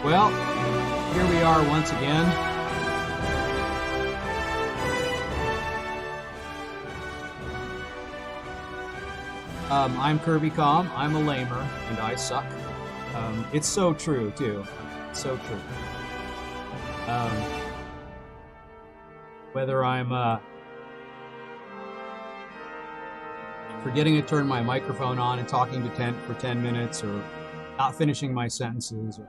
Well, here we are once again. I'm curvycom, I'm a lamer, and I suck. It's so true, too. So true. Whether I'm forgetting to turn my microphone on and talking to for 10 minutes, or not finishing my sentences, or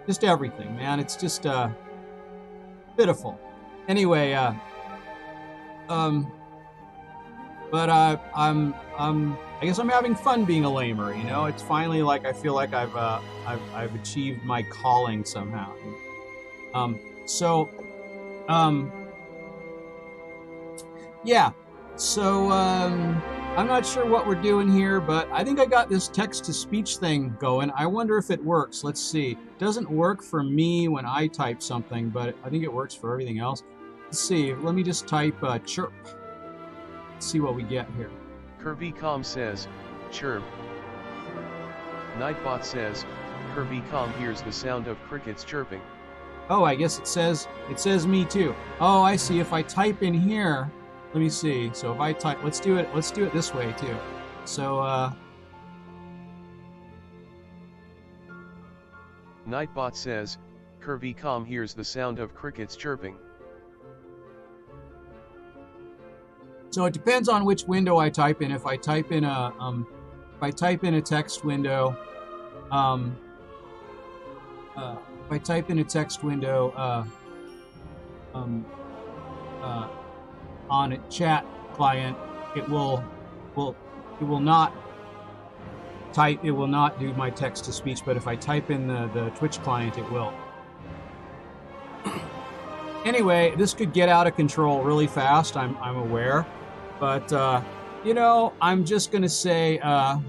just everything, man. It's just pitiful. Anyway, but I guess I'm having fun being a lamer. You know, it's finally like I feel like I've achieved my calling somehow. Yeah. So I'm not sure what we're doing here, but I think I got this text-to-speech thing going. I wonder if it works. Let's see. It doesn't work for me when I type something, but I think it works for everything else. Let's see. Let me just type chirp. Let's see what we get here. curvycom says, chirp. Nightbot says, curvycom hears the sound of crickets chirping. Oh, I guess it says me too. Oh, I see. If I type in here, let me see. So if I type, let's do it this way too. So Nightbot says, curvycom hears the sound of crickets chirping. So it depends on which window I type in. If I type in a text window, if I type in a text window on a chat client, it will not do my text to speech. But if I type in the Twitch client, it will. Anyway, this could get out of control really fast. I'm aware. But, you know, I'm just going to say, it'd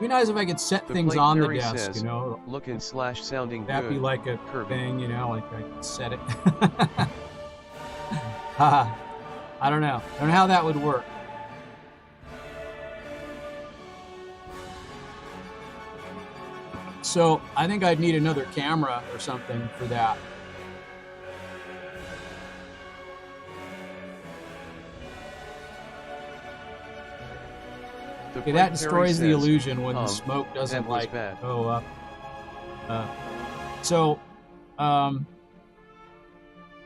be nice if I could set things on the desk, says, you know. Looking/sounding that'd good. Be like a Kirby. Thing, you know, like I could set it. I don't know. I don't know how that would work. So I think I'd need another camera or something for that. Okay, that destroys the illusion when the smoke doesn't like go up.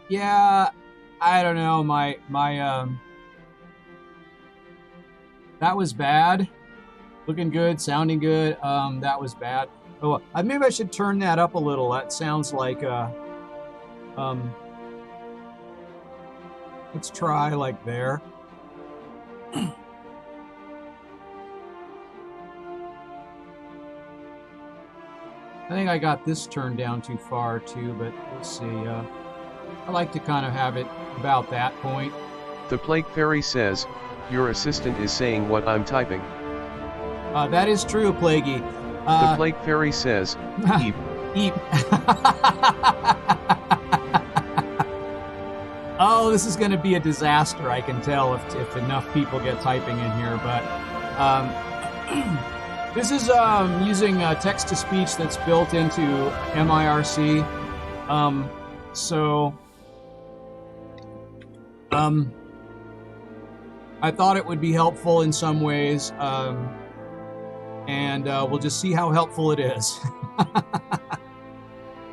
Yeah, I don't know. My that was bad. Looking good, sounding good. That was bad. Oh, maybe I should turn that up a little. That sounds like let's try like there. I think I got this turned down too far too, but we'll see. I like to kind of have it about that point. The Plague Fairy says, your assistant is saying what I'm typing. That is true, Plaguey. The Plague Fairy says, eep. Eep. Oh, this is going to be a disaster, I can tell, if enough people get typing in here, but this is using text-to-speech that's built into MIRC. I thought it would be helpful in some ways, and we'll just see how helpful it is.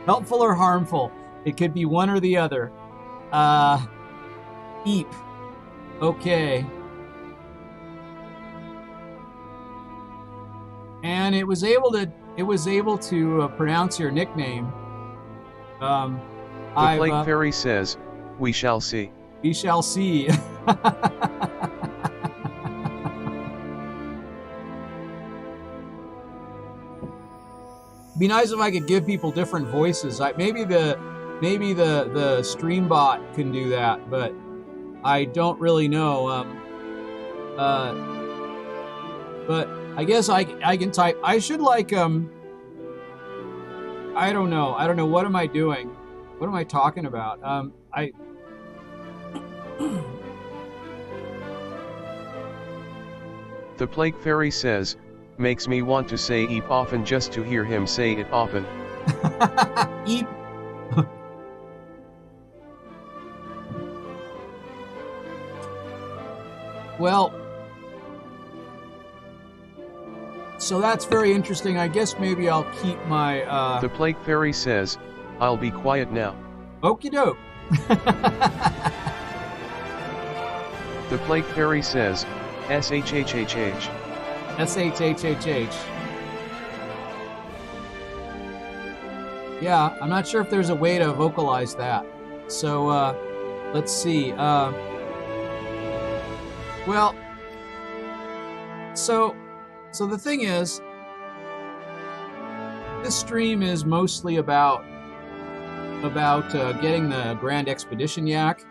Helpful or harmful? It could be one or the other. Eep. Okay. and it was able to pronounce your nickname. The Plague Fairy says, "We shall see." We shall see. Be nice if I could give people different voices. Maybe the stream bot can do that, but I don't really know. But I guess I can type. I should like I don't know. What am I doing? What am I talking about? The Plague Fairy says, "Makes me want to say eep often just to hear him say it often." Eep. Well, so that's very interesting. I guess maybe I'll keep my The Plague Fairy says, "I'll be quiet now." Okie doke. The Plague Fairy says, "SHHHH." SHHHH. Yeah, I'm not sure if there's a way to vocalize that. So, let's see. Well, so the thing is, this stream is mostly about getting the Grand Expedition Yak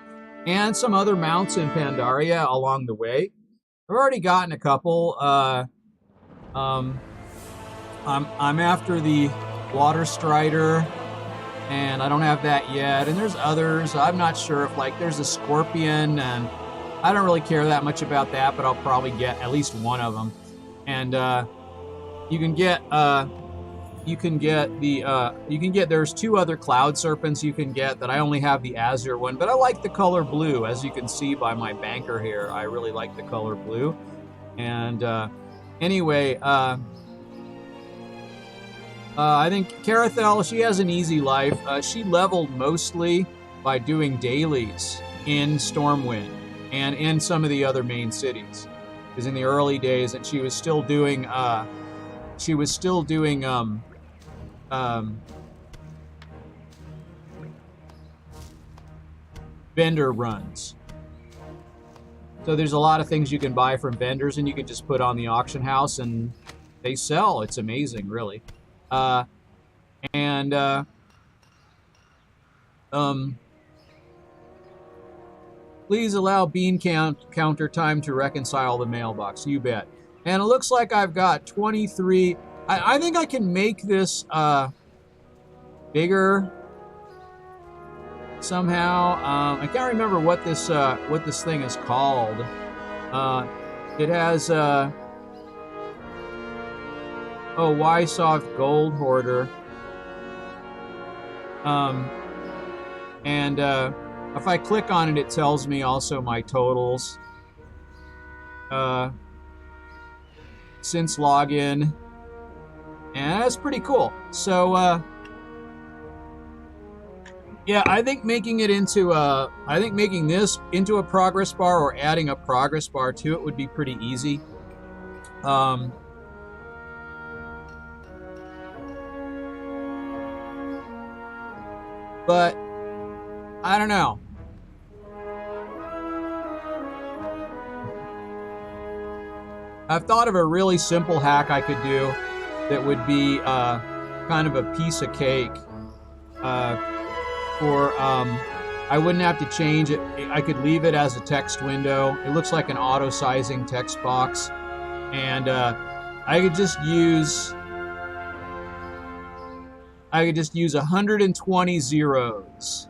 and some other mounts in Pandaria along the way. I've already gotten a couple. I'm after the Water Strider, and I don't have that yet. And there's others. I'm not sure if there's a Scorpion, and I don't really care that much about that, but I'll probably get at least one of them. And there's two other Cloud Serpents you can get that I only have the Azure one, but I like the color blue, as you can see by my banker here. I really like the color blue. And anyway, I think Carathel, she has an easy life. She leveled mostly by doing dailies in Stormwind and in some of the other main cities. Because in the early days, and she was still doing vendor runs. So there's a lot of things you can buy from vendors, and you can just put on the auction house, and they sell. It's amazing, really. Please allow bean counter time to reconcile the mailbox. You bet. And it looks like I've got 23. I think I can make this bigger somehow. I can't remember what this thing is called. It has Ysoft Gold Hoarder. And if I click on it, it tells me also my totals since login, and that's pretty cool. So yeah, I think making this into a progress bar or adding a progress bar to it would be pretty easy. But I don't know. I've thought of a really simple hack I could do that would be kind of a piece of cake. I wouldn't have to change it. I could leave it as a text window. It looks like an auto-sizing text box. And I could just use 120 zeros.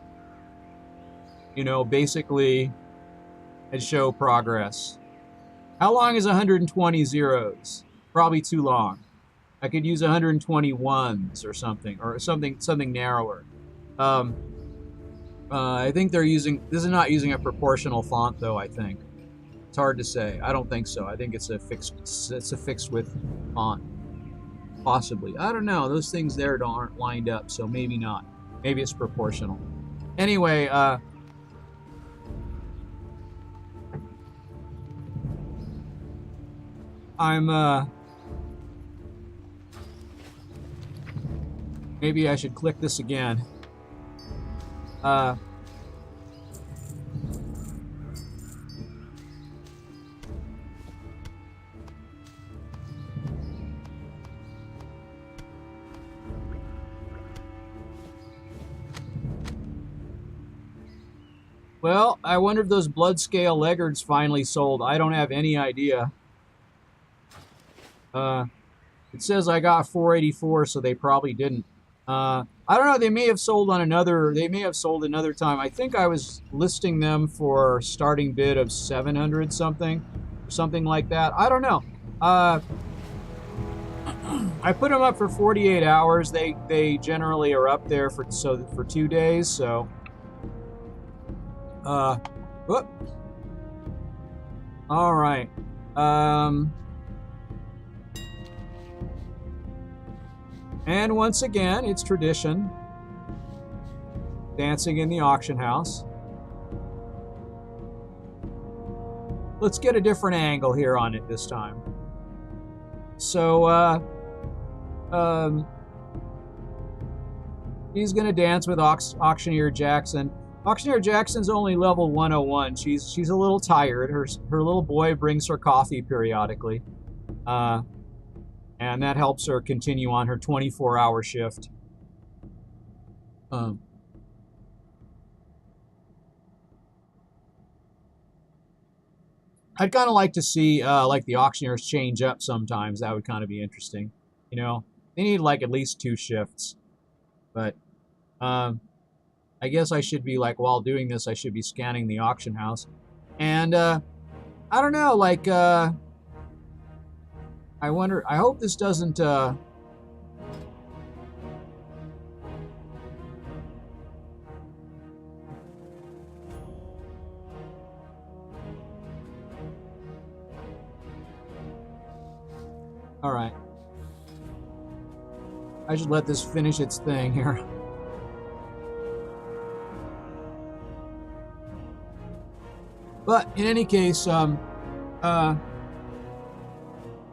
You know, basically, and show progress. How long is 120 zeros? Probably too long. I could use 121s or something narrower. I think this is not using a proportional font though, I think. It's hard to say. I don't think so. I think it's a fixed width font. Possibly. I don't know. Those things there aren't lined up, so maybe not. Maybe it's proportional. Anyway, Maybe I should click this again. Well, I wonder if those blood scale leggards finally sold. I don't have any idea. It says I got 484, so they probably didn't. I don't know. They may have sold on another. They may have sold another time. I think I was listing them for starting bid of 700 something, something like that. I don't know. I put them up for 48 hours. They generally are up there for 2 days. So. Whoop. All right. And once again, it's tradition. Dancing in the auction house. Let's get a different angle here on it this time. So, he's going to dance with Auctioneer Jackson. Auctioneer Jackson's only level 101. She's a little tired. Her little boy brings her coffee periodically. And that helps her continue on her 24-hour shift. I'd kind of like to see like the auctioneers change up sometimes. That would kind of be interesting. You know, they need like at least 2 shifts. But I guess I should be like, while doing this, I should be scanning the auction house. And I don't know, like I wonder, I hope this doesn't all right. I should let this finish its thing here. But in any case,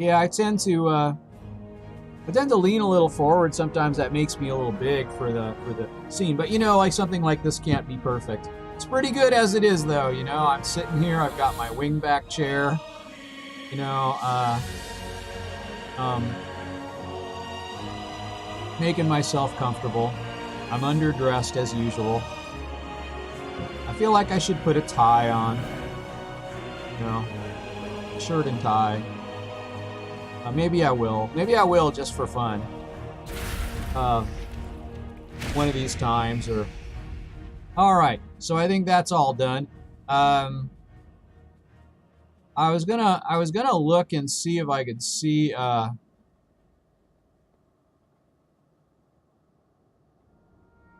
yeah, I tend to lean a little forward. Sometimes that makes me a little big for the scene. But you know, like something like this can't be perfect. It's pretty good as it is, though. You know, I'm sitting here. I've got my wingback chair. You know, making myself comfortable. I'm underdressed as usual. I feel like I should put a tie on. You know, shirt and tie. Maybe I will. Maybe I will just for fun. One of these times, or. All right. So I think that's all done. I was gonna look and see if I could see. Yeah,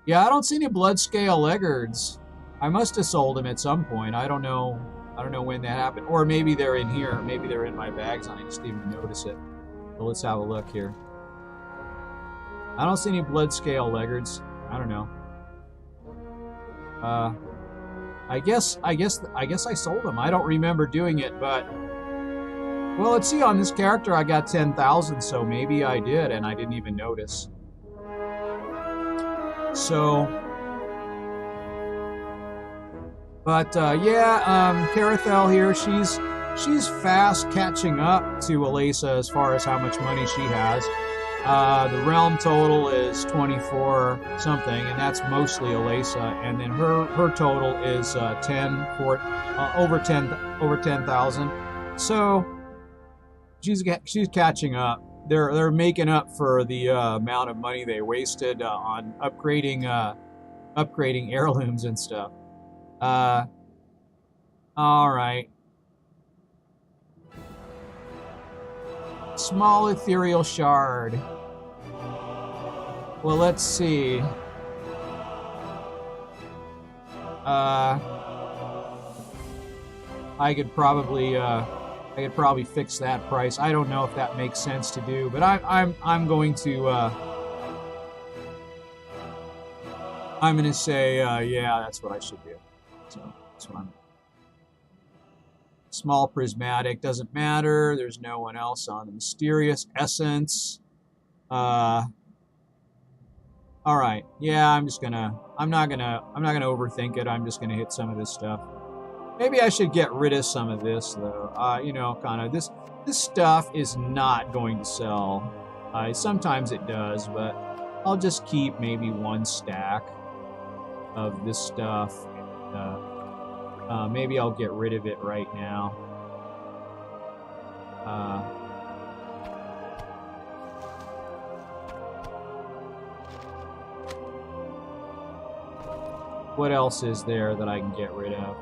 I don't see any blood scale leggards. I must have sold them at some point. I don't know. I don't know when that happened. Or maybe they're in here. Maybe they're in my bags and I just didn't even notice it. So let's have a look here. I don't see any blood scale leggards. I don't know. I guess I sold them. I don't remember doing it, but well, let's see. On this character, I got 10,000, so maybe I did, and I didn't even notice. So, but yeah, Carathel here. She's fast catching up to Elisa as far as how much money she has. The realm total is 24 something, and that's mostly Elisa. And then her total is over 10,000. So she's catching up. They're making up for the amount of money they wasted on upgrading heirlooms and stuff. All right. Small ethereal shard. Well, let's see. I could probably fix that price. I don't know if that makes sense to do, but I'm going to I'm going to say yeah, that's what I should do. So that's what I'm. Small prismatic doesn't matter. There's no one else on the mysterious essence. All right. Yeah, I'm not gonna overthink it. I'm just gonna hit some of this stuff. Maybe I should get rid of some of this though. You know, kind of this stuff is not going to sell. Sometimes it does, but I'll just keep maybe one stack of this stuff. Maybe I'll get rid of it right now. What else is there that I can get rid of?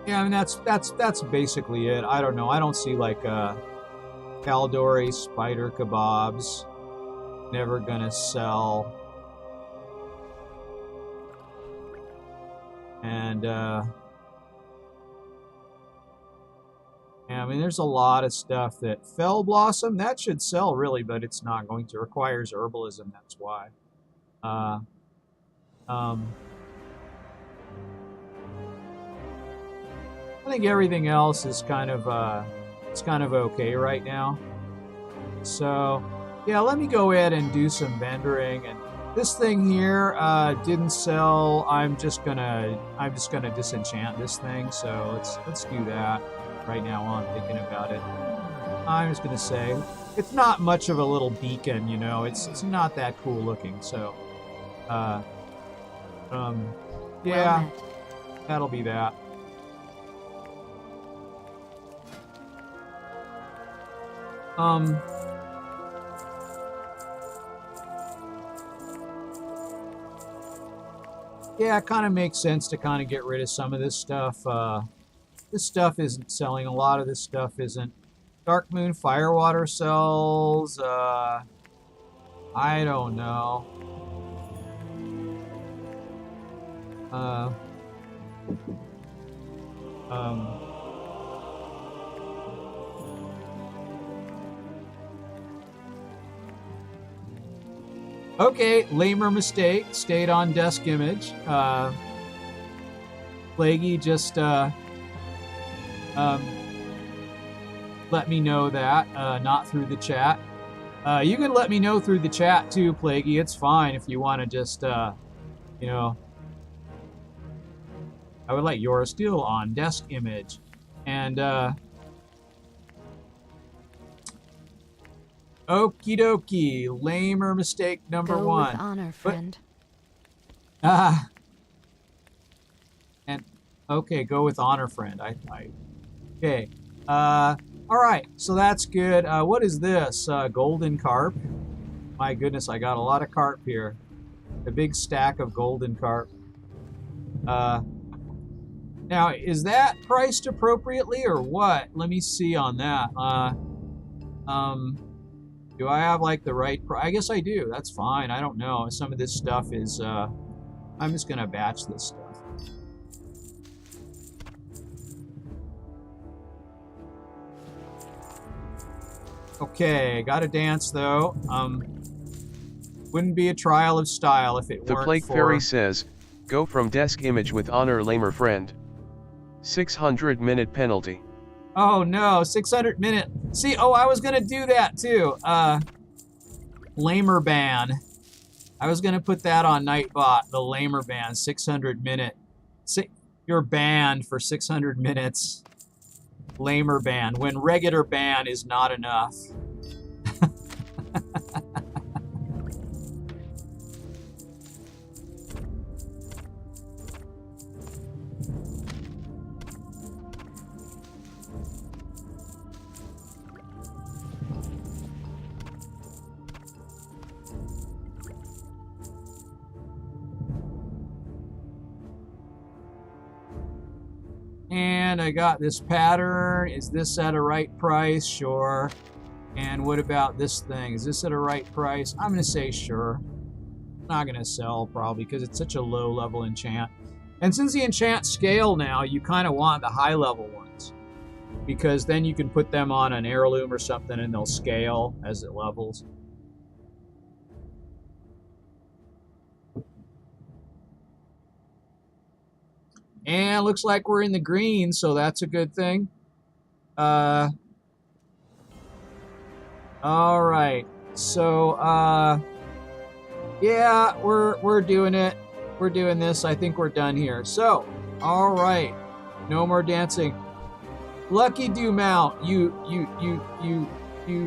Yeah, I mean that's basically it. I don't know. I don't see like Caldori spider kebabs. Never gonna sell. And yeah, I mean there's a lot of stuff that Fell Blossom that should sell really, but it's not going to. Requires herbalism. That's why. I think everything else is kind of it's kind of okay right now. So yeah, let me go ahead and do some vendoring. And this thing here didn't sell. I'm just gonna disenchant this thing. So let's do that right now while I'm thinking about it. I'm just gonna say it's not much of a little beacon, you know. It's not that cool looking. So yeah, that'll be that. Yeah, it kind of makes sense to kind of get rid of some of this stuff. This stuff isn't selling. A lot of this stuff isn't. Dark Moon Firewater sells. I don't know. Okay, lamer mistake. Stayed on desk image. Plaguey just let me know that, not through the chat. You can let me know through the chat too, Plaguey. It's fine if you want to just, you know. I would like Yora Steel on desk image. And, okie dokie. Lamer mistake number Go one. with honor, friend. And okay, go with honor, friend. Okay. All right. So that's good. What is this? Golden carp. My goodness, I got a lot of carp here. A big stack of golden carp. Now, is that priced appropriately or what? Let me see on that. Do I have like the right price? I guess I do. That's fine. I don't know. Some of this stuff is, I'm just going to batch this stuff. Okay, got to dance though. Wouldn't be a trial of style if it weren't for... The Plague Fairy says, go from desk image with honor, lamer friend. 600-minute penalty. Oh no, 600-minute. See, oh, I was gonna do that too. Lamer ban. I was gonna put that on Nightbot, the lamer ban, 600-minute. You're banned for 600 minutes. Lamer ban, when regular ban is not enough. And I got this pattern. Is this at a right price? Sure. And what about this thing? Is this at a right price? I'm going to say sure. Not going to sell probably because it's such a low level enchant. And since the enchants scale now, you kind of want the high level ones. Because then you can put them on an heirloom or something and they'll scale as it levels. And looks like we're in the green, so that's a good thing. All right. So, yeah, we're doing it. We're doing this. I think we're done here. So, all right. No more dancing. Luckydo mount. You.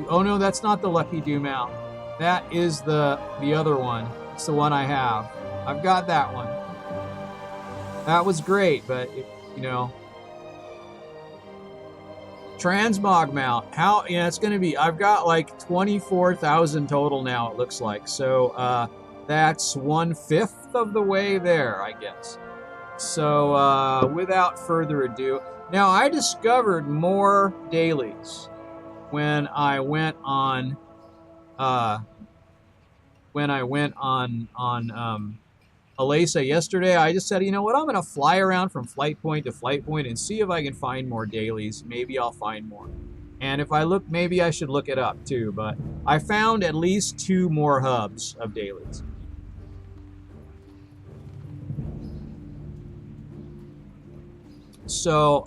Oh no, that's not the Luckydo mount. That is the other one. It's the one I have. I've got that one. That was great, but you know. Transmog mount. How? Yeah, it's going to be. I've got like 24,000 total now. It looks like. So that's 1/5 of the way there, I guess. So without further ado, now I discovered more dailies when I went on. Alesa yesterday. I just said, you know what, I'm going to fly around from flight point to flight point and see if I can find more dailies. Maybe I'll find more. And if I look, maybe I should look it up too. But I found at least 2 more hubs of dailies. So,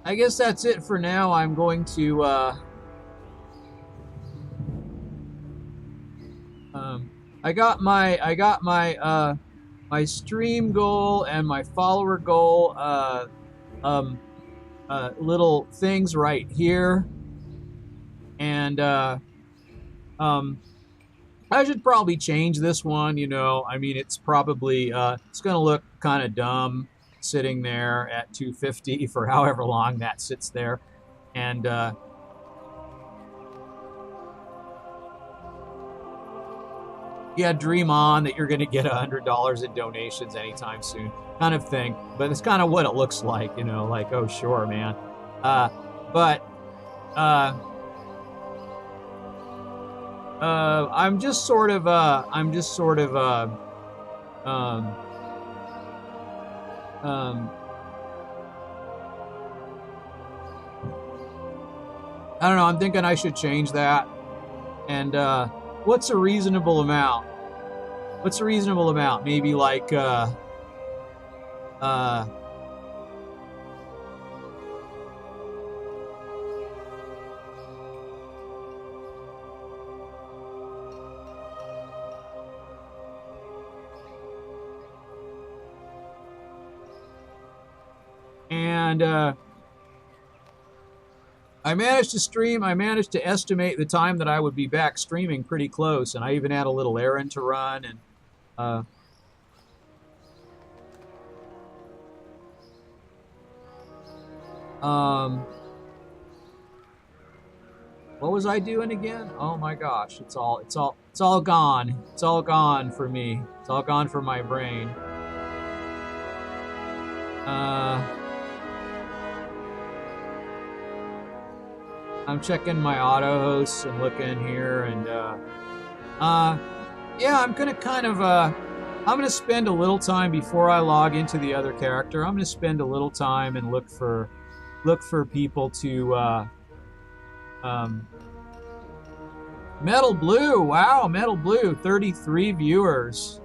I guess that's it for now. I'm going to I got my my stream goal and my follower goal little things right here, and I should probably change this one. You know, I mean, it's probably it's gonna look kind of dumb sitting there at 250 for however long that sits there. And yeah, dream on that you're going to get $100 in donations anytime soon, kind of thing. But it's kind of what it looks like, you know, like, oh, sure, man. I'm just sort of I don't know. I'm thinking I should change that. And what's a reasonable amount? What's a reasonable amount? Maybe like I managed to stream. I managed to estimate the time that I would be back streaming pretty close, and I even had a little errand to run. And what was I doing again? Oh my gosh, it's all gone. It's all gone for me. It's all gone for my brain. I'm checking my auto hosts and looking here, and yeah, I'm gonna kind of I'm gonna spend a little time before I log into the other character. I'm gonna spend a little time and look for people to Metal Blue. Wow, Metal Blue, 33 viewers.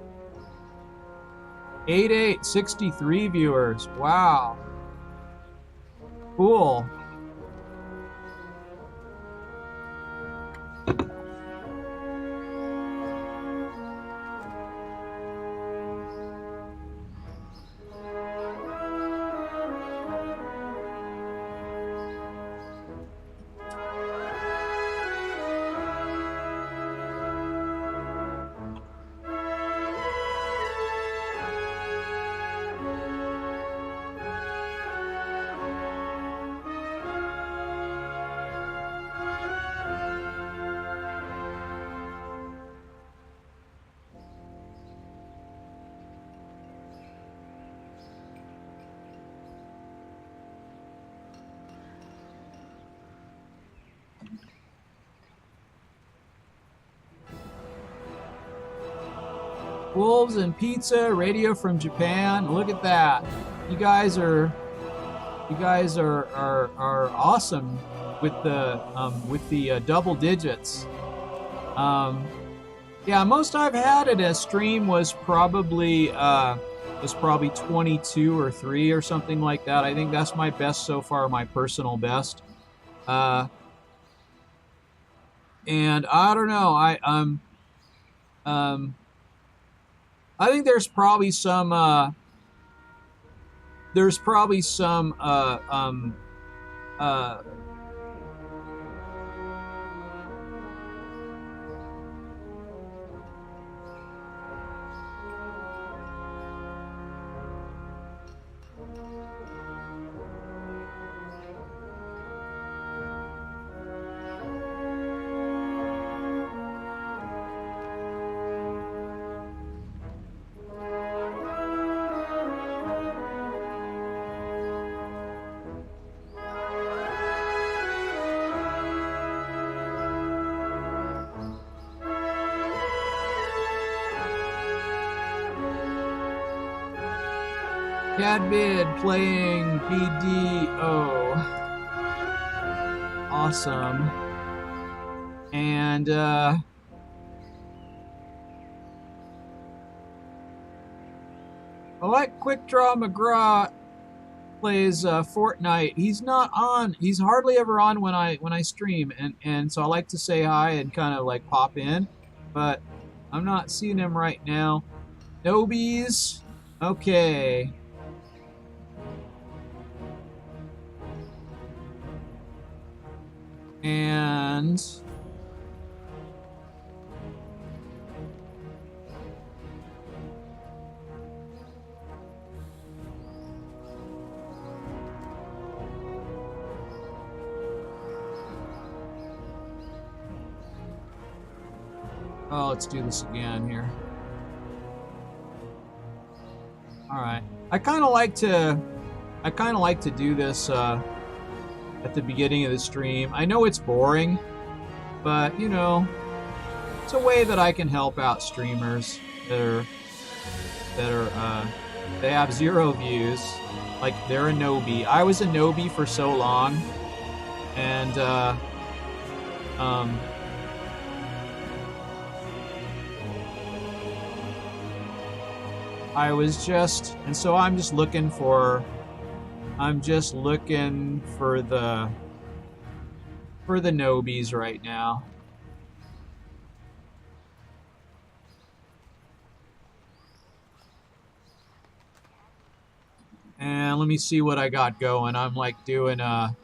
63 viewers. Wow. Cool. Wolves and pizza, radio from Japan. Look at that. You guys are You guys are awesome with the double digits. Yeah, most I've had at a stream was probably 22 or 3 or something like that. I think that's my best so far, my personal best. And I don't know. Um I think there's probably some uh Cadbid playing BDO. Awesome. And I like Quick Draw McGraw plays Fortnite. He's not on. He's hardly ever on when I stream, and so I like to say hi and kind of like pop in, but I'm not seeing him right now. Nobies. Okay. And oh, let's do this again here. All right. I kind of like to do this at the beginning of the stream. I know it's boring, but you know, it's a way that I can help out streamers that they have 0 views, like they're a nobie. I was a nobie for so long, and I was just, and so I'm just looking for the nobies right now. And let me see what I got going. I'm like doing I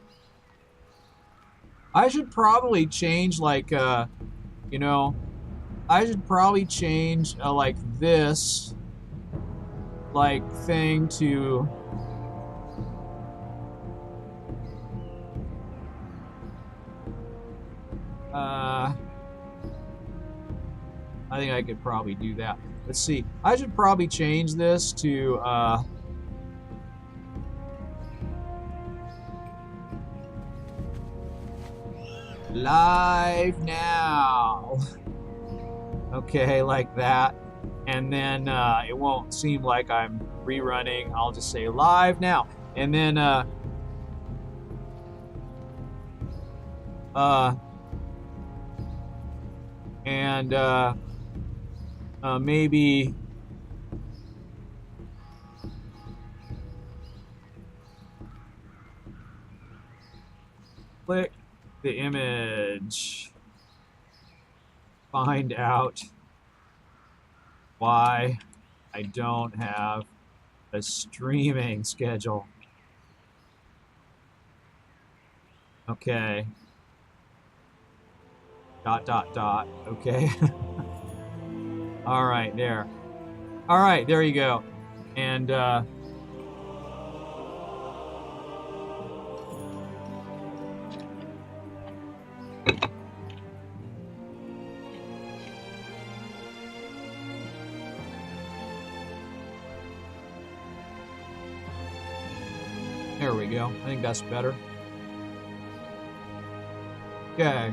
should probably change like you know, I should probably change like this like thing to I think I could probably do that. Let's see. I should probably change this to live now. Okay, like that. And then it won't seem like I'm rerunning. I'll just say live now. And then maybe click the image. Find out why I don't have a streaming schedule. Okay. ... Okay. All right, there. All right, there you go. And there we go. I think that's better. Okay.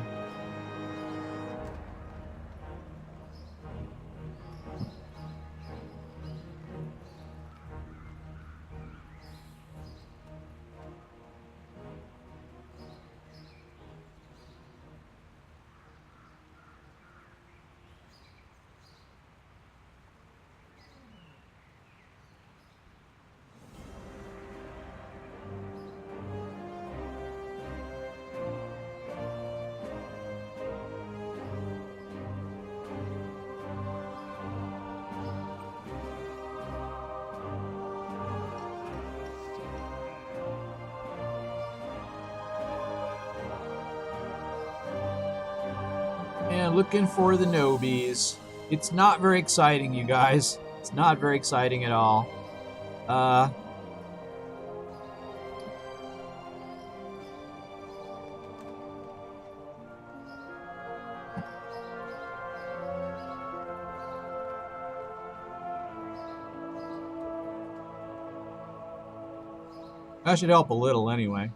and looking for the nobies. It's not very exciting, you guys. It's not very exciting at all. That should help a little anyway.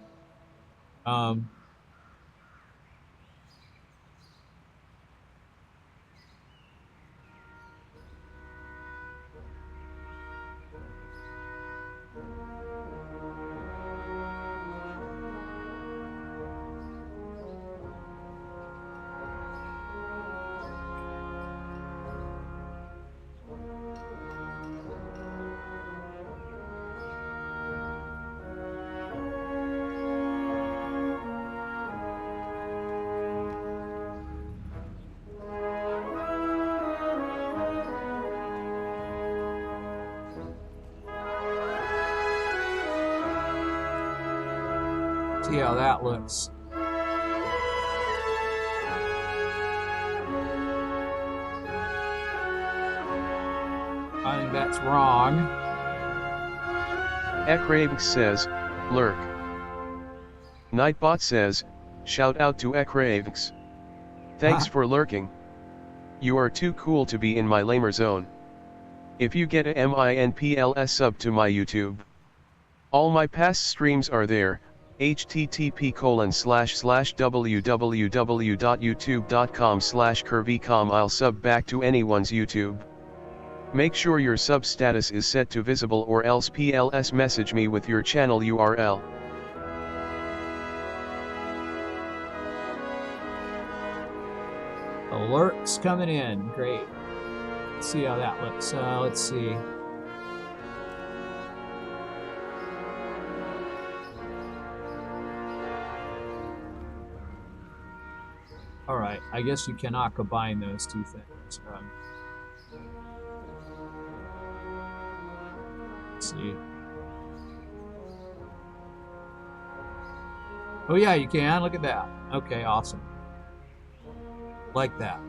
See how that looks. I think that's wrong. Ekraves says, lurk. Nightbot says, shout out to Ekraves. Thanks for lurking. You are too cool to be in my lamer zone. If you get a MINPLS sub to my YouTube. All my past streams are there. http://www.youtube.com/curvycom. I'll sub back to anyone's YouTube. Make sure your sub status is set to visible, or else PLS message me with your channel URL. Alerts coming in. Great. Let's see how that looks. Let's see. All right, I guess you cannot combine those two things. Let's see. Oh yeah, you can. Look at that. Okay, awesome. Like that.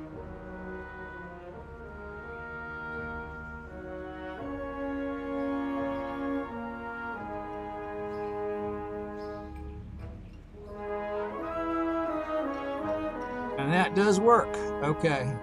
And that does work. Okay.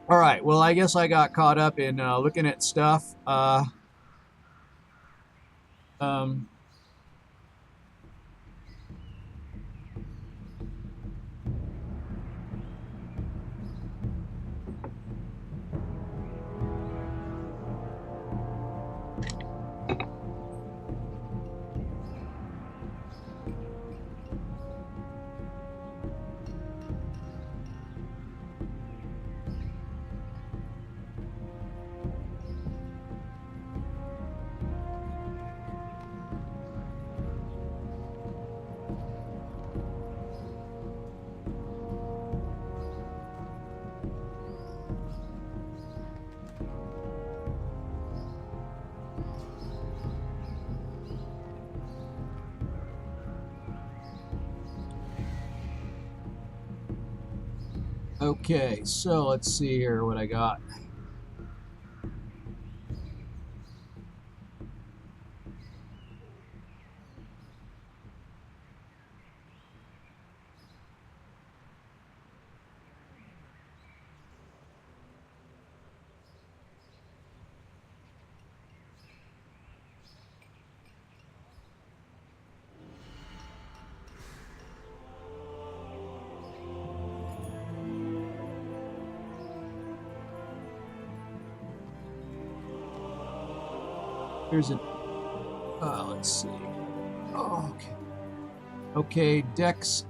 All right, well, I guess I got caught up in looking at stuff. Okay, so let's see here what I got. Here's a, let's see. Oh, okay. Okay, DexX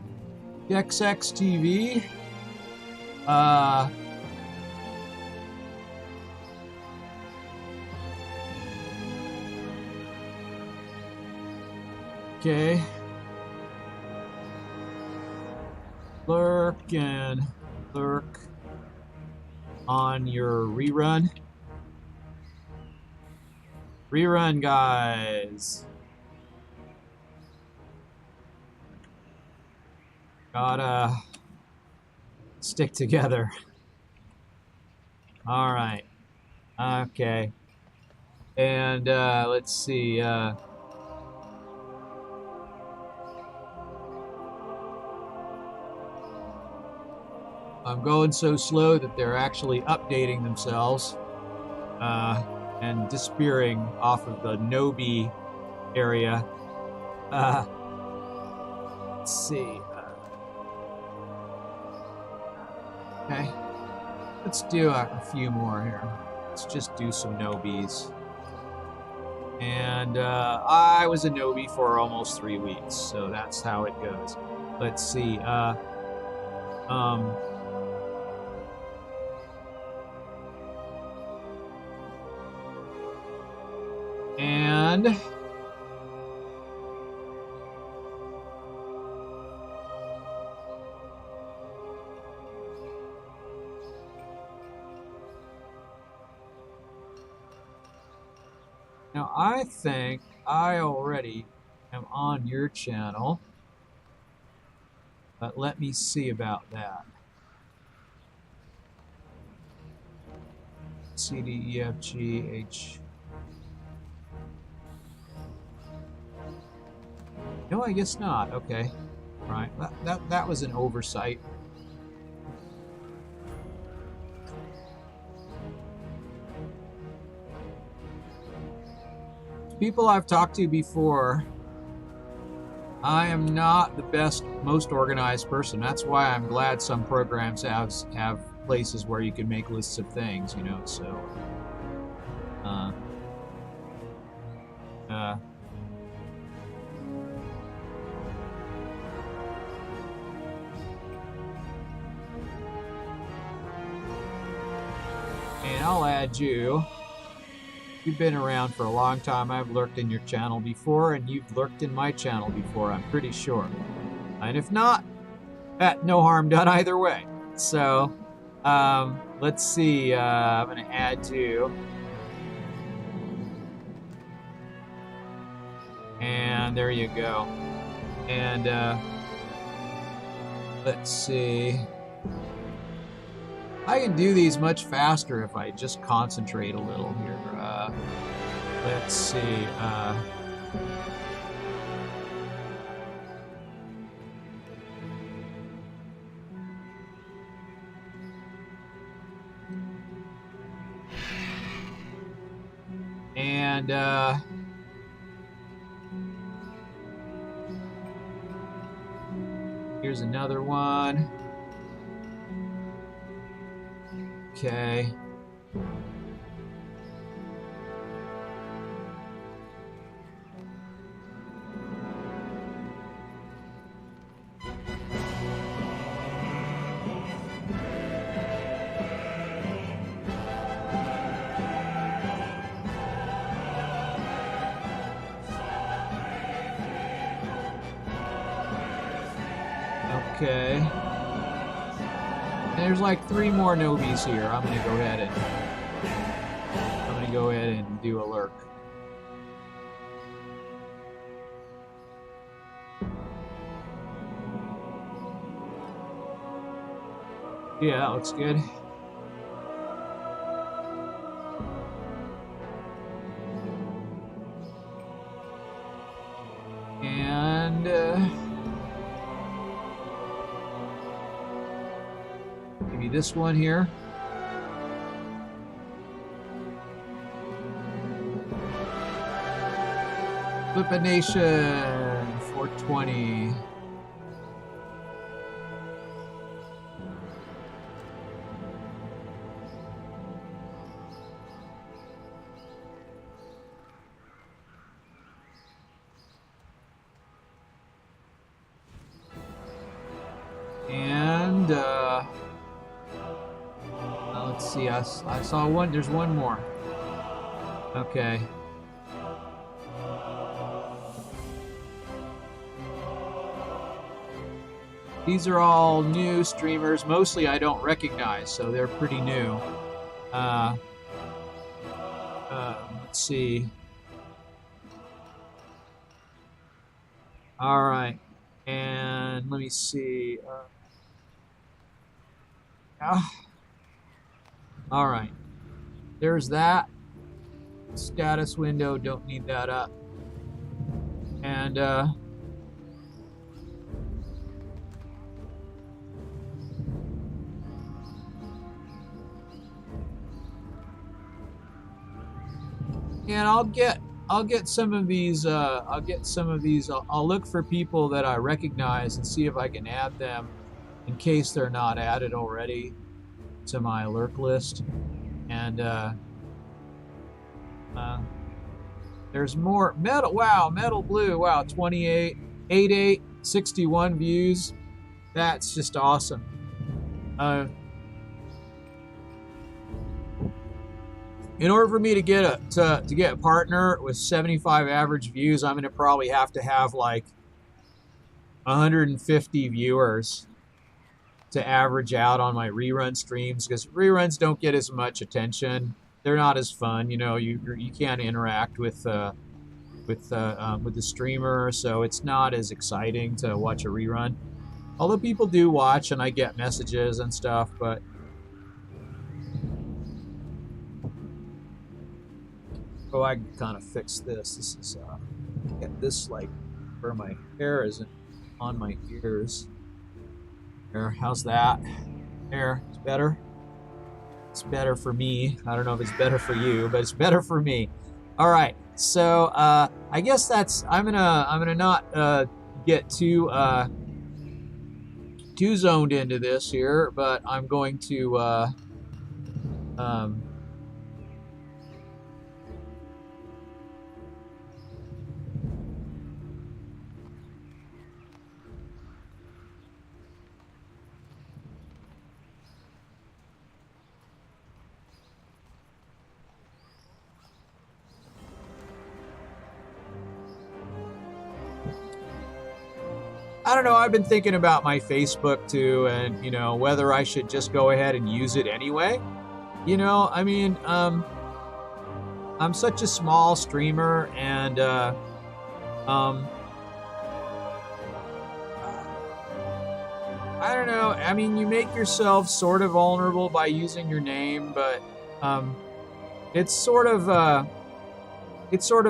TV. Okay. Lurk and lurk on your rerun. Rerun, guys. Gotta stick together. All right. Okay. And let's see. I'm going so slow that they're actually updating themselves and disappearing off of the Nobi area. Let's see. Okay. Let's do a few more here. Let's just do some Nobis. And I was a Nobi for almost 3 weeks, so that's how it goes. Let's see. And now I think I already am on your channel, but let me see about that. C, D, E, F, G, H. No, I guess not. Okay. Right. That was an oversight. People I've talked to before, I am not the best, most organized person. That's why I'm glad some programs have places where you can make lists of things, you know, so and I'll add you. You've been around for a long time. I've lurked in your channel before, and you've lurked in my channel before, I'm pretty sure. And if not, no harm done either way. So, let's see. I'm going to add you. And there you go. And let's see. I can do these much faster if I just concentrate a little here. Let's see. And here's another one. Okay. Okay. There's like 3 more Nobis here. I'm gonna go ahead and do a lurk. Yeah, that looks good. And maybe this one here. Flip Nation 420. And let's see. I saw one. There's one more. Okay. These are all new streamers. Mostly I don't recognize, so they're pretty new. Let's see. All right, and let me see. All right, there's that status window. Don't need that up. And I'll get some of these. I'll look for people that I recognize and see if I can add them, in case they're not added already to my lurk list. And there's more metal. Wow, metal blue. Wow, 28, 88, 61 views. That's just awesome. In order for me to get a partner with 75 average views, I'm gonna probably have to have like 150 viewers to average out on my rerun streams, because reruns don't get as much attention. They're not as fun, you know. You can't interact with the streamer, so it's not as exciting to watch a rerun. Although people do watch, and I get messages and stuff, but. Oh, I can kind of fix this. This is get this like where my hair isn't on my ears. There, how's that? There, it's better. It's better for me. I don't know if it's better for you, but it's better for me. All right, so I guess that's. I'm gonna not get too zoned into this here, but I'm going to. I don't know, I've been thinking about my Facebook too, and, you know, whether I should just go ahead and use it anyway. You know, I mean, I'm such a small streamer, and, I don't know, I mean, you make yourself sort of vulnerable by using your name, but, it's sort of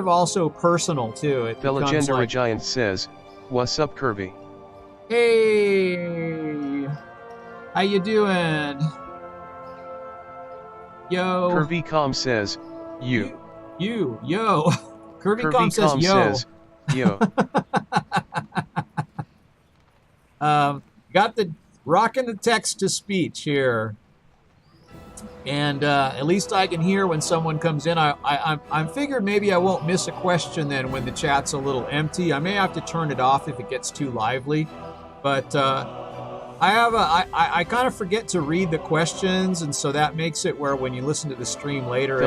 also personal too. It becomes like, Giant says, "What's up, Kirby?" Hey, how you doing? Yo. curvycom says, yo. curvycom says, yo. Yo. Got the rocking the text to speech here, and at least I can hear when someone comes in. I'm figured maybe I won't miss a question then when the chat's a little empty. I may have to turn it off if it gets too lively. But I kind of forget to read the questions, and so that makes it where when you listen to the stream later,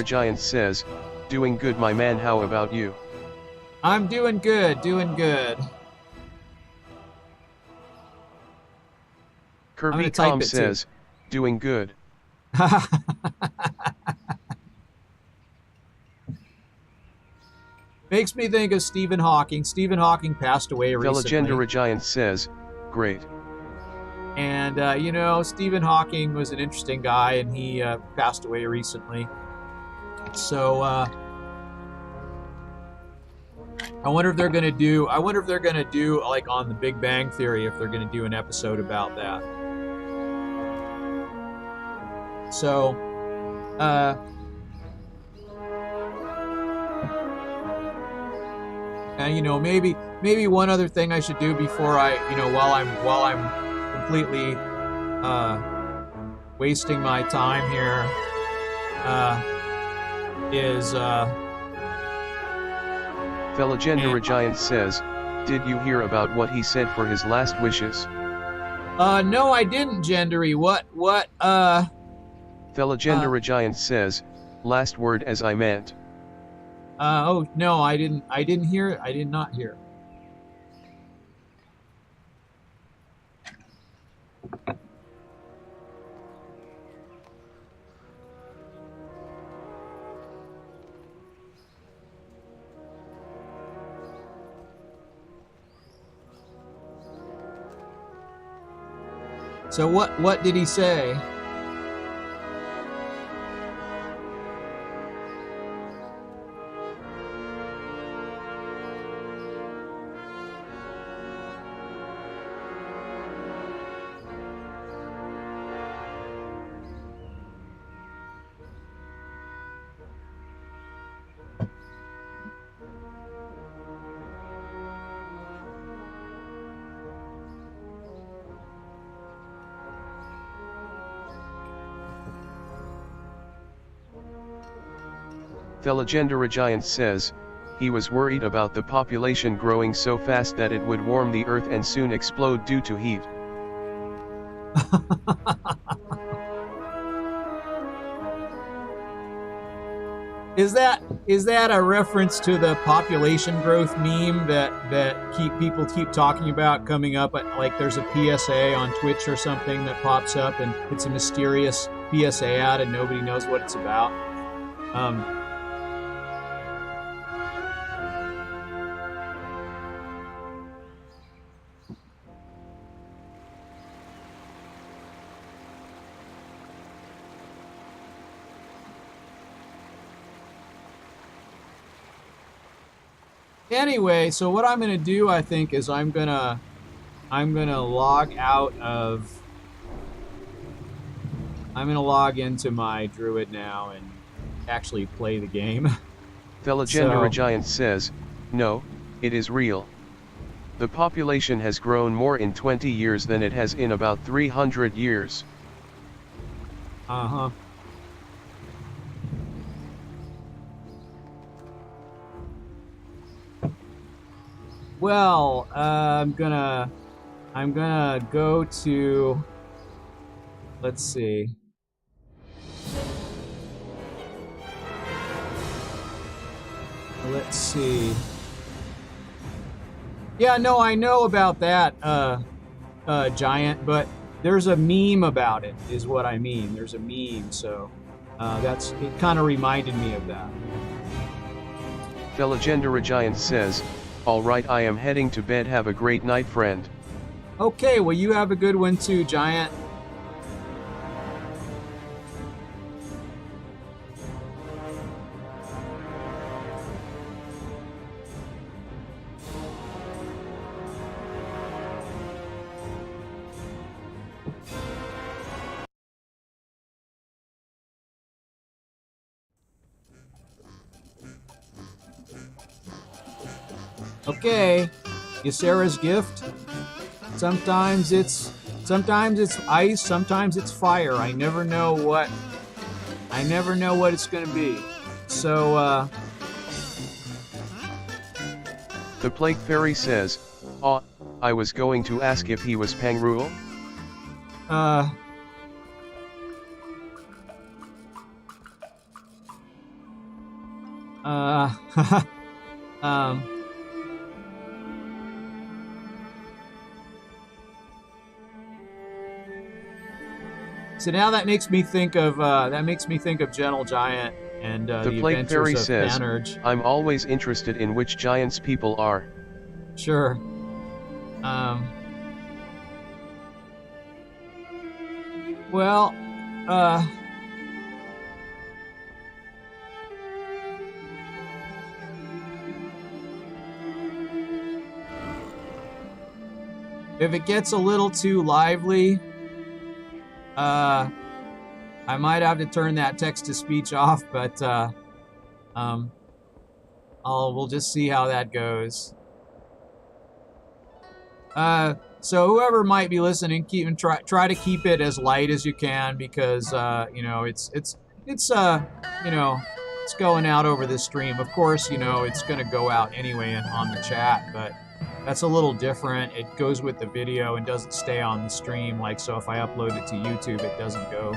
Giant says, "Doing good, my man. How about you?" I'm doing good, curvycom says, "Doing good." Makes me think of Stephen Hawking. Stephen Hawking passed away recently. Giant says, "Great." And, you know, Stephen Hawking was an interesting guy, and he passed away recently. So, I wonder if they're going to do, like, on The Big Bang Theory, if they're going to do an episode about that. So, and, you know, maybe one other thing I should do before I, you know, while I'm completely wasting my time here, is Giant says, "Did you hear about what he said for his last wishes?" No, I didn't, Gendery. What? Giant says, "Last word as I meant." Oh no, I didn't hear it. I did not hear. So what did he say? The Legendary Giant says, he was worried about the population growing so fast that it would warm the earth and soon explode due to heat. Is that a reference to the population growth meme that people keep talking about coming up? Like there's a PSA on Twitch or something that pops up, and it's a mysterious PSA ad, and nobody knows what it's about. Anyway, so what I'm gonna do, I think, is I'm gonna log out of. I'm gonna log into my Druid now and actually play the game. The Legendary Giant says, no, it is real. The population has grown more in 20 years than it has in about 300 years. Uh-huh. Well, I'm gonna go to, let's see. Let's see. Yeah, no, I know about that, Giant, but there's a meme about it, is what I mean. There's a meme, so it kind of reminded me of that. The Legendary Giant says, all right, I am heading to bed. Have a great night, friend. Okay, well, you have a good one too, Giant. Okay, Ysera's gift. Sometimes it's ice, sometimes it's fire. I never know what it's gonna be. So the Plague Fairy says, I was going to ask if he was Pangrul? So now that makes me think of Gentle Giant and the Plague Fairy adventures of says, Panurge. I'm always interested in which giants people are. Sure. Well, if it gets a little too lively, I might have to turn that text-to-speech off, but we'll just see how that goes. So whoever might be listening, try to keep it as light as you can, because it's going out over this stream. Of course, it's going to go out anyway on the chat, but that's a little different. It goes with the video and doesn't stay on the stream. Like, so if I upload it to YouTube, it doesn't go.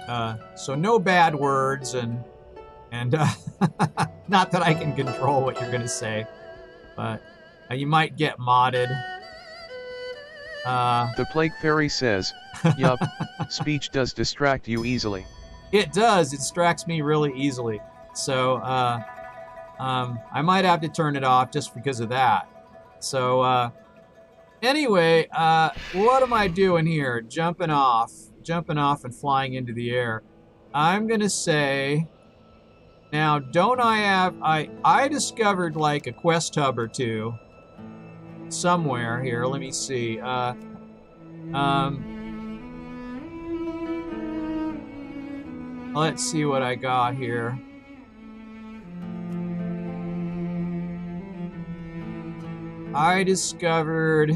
But so no bad words, and not that I can control what you're gonna say, but you might get modded. The Plague Fairy says, yup, speech does distract you easily. It does. It distracts me really easily. So I might have to turn it off just because of that. So Anyway, what am I doing here? Jumping off and flying into the air. I'm gonna say, now, don't I have, I discovered like a quest hub or two somewhere here. Let me see. Let's see what I got here. I discovered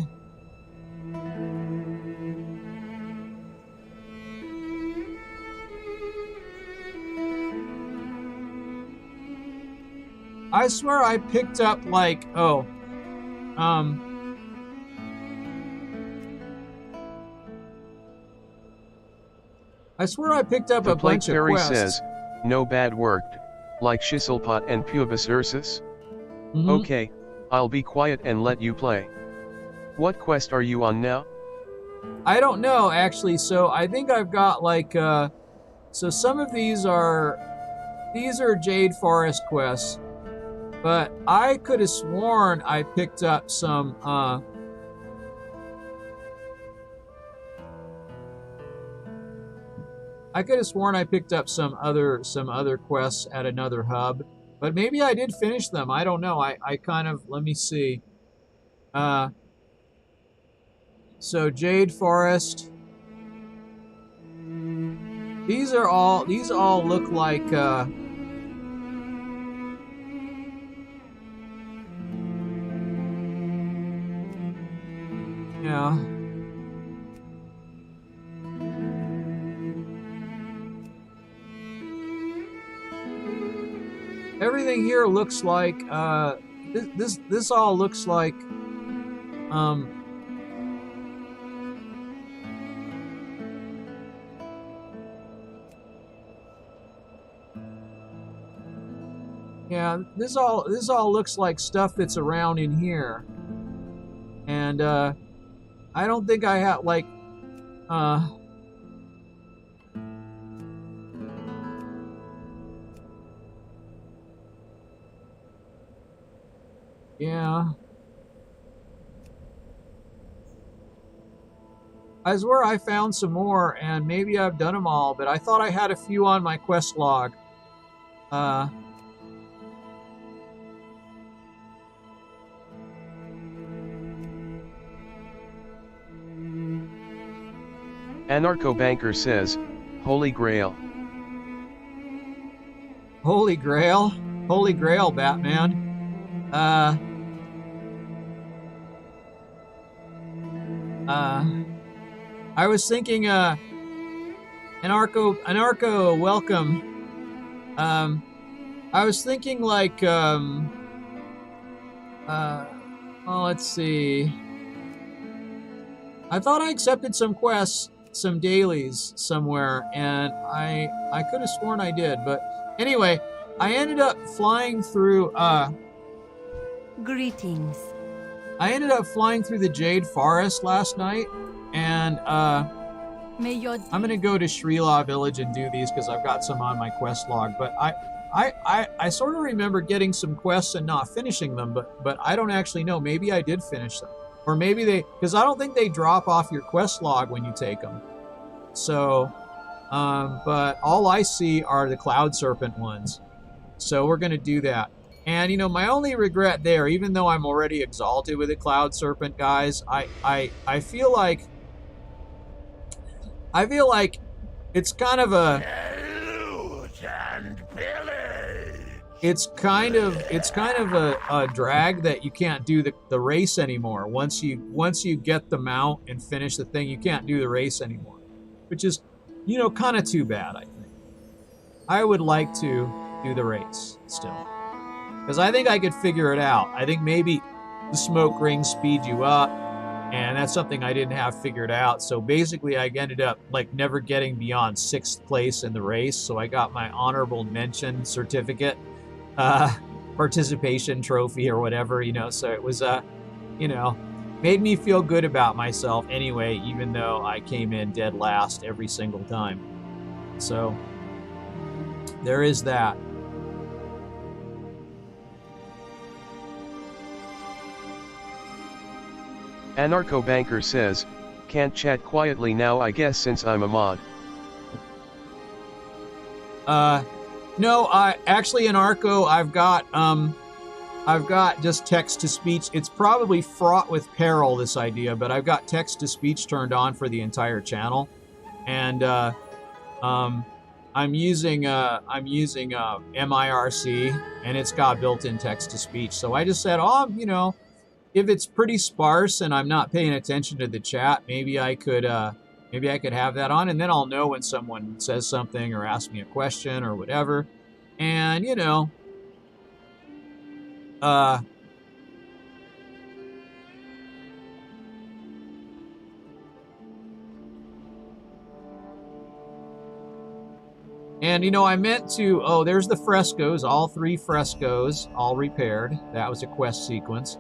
I swear I picked up like, I swear I picked up The a bunch of Perry quests. says, no bad worked, like Shizzlepot and Pubis Ursus? Mhm. Okay, I'll be quiet and let you play. What quest are you on now? I don't know, actually, so I think I've got like, so some of these are Jade Forest quests, but I could have sworn I picked up some, some other quests at another hub, but maybe I did finish them. I don't know. I kind of, let me see. So Jade Forest. These all look like, yeah. Everything here looks like, this all looks like, yeah, this all looks like stuff that's around in here. And, I don't think I have, like, yeah. I swear I found some more, and maybe I've done them all, but I thought I had a few on my quest log. Anarcho Banker says, Holy Grail. Holy Grail? Holy Grail, Batman. I was thinking, Anarcho, welcome. I was thinking like, let's see. I thought I accepted some quests, some dailies somewhere, and I could have sworn I did, but anyway, I ended up flying through, Greetings. I ended up flying through the Jade Forest last night, and, I'm gonna go to Shrila Village and do these because I've got some on my quest log, but I sort of remember getting some quests and not finishing them, but I don't actually know. Maybe I did finish them. Or maybe because I don't think they drop off your quest log when you take them. So, but all I see are the Cloud Serpent ones. So we're gonna do that. And, you know, my only regret there, even though I'm already exalted with the Cloud Serpent, guys, I feel like it's kind of a... It's kind of a drag that you can't do the race anymore. Once you get the mount and finish the thing, you can't do the race anymore. Which is, you know, kind of too bad, I think. I would like to do the race still. Because I think I could figure it out. I think maybe the smoke rings speed you up, and that's something I didn't have figured out. So basically I ended up like never getting beyond 6th place in the race. So I got my honorable mention certificate, participation trophy or whatever, you know. So it was, you know, made me feel good about myself anyway, even though I came in dead last every single time. So there is that. Anarcho Banker says, can't chat quietly now I guess since I'm a mod. No, I actually in Arco I've got just text to speech. It's probably fraught with peril, this idea, but I've got text to speech turned on for the entire channel, and I'm using MIRC, and it's got built-in text to speech. So I just said, you know, if it's pretty sparse and I'm not paying attention to the chat, maybe I could have that on, and then I'll know when someone says something or asks me a question or whatever. And, you know, and, you know, I meant to, there's the frescoes, all 3 frescoes, all repaired. That was a quest sequence.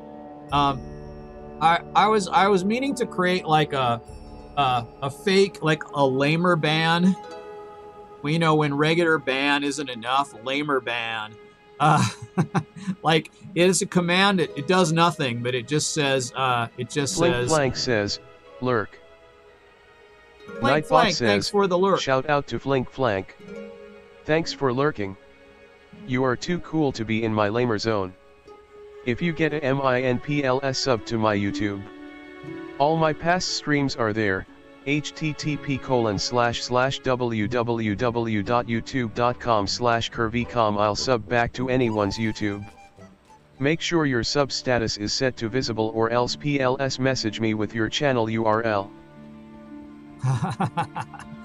I was meaning to create like a fake, like a lamer ban. Well, you know, when regular ban isn't enough, lamer ban. Like, it is a command, it does nothing, but it just says, Flank says, lurk. Flank, Nightbot says, thanks for the lurk. Shout out to Flank. Thanks for lurking. You are too cool to be in my lamer zone. If you get a MINPLS sub to my YouTube. All my past streams are there, http://www.youtube.com/curvycom. I'll sub back to anyone's YouTube. Make sure your sub status is set to visible or else PLS message me with your channel URL.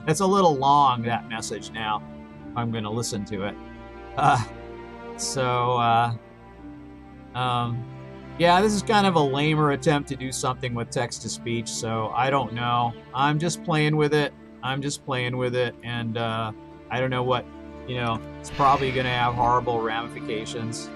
It's a little long, that message now. I'm going to listen to it. Yeah, this is kind of a lamer attempt to do something with text-to-speech, so I don't know. I'm just playing with it, and I don't know what, you know, it's probably going to have horrible ramifications.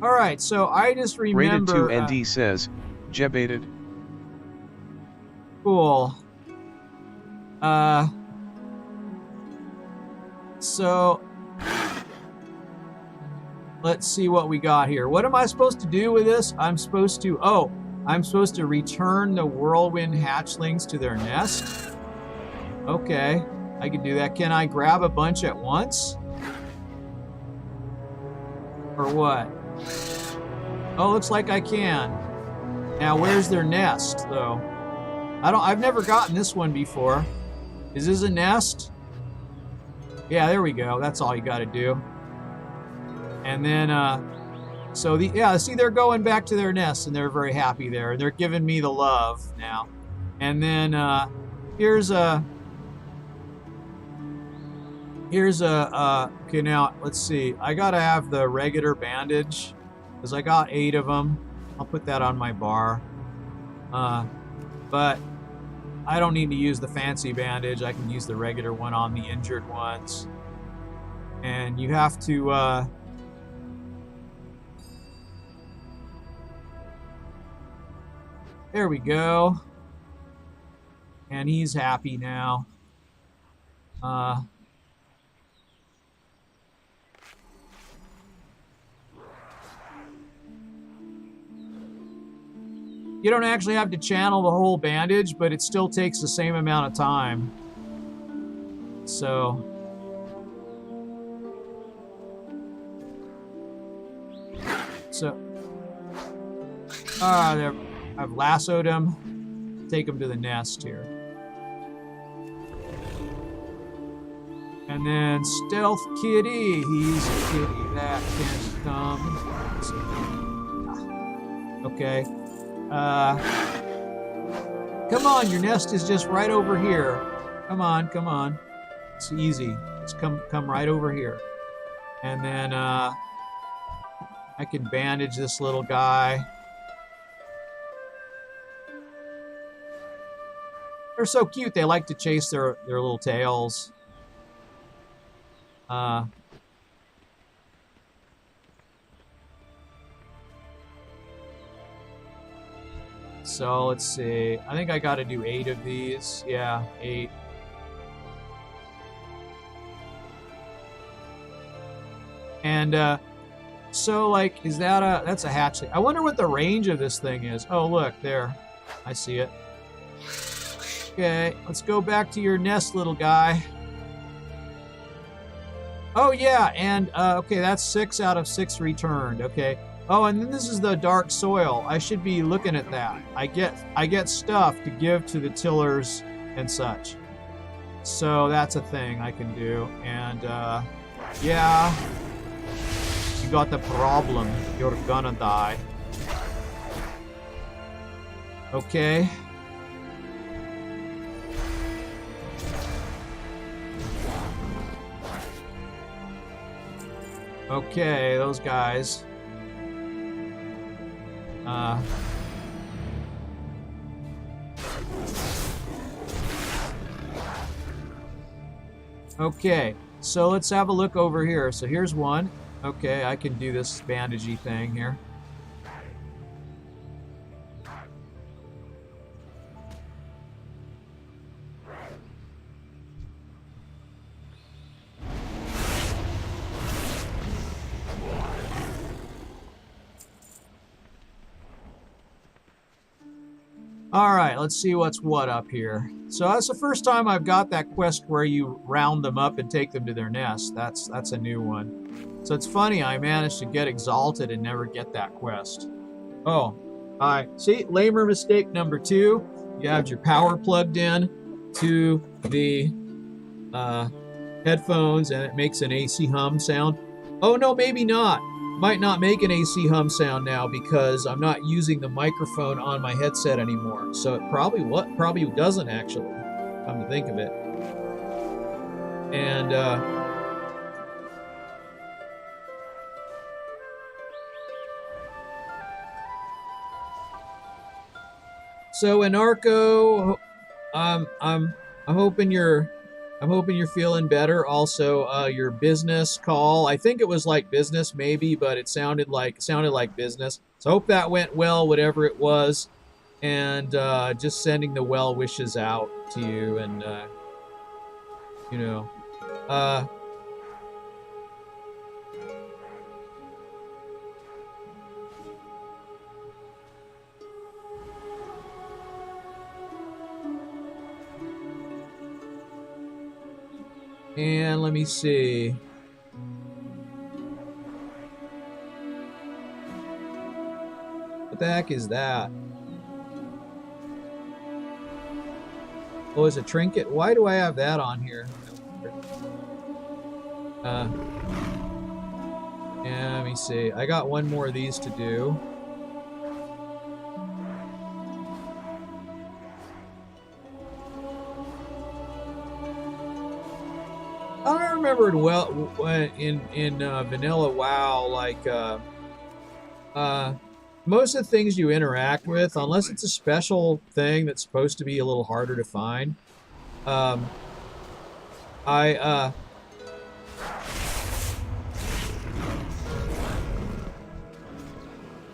All right, so I just remember... Rated 2ND says, Jebated. Cool. So... let's see what we got here. What am I supposed to do with this? I'm supposed to return the whirlwind hatchlings to their nest? Okay, I can do that. Can I grab a bunch at once? Or what? Oh, looks like I can. Now, where's their nest, though? I've never gotten this one before. Is this a nest? Yeah, there we go. That's all you got to do. And then, see, they're going back to their nest, and they're very happy there. They're giving me the love now. And then, here's a, okay, now, let's see. I got to have the regular bandage, because I got 8 of them. I'll put that on my bar. But I don't need to use the fancy bandage. I can use the regular one on the injured ones. And you have to, there we go. And he's happy now. You don't actually have to channel the whole bandage, but it still takes the same amount of time. So... there, I've lassoed him. Take him to the nest here. And then Stealth Kitty. He's a kitty that can come. Okay. Come on, your nest is just right over here. Come on. It's easy. Just come right over here. And then, I can bandage this little guy. They're so cute. They like to chase their little tails. So let's see. I think I got to do 8 of these. Yeah, 8. And so like, is that that's a hatchling? I wonder what the range of this thing is. Oh, look there. I see it. Okay, let's go back to your nest, little guy. Oh yeah, and okay, that's 6 out of 6 returned. Okay. Oh, and then this is the dark soil. I should be looking at that. I get stuff to give to the tillers and such. So that's a thing I can do. And yeah, you got the problem. You're gonna die. Okay. Okay, those guys. Okay, so let's have a look over here. So here's one. Okay, I can do this bandagey thing here. All right, let's see what's what up here. So that's the first time I've got that quest where you round them up and take them to their nest. That's a new one. So it's funny, I managed to get exalted and never get that quest. Oh, all right. See, lamer mistake number 2. You have your power plugged in to the headphones and it makes an AC hum sound. Oh no, maybe not. Might not make an AC hum sound now because I'm not using the microphone on my headset anymore. So it probably doesn't actually, come to think of it. And so Anarcho, I'm hoping you're feeling better. Also, your business call, I think it was like business maybe, but it sounded like business. So I hope that went well, whatever it was. And just sending the well wishes out to you. And, you know, and let me see. What the heck is that? Oh, it's a trinket? Why do I have that on here? Yeah, let me see. I got one more of these to do. I remembered well in vanilla WoW, like most of the things you interact with, unless it's a special thing that's supposed to be a little harder to find, I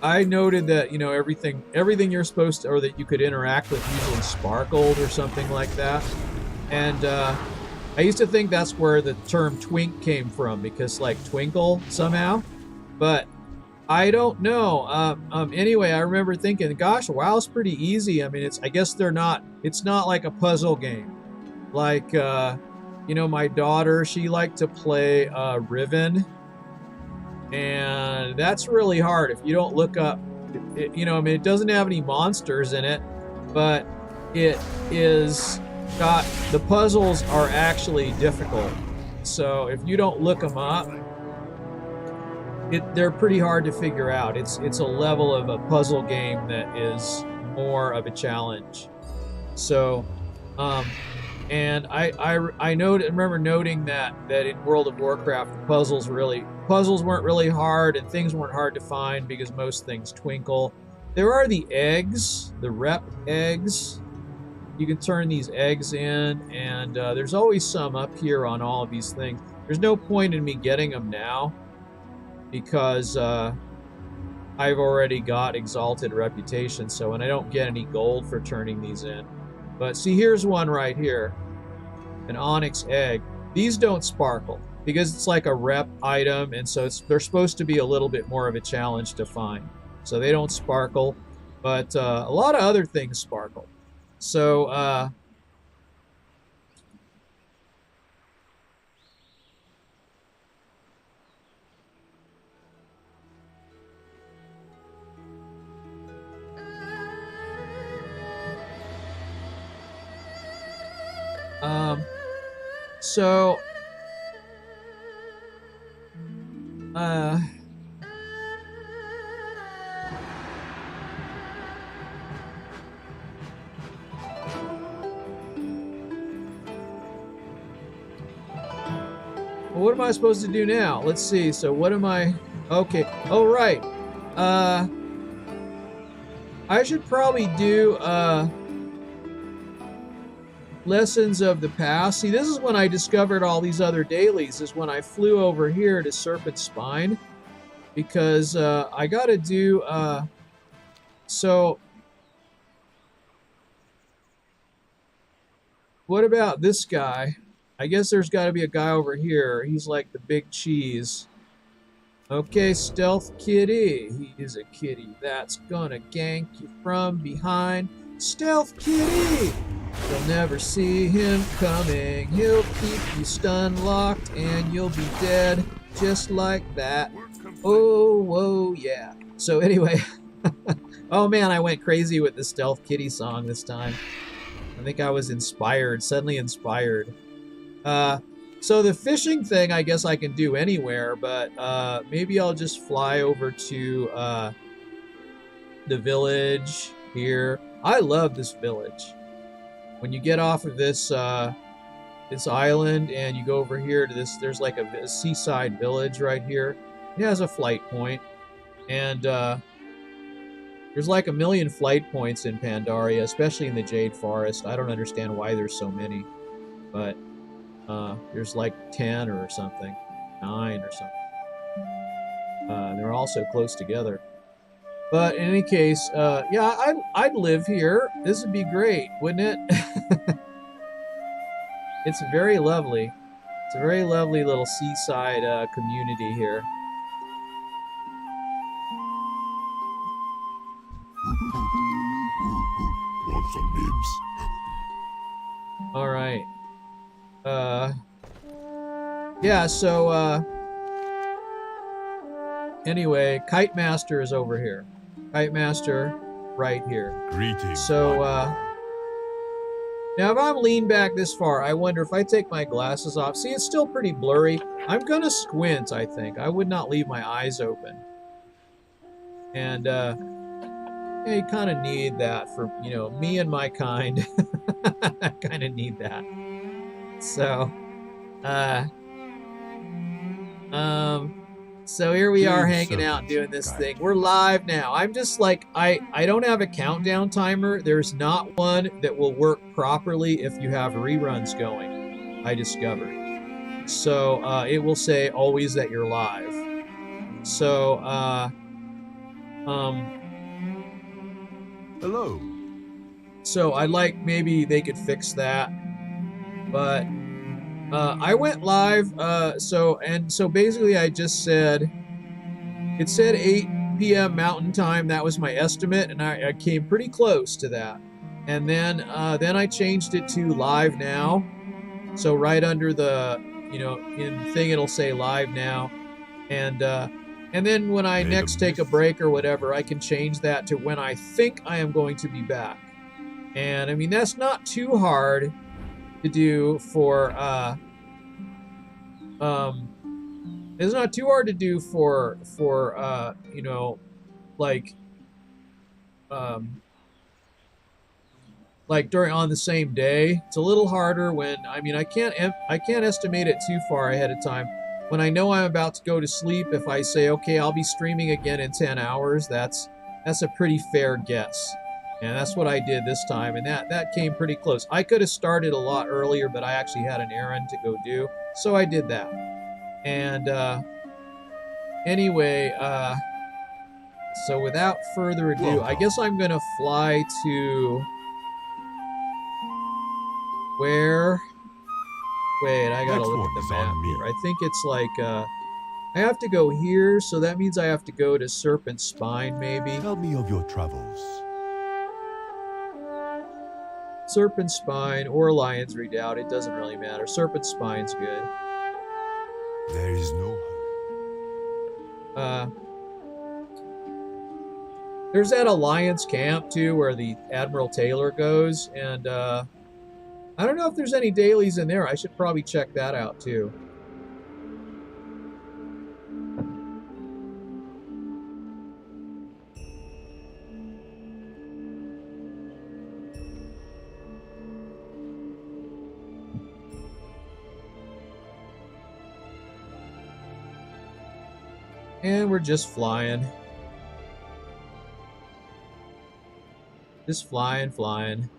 noted that, you know, everything you're supposed to, or that you could interact with, usually sparkled or something like that. And I used to think that's where the term twink came from, because like twinkle somehow, but I don't know. Anyway, I remember thinking, gosh, WoW's pretty easy. I mean, I guess it's not like a puzzle game. Like, you know, my daughter, she liked to play Riven, and that's really hard if you don't look up, you know, I mean, it doesn't have any monsters in it, but it is got, the puzzles are actually difficult. So if you don't look them up, they're pretty hard to figure out. It's a level of a puzzle game that is more of a challenge. So, and I remember noting that in World of Warcraft, the puzzles weren't really hard, and things weren't hard to find because most things twinkle. There are the eggs, the rep eggs, you can turn these eggs in, and there's always some up here on all of these things. There's no point in me getting them now because I've already got Exalted Reputation, so and I don't get any gold for turning these in. But see, here's one right here, an onyx egg. These don't sparkle because it's like a rep item, and so they're supposed to be a little bit more of a challenge to find. So they don't sparkle, but a lot of other things sparkle. So so what am I supposed to do now? Let's see. So what am I? Okay. Oh, right. I should probably do Lessons of the Past. See, this is when I discovered all these other dailies, is when I flew over here to Serpent Spine, because I got to do so what about this guy? I guess there's got to be a guy over here. He's like the big cheese. Okay, Stealth Kitty. He is a kitty that's gonna gank you from behind. Stealth Kitty! You'll never see him coming. He'll keep you stun locked and you'll be dead just like that. Oh, whoa, yeah. So anyway, oh man, I went crazy with the Stealth Kitty song this time. I think I was inspired, suddenly inspired. So the fishing thing, I guess I can do anywhere, but maybe I'll just fly over to the village here. I love this village. When you get off of this this island and you go over here to this, there's like a seaside village right here. It has a flight point, and there's like 1 million flight points in Pandaria, especially in the Jade Forest. I don't understand why there's so many, but there's like 10 or something, 9 or something. They're all so close together. But in any case, yeah, I'd live here. This would be great, wouldn't it? It's very lovely. It's a very lovely little seaside community here. Want some nibs? All right. Yeah, so anyway, Kite Master is over here. Kite Master right here. Greetings. So now if I'm leaned back this far, I wonder if I take my glasses off. See, it's still pretty blurry. I'm gonna squint, I think. I would not leave my eyes open. And yeah, you kind of need that for, you know, me and my kind. I kind of need that. So so here we are hanging out doing this thing. We're live now. I'm just like, I don't have a countdown timer. There's not one that will work properly if you have reruns going, I discovered. So it will say always that you're live. So hello. so I'd like maybe they could fix that. But I went live, so basically I just said, it said 8 p.m. Mountain Time. That was my estimate, and I came pretty close to that. And then I changed it to live now. So right under the, you know, in thing it'll say live now. And then when I next take a break or whatever, I can change that to when I think I am going to be back. And I mean, that's not too hard to do for it's not too hard to do for you know, like during on the same day. It's a little harder when, I mean, I can't estimate it too far ahead of time. When I know I'm about to go to sleep, if I say, okay, I'll be streaming again in 10 hours, that's a pretty fair guess. And that's what I did this time, and that came pretty close. I could have started a lot earlier, but I actually had an errand to go do, so I did that. And anyway, so without further ado, I guess I'm gonna fly to where? Wait, I gotta look at the map here. I think it's like I have to go here, so that means I have to go to Serpent Spine, maybe. Tell me of your travels. Serpent Spine or Lion's Redoubt, it doesn't really matter. Serpent Spine's good. There is no hurry. There's that Alliance camp too, where the Admiral Taylor goes, and I don't know if there's any dailies in there. I should probably check that out too. And we're just flying. Just flying, flying.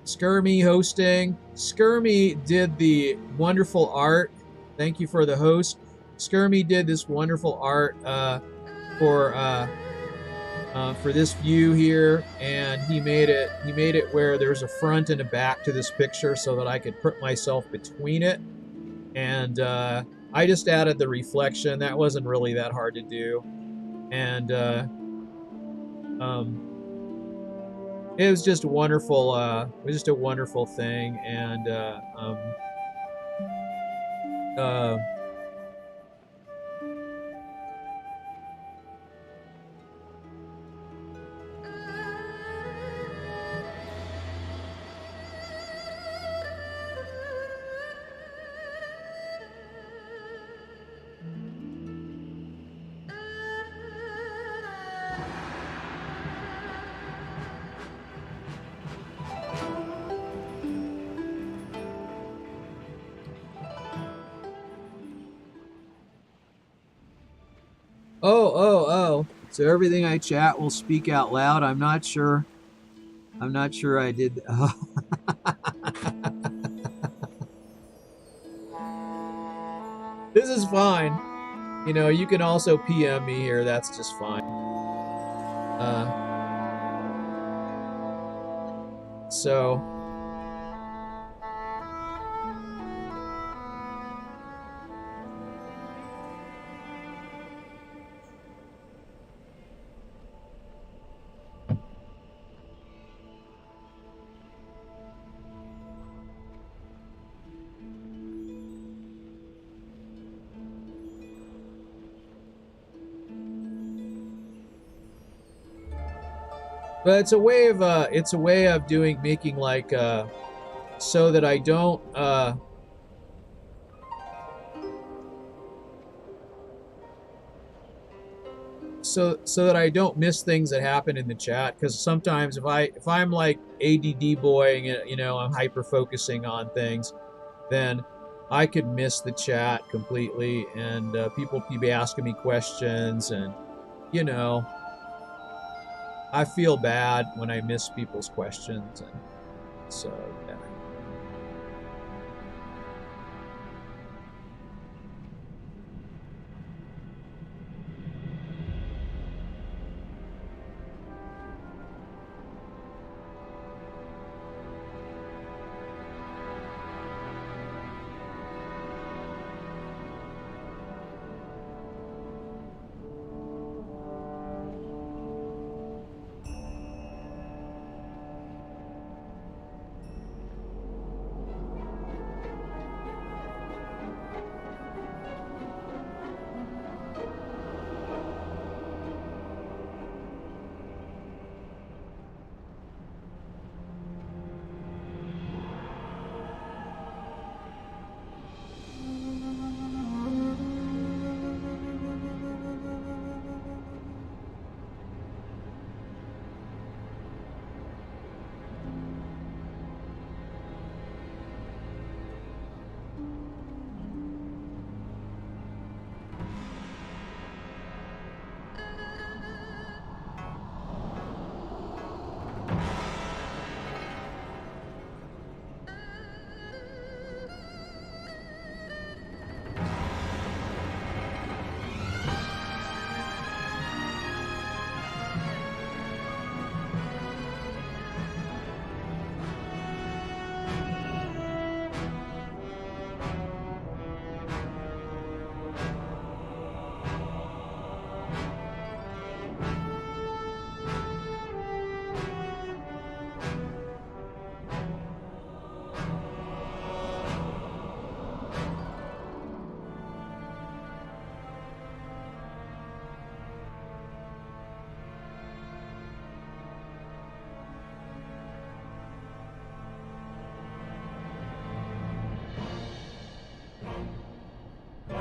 Skirmy hosting. Skirmy did the wonderful art. Thank you for the host. Skirmy did this wonderful art for this view here, and he made it where there's a front and a back to this picture so that I could put myself between it. And I just added the reflection. That wasn't really that hard to do, and it was just wonderful. It was just a wonderful thing, and oh. So everything I chat will speak out loud. I'm not sure I did. This is fine. You know, you can also PM me here. That's just fine. So. But it's a way of making like so that I don't so that I don't miss things that happen in the chat, because sometimes if I'm like ADD boying, you know, I'm hyper focusing on things, then I could miss the chat completely, and people could be asking me questions, and you know, I feel bad when I miss people's questions, and so yeah.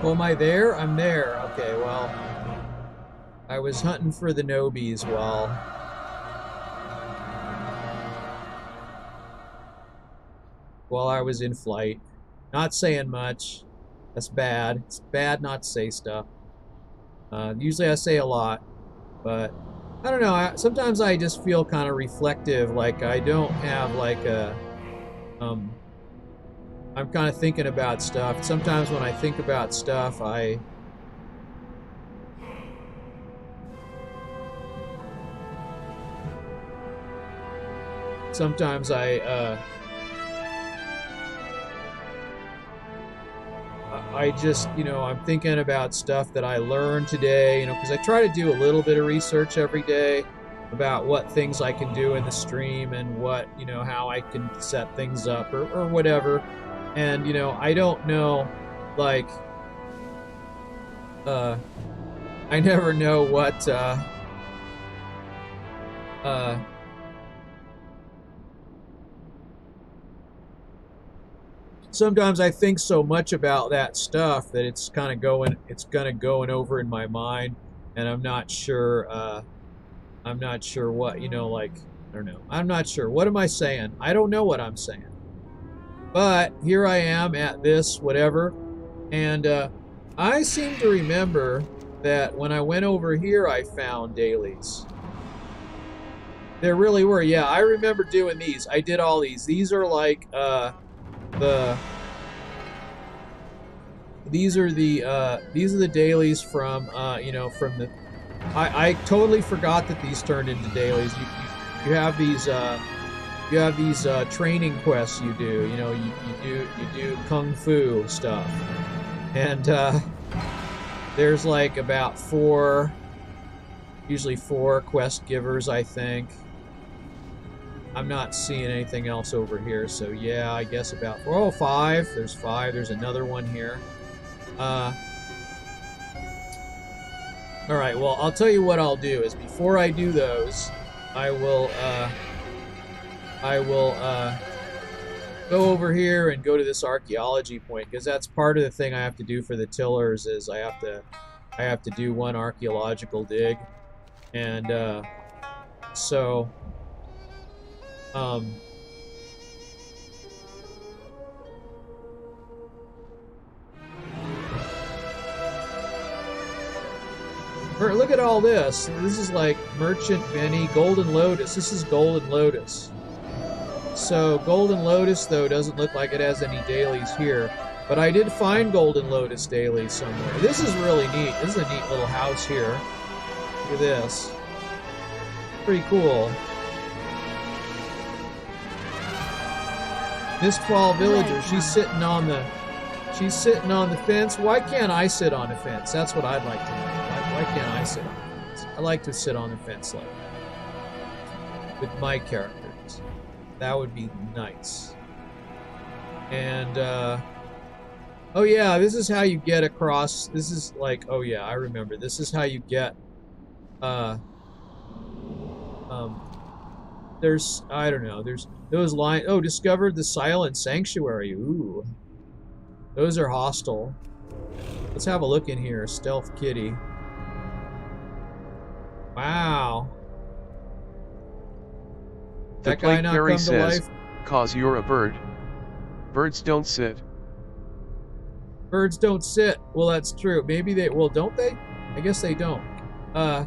Oh, am I there? I'm there. Okay, well, I was hunting for the Nobies while I was in flight. Not saying much. That's bad. It's bad not to say stuff. Usually I say a lot, but I don't know. Sometimes I just feel kind of reflective, like I don't have like a, I'm kind of thinking about stuff. Sometimes when I think about stuff, sometimes I just, you know, I'm thinking about stuff that I learned today, you know, because I try to do a little bit of research every day about what things I can do in the stream and what, you know, how I can set things up or whatever. And, you know, I don't know, like, I never know what, sometimes I think so much about that stuff that it's kind of going over in my mind, and I'm not sure what, you know, like, I don't know. I'm not sure. What am I saying? I don't know what I'm saying. But here I am at this, whatever, and I seem to remember that when I went over here, I found dailies. There really were. Yeah, I remember doing these. I did all these. These are like, these are the dailies from, you know, from the, I totally forgot that these turned into dailies. You have these training quests you do. You know, you do kung fu stuff, and there's like about usually four quest givers, I think. I'm not seeing anything else over here, so yeah, I guess about four. Oh, five. There's five. There's another one here. All right. Well, I'll tell you what I'll do is before I do those, I will go over here and go to this archaeology point, because that's part of the thing I have to do for the tillers. Is I have to do one archaeological dig, and so. Look at all this. This is like Merchant Benny, Golden Lotus. This is Golden Lotus. So Golden Lotus, though, doesn't look like it has any dailies here. But I did find Golden Lotus dailies somewhere. This is really neat. This is a neat little house here. Look at this. Pretty cool. Mistfall Villager, she's sitting on the fence. Why can't I sit on the fence? That's what I'd like to know. Why can't I sit on the fence? I like to sit on the fence like that. With my characters. That would be nice. And oh yeah, this is how you get across. This is like, oh yeah, I remember. This is how you get there's, I don't know, there's those lines. Oh, discovered the Silent Sanctuary. Ooh. Those are hostile. Let's have a look in here. Stealth Kitty. Wow. The That guy not Fairy come to says, life? "'Cause you're a bird. Birds don't sit." Birds don't sit. Well, that's true. Maybe they, well, don't they? I guess they don't. They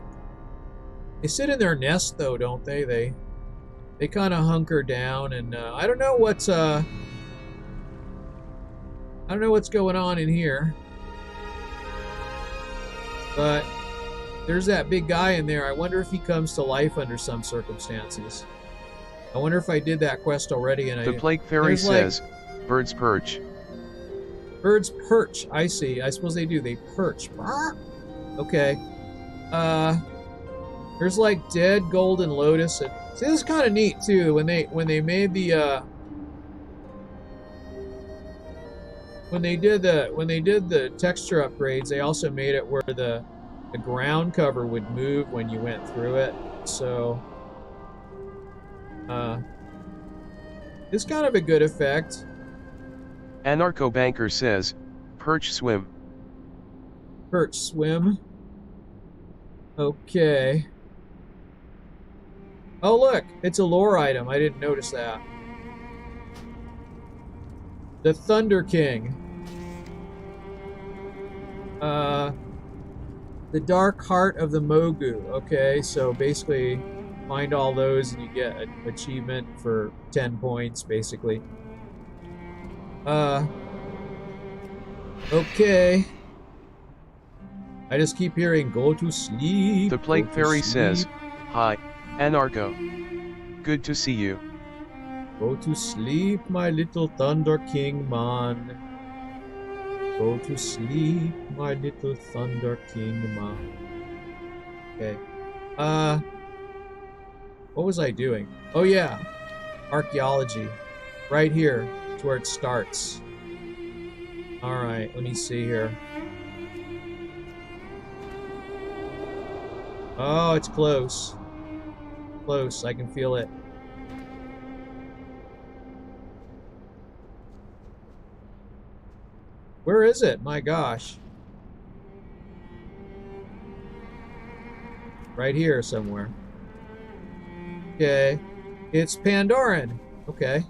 sit in their nest, though, don't they? They kind of hunker down, and I don't know what's going on in here. But there's that big guy in there. I wonder if he comes to life under some circumstances. I wonder if I did that quest already. And The Plague Fairy says, "Birds perch." Birds perch. I see. I suppose they do. They perch. Okay. There's like dead golden lotus. And see, this is kind of neat too. When they made the when they did the texture upgrades, they also made it where the ground cover would move when you went through it. So it's kind of a good effect. Anarcho Banker says, "Perch swim." Perch swim. Okay. Oh look, it's a lore item. I didn't notice that. The Thunder King. The Dark Heart of the Mogu. Okay, so basically find all those and you get an achievement for 10 points, basically. Okay. I just keep hearing, go to sleep. The Plague Fairy says, "Hi, Anarcho. Good to see you. Go to sleep, my little Thunder King man. Go to sleep, my little Thunder King man." Okay. What was I doing? Oh yeah. Archaeology. Right here. It's where it starts. Alright, let me see here. Oh, it's close. Close, I can feel it. Where is it? My gosh. Right here somewhere. Okay. It's Pandaran. Okay.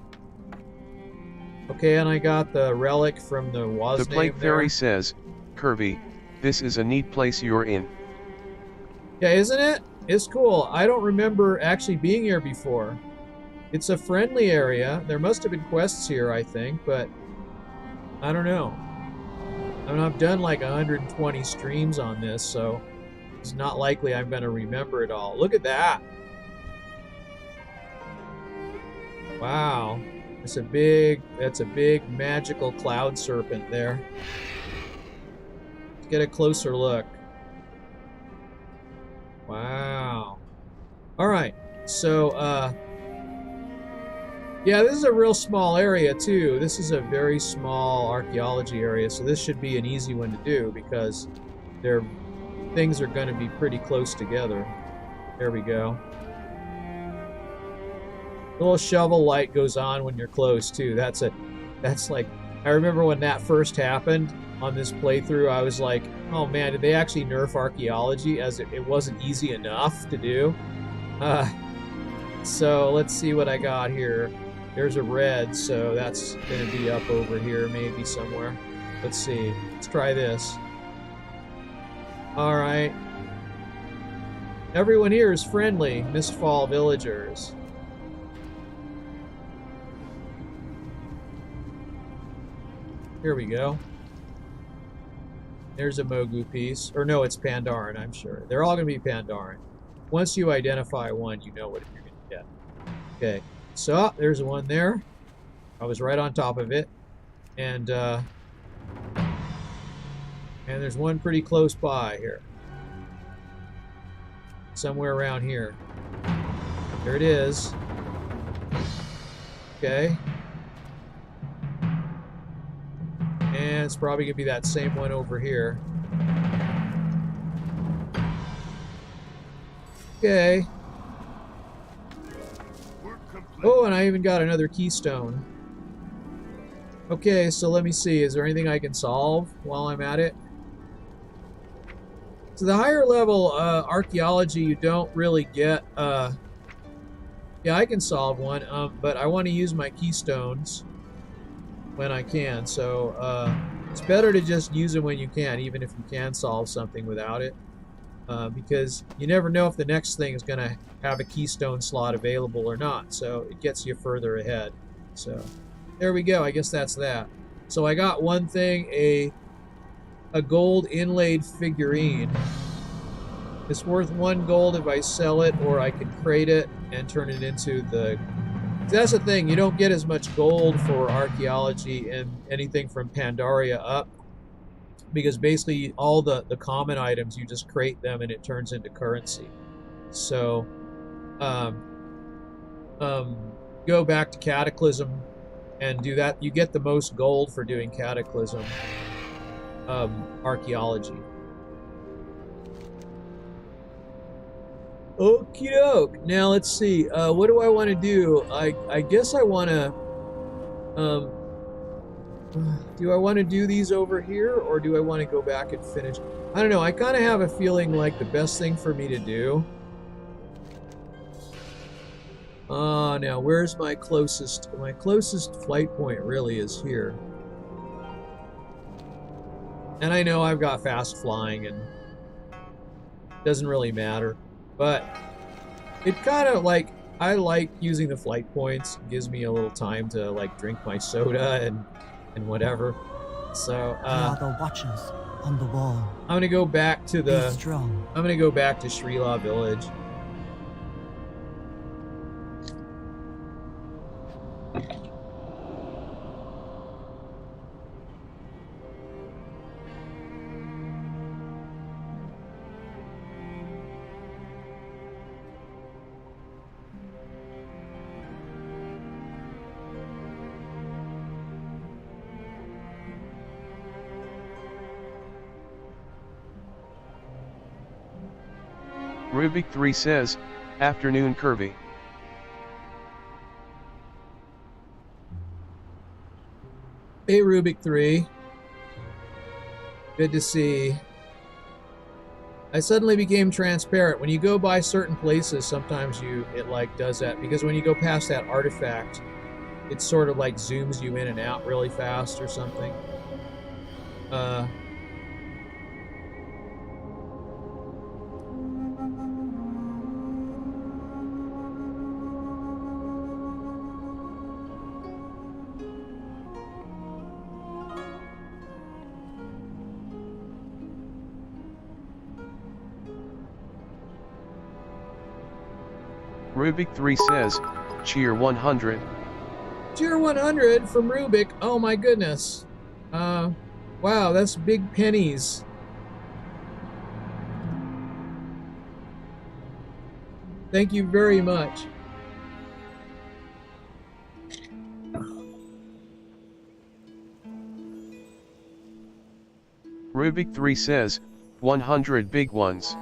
Okay, and I got the relic from the Wazname. The Plague Fairy there. says, Curvy, this is a neat place you're in. Yeah, isn't it? It's cool. I don't remember actually being here before. It's a friendly area. There must have been quests here, I think, but I don't know. I mean, I've done like 120 streams on this, so it's not likely I'm going to remember it all. Look at that. Wow. That's a big magical cloud serpent there. Let's get a closer look. Wow. All right. So, yeah, this is a real small area too. This is a very small archaeology area, so this should be an easy one to do because things are going to be pretty close together. There we go. The little shovel light goes on when you're close too. That's like, I remember when that first happened on this playthrough, I was like, oh man, did they actually nerf archaeology, as it wasn't easy enough to do? So let's see what I got here. There's a red, so that's going to be up over here maybe somewhere. Let's see. Let's try this. All right. Everyone here is friendly, Mistfall villagers. Here we go. There's a Mogu piece. Or no, it's Pandaran, I'm sure. They're all going to be Pandaran. Once you identify one, you know what you're going to get. Okay. So, there's one there. I was right on top of it. And there's one pretty close by here. Somewhere around here. There it is. Okay. And it's probably going to be that same one over here. Okay. Oh, and I even got another keystone. Okay, so let me see. Is there anything I can solve while I'm at it? So the higher level archaeology, you don't really get... yeah, I can solve one, but I want to use my keystones when I can. So it's better to just use them when you can, even if you can solve something without it. Because you never know if the next thing is going to have a keystone slot available or not. So it gets you further ahead. So there we go. I guess that's that. So I got one thing, a gold inlaid figurine. It's worth 1 gold if I sell it, or I can crate it and turn it into the... That's the thing. You don't get as much gold for archaeology and anything from Pandaria up. Because basically all the common items, you just crate them and it turns into currency. So go back to Cataclysm and do that. You get the most gold for doing Cataclysm archaeology. Okie doke. Now let's see. What do I want to do? I guess I want to... do I want to do these over here, or do I want to go back and finish? I don't know. I kind of have a feeling like the best thing for me to do. Now where's my closest? My closest flight point really is here. And I know I've got fast flying and it doesn't really matter, but it kind of like, I like using the flight points. It gives me a little time to like drink my soda and whatever. So There are the watchers on the wall. I'm gonna go back to Be strong. I'm gonna go back to Srila Village. Rubik3 says, afternoon Curvy. Hey Rubik 3. Good to see. I suddenly became transparent. When you go by certain places, sometimes it like does that, because when you go past that artifact, it sort of like zooms you in and out really fast or something. Rubik3 says, cheer 100. Tier 100 from Rubik. Oh my goodness. Wow, that's big pennies. Thank you very much. Rubik3 says, 100 big ones.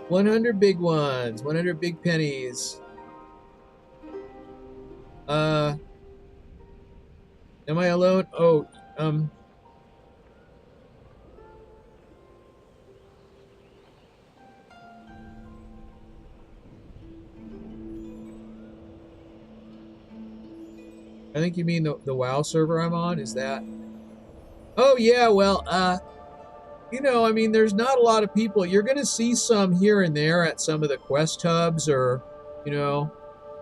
100 big ones, 100 big pennies. Am I alone? Oh, I think you mean the WoW server I'm on, is that? Oh yeah, well, you know, I mean, there's not a lot of people. You're going to see some here and there at some of the quest hubs or, you know,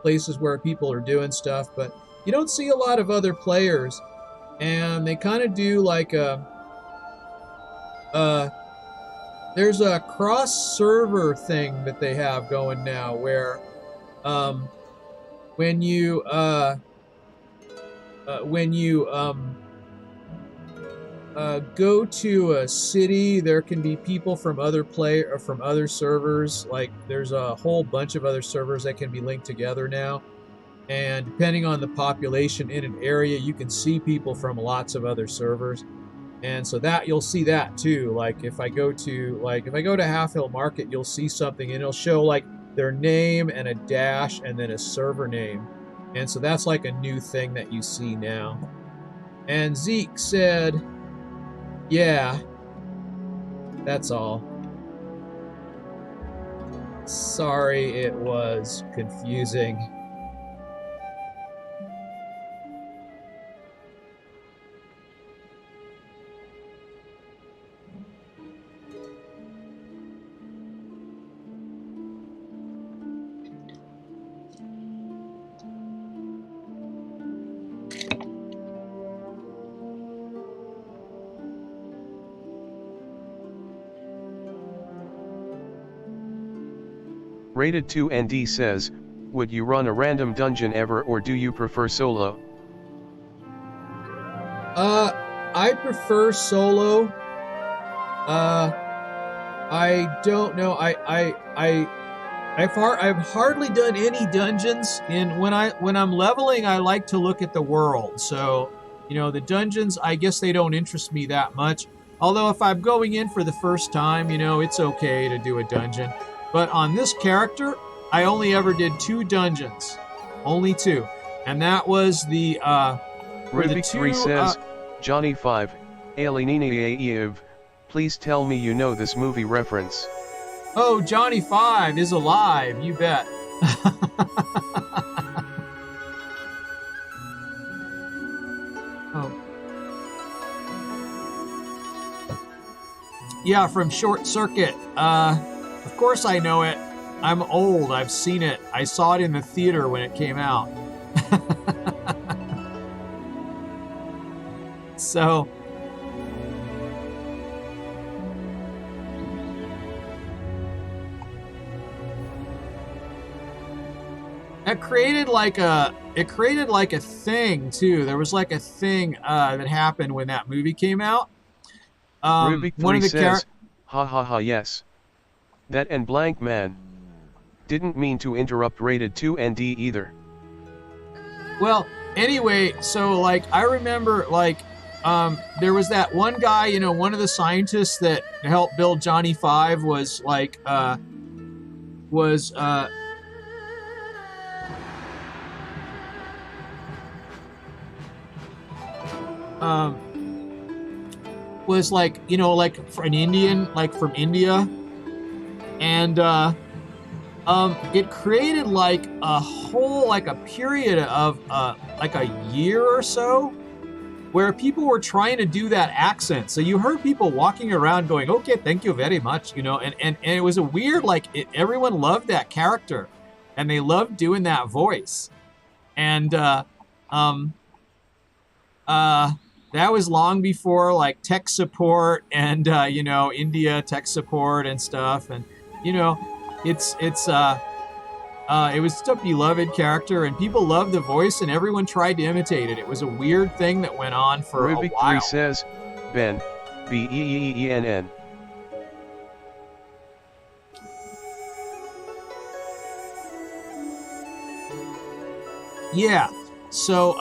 places where people are doing stuff, but you don't see a lot of other players. And they kind of do like there's a cross-server thing that they have going now where when you go to a city, there can be people from other servers. Like there's a whole bunch of other servers that can be linked together now, and depending on the population in an area, you can see people from lots of other servers. And so that you'll see that too. Like if I go to Half Hill Market, you'll see something and it'll show like their name and a dash and then a server name. And so that's like a new thing that you see now. And Zeke said, yeah, that's all. Sorry, it was confusing. Rated 2ND says, would you run a random dungeon ever or do you prefer solo? I prefer solo. I don't know. I've hardly done any dungeons. When I'm leveling, I like to look at the world. So, you know, the dungeons, I guess they don't interest me that much. Although if I'm going in for the first time, you know, it's okay to do a dungeon. But on this character, I only ever did 2 dungeons. Only 2. And that was the Rubik3 says, Johnny 5, Alieniniaev, please tell me you know this movie reference. Oh, Johnny 5 is alive, you bet. Oh. Yeah, from Short Circuit. Of course I know it. I'm old, I've seen it. I saw it in the theater when it came out. So... it created like a thing too. There was like a thing that happened when that movie came out. Rubik 3 one of the says, ha ha ha yes. That and blank man. Didn't mean to interrupt rated 2 ND either. Well, anyway, so like I remember like there was that one guy, you know, one of the scientists that helped build Johnny 5 was like was like, you know, like for an Indian, like from India, and it created like a whole, like a period of like a year or so where people were trying to do that accent. So you heard people walking around going, okay, thank you very much, you know, and it was a weird, like everyone loved that character and they loved doing that voice. And that was long before like tech support and you know, India tech support and stuff. And you know, it was just a beloved character and people loved the voice and everyone tried to imitate it. It was a weird thing that went on for Rubik a while. 3 says, Ben, B-E-E-E-N-N. Yeah. So,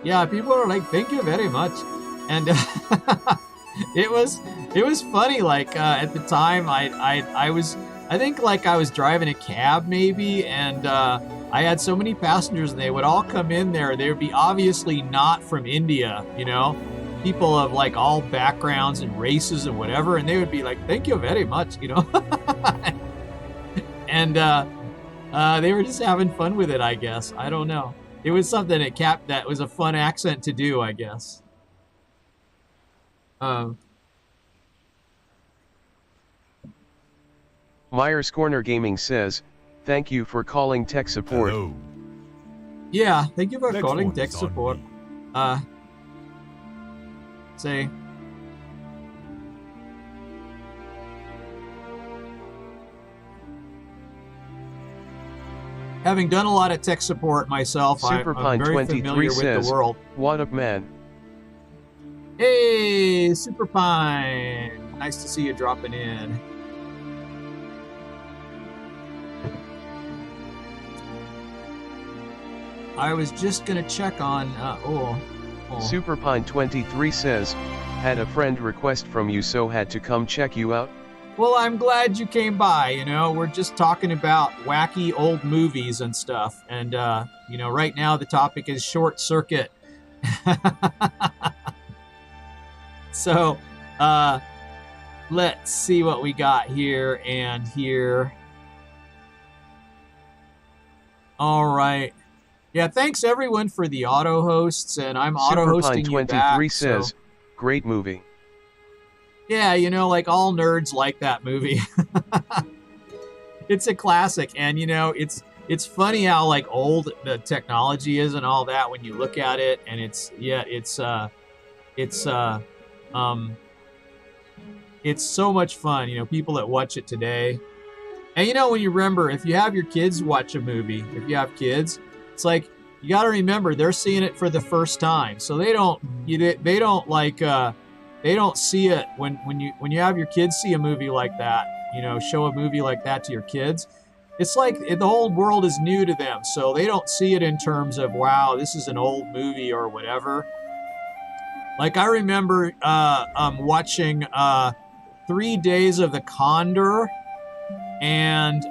yeah, people were like, thank you very much. And it was funny. Like, at the time I think like I was driving a cab maybe. And, I had so many passengers and they would all come in there. They would be obviously not from India, you know, people of like all backgrounds and races and whatever. And they would be like, thank you very much, you know? And, they were just having fun with it, I guess. I don't know. It was something that was a fun accent to do, I guess. Myers Corner Gaming says, thank you for calling tech support. Hello. Yeah, thank you for Next calling one tech is on support. me. Say. Having done a lot of tech support myself, I'm very familiar with says, the world. What up, man? Hey, Superpine! Nice to see you dropping in. I was just gonna check on. Superpine23 says, had a friend request from you, so had to come check you out. Well, I'm glad you came by. You know, we're just talking about wacky old movies and stuff. And, you know, right now the topic is Short Circuit. So, let's see what we got here and here. All right. Yeah, thanks everyone for the auto hosts, and I'm auto hosting you back. Superpine23 says, great movie. Yeah, you know, like all nerds like that movie. It's a classic, and you know, it's funny how like old the technology is and all that when you look at it, and it's so much fun. You know, people that watch it today, and you know, when you remember, if you have your kids watch a movie, if you have kids, it's like you got to remember they're seeing it for the first time, so they don't see it when you have your kids see a movie like that, you know, show a movie like that to your kids. It's like the whole world is new to them, so they don't see it in terms of, wow, this is an old movie or whatever. Like I remember watching 3 Days of the Condor and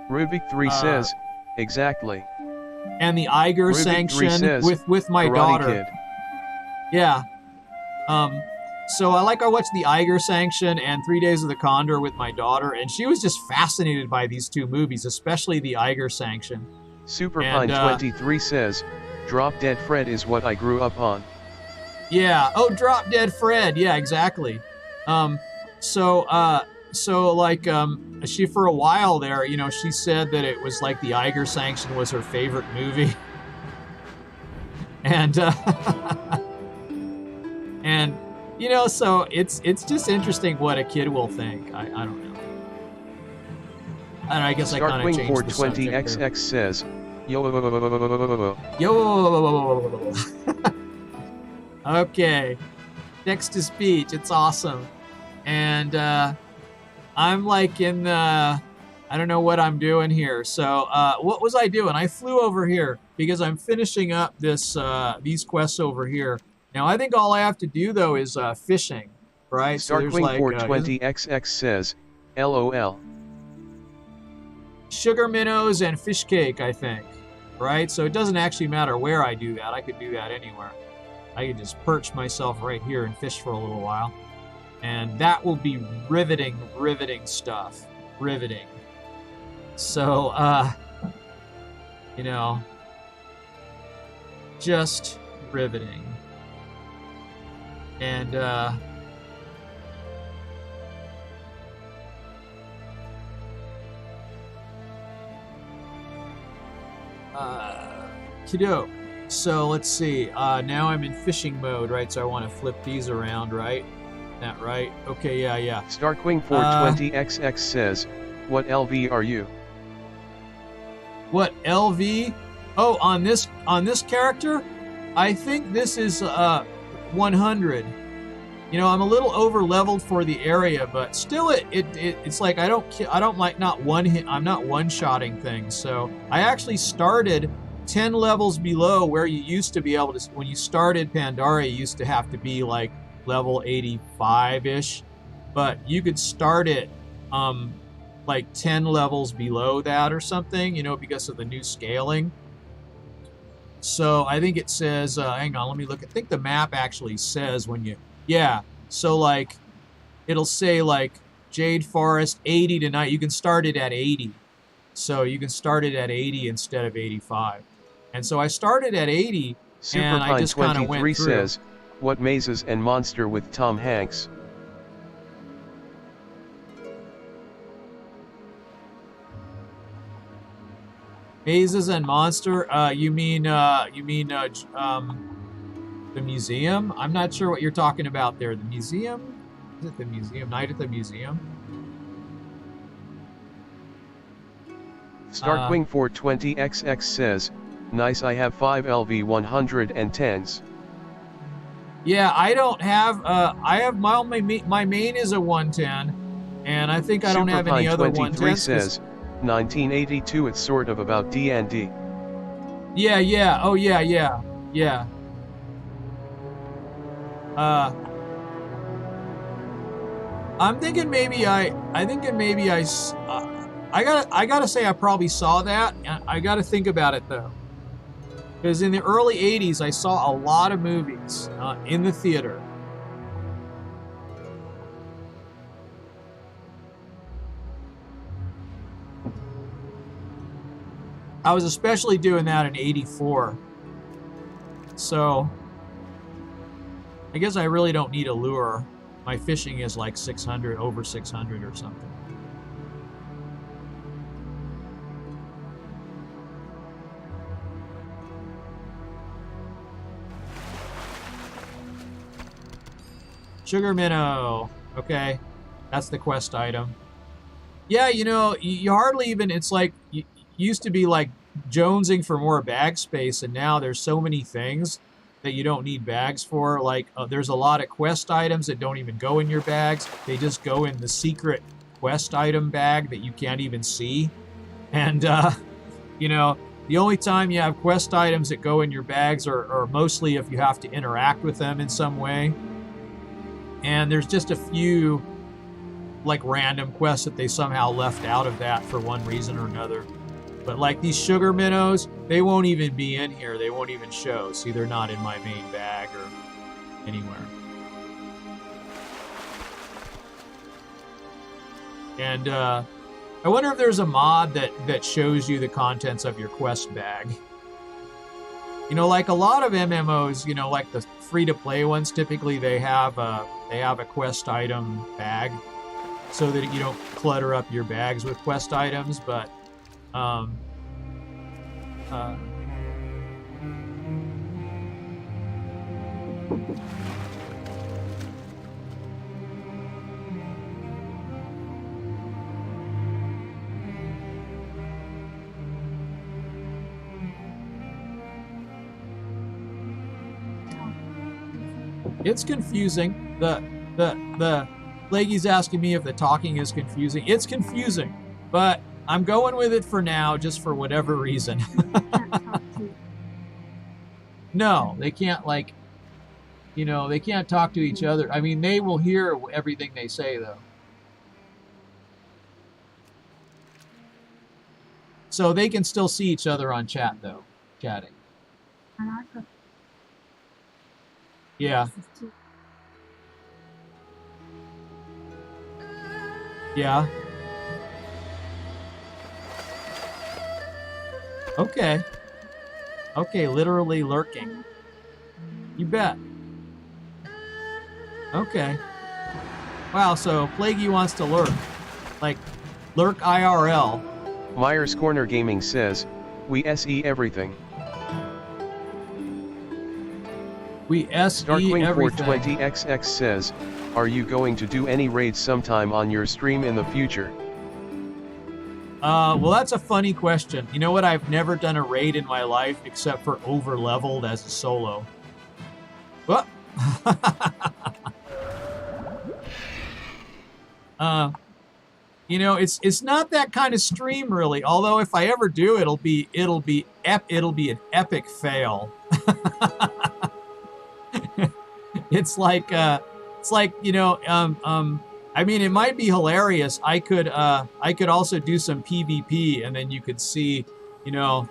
Rubik 3 says, Exactly. And the Iger Rubik 3 sanction says, with my Karate daughter. Kid. Yeah. So I watched the Iger sanction and 3 Days of the Condor with my daughter, and she was just fascinated by these two movies, especially the Iger sanction. Superpine23 says, Drop Dead Fred is what I grew up on. Yeah. Oh, Drop Dead Fred. Yeah, exactly. She for a while there, she said that it was like the Iger sanction was her favorite movie. And and so it's just interesting what a kid will think. I don't know. I guess I kind of changed the subject there. Starkwing420XX says, Yo. Okay. Text to speech. It's awesome. And I'm like in the, I don't know what I'm doing here. So what was I doing? I flew over here because I'm finishing up these quests over here. Now I think all I have to do though is fishing, right? Starkwing420XX says, LOL. Sugar minnows and fish cake, I think, right? So it doesn't actually matter where I do that. I could do that anywhere. I could just perch myself right here and fish for a little while. And that will be riveting stuff. Riveting. So, just riveting. And, kiddo. So let's see. Now I'm in fishing mode, right? So I want to flip these around, right? That right? Okay, yeah. Starkwing420XX says, what LV are you? What LV? Oh, on this character, I think this is 100. I'm a little over leveled for the area, but still it's like I don't like not one hit. I'm not one-shotting things. So I actually started 10 levels below where you used to be able to, when you started Pandaria, you used to have to be like level 85-ish, but you could start it like 10 levels below that or something, because of the new scaling. So I think it says, hang on, let me look. I think the map actually says so like it'll say like Jade Forest 80 tonight. You can start it at 80. So you can start it at 80 instead of 85. And so I started at 80, and I just kind of went through. Superpine23 says, what mazes and monster with Tom Hanks? Mazes and monster? You mean the museum? I'm not sure what you're talking about there. The museum? Is it the museum? Night at the museum? Starkwing420XX says, nice, I have 5 LV110s. Yeah, I don't have, I have my main is a 110, and I think I don't have any other 110s. Says, 1982, it's sort of about D&D. Yeah, oh yeah. I'm thinking maybe I gotta say I probably saw that. I gotta think about it though, because in the early '80s I saw a lot of movies in the theater. I was especially doing that in '84. So I guess I really don't need a lure. My fishing is like 600, over 600 or something. Sugar minnow. Okay. That's the quest item. Yeah, you hardly even, it's like, you used to be like jonesing for more bag space, and now there's so many things that you don't need bags for. Like, there's a lot of quest items that don't even go in your bags. They just go in the secret quest item bag that you can't even see. And, the only time you have quest items that go in your bags are mostly if you have to interact with them in some way. And there's just a few, like, random quests that they somehow left out of that for one reason or another. But like these sugar minnows, they won't even be in here. They won't even show. See, they're not in my main bag or anywhere. And I wonder if there's a mod that shows you the contents of your quest bag. You know, like a lot of MMOs, you know, like the free-to-play ones, typically they have a quest item bag, so that you don't clutter up your bags with quest items. But it's confusing. The Leggy's asking me if the talking is confusing. It's confusing, but I'm going with it for now, just for whatever reason. No, they can't, like, you know, they can't talk to each other. I mean, they will hear everything they say, though. So they can still see each other on chat, though, chatting. Yeah. Yeah. Okay. Okay, literally lurking. You bet. Okay. Wow, so Plaguey wants to lurk. Like, lurk IRL. Myers Corner Gaming says, we SE everything. We SE Darkwing everything. 420XX says, are you going to do any raids sometime on your stream in the future? Well, that's a funny question. You know what? I've never done a raid in my life except for over-leveled as a solo. Well, you know, it's not that kind of stream really. Although if I ever do, it'll be an epic fail. It's like you know, I mean, it might be hilarious. I could also do some PvP, and then you could see, you know,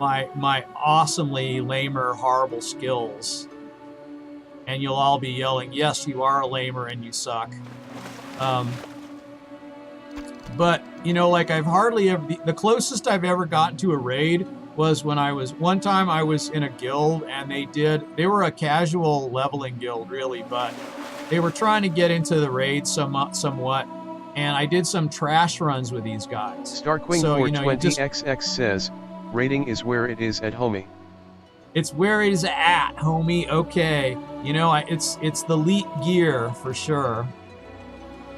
my awesomely lamer, horrible skills, and you'll all be yelling, "Yes, you are a lamer and you suck." But you know, like I've hardly ever. The closest I've ever gotten to a raid was when one time I was in a guild, and they were a casual leveling guild, really, but they were trying to get into the raid somewhat, and I did some trash runs with these guys. Starquing 420XX says, raiding is where it is at, homie. It's where it is at, homie. Okay, you know, it's the elite gear for sure.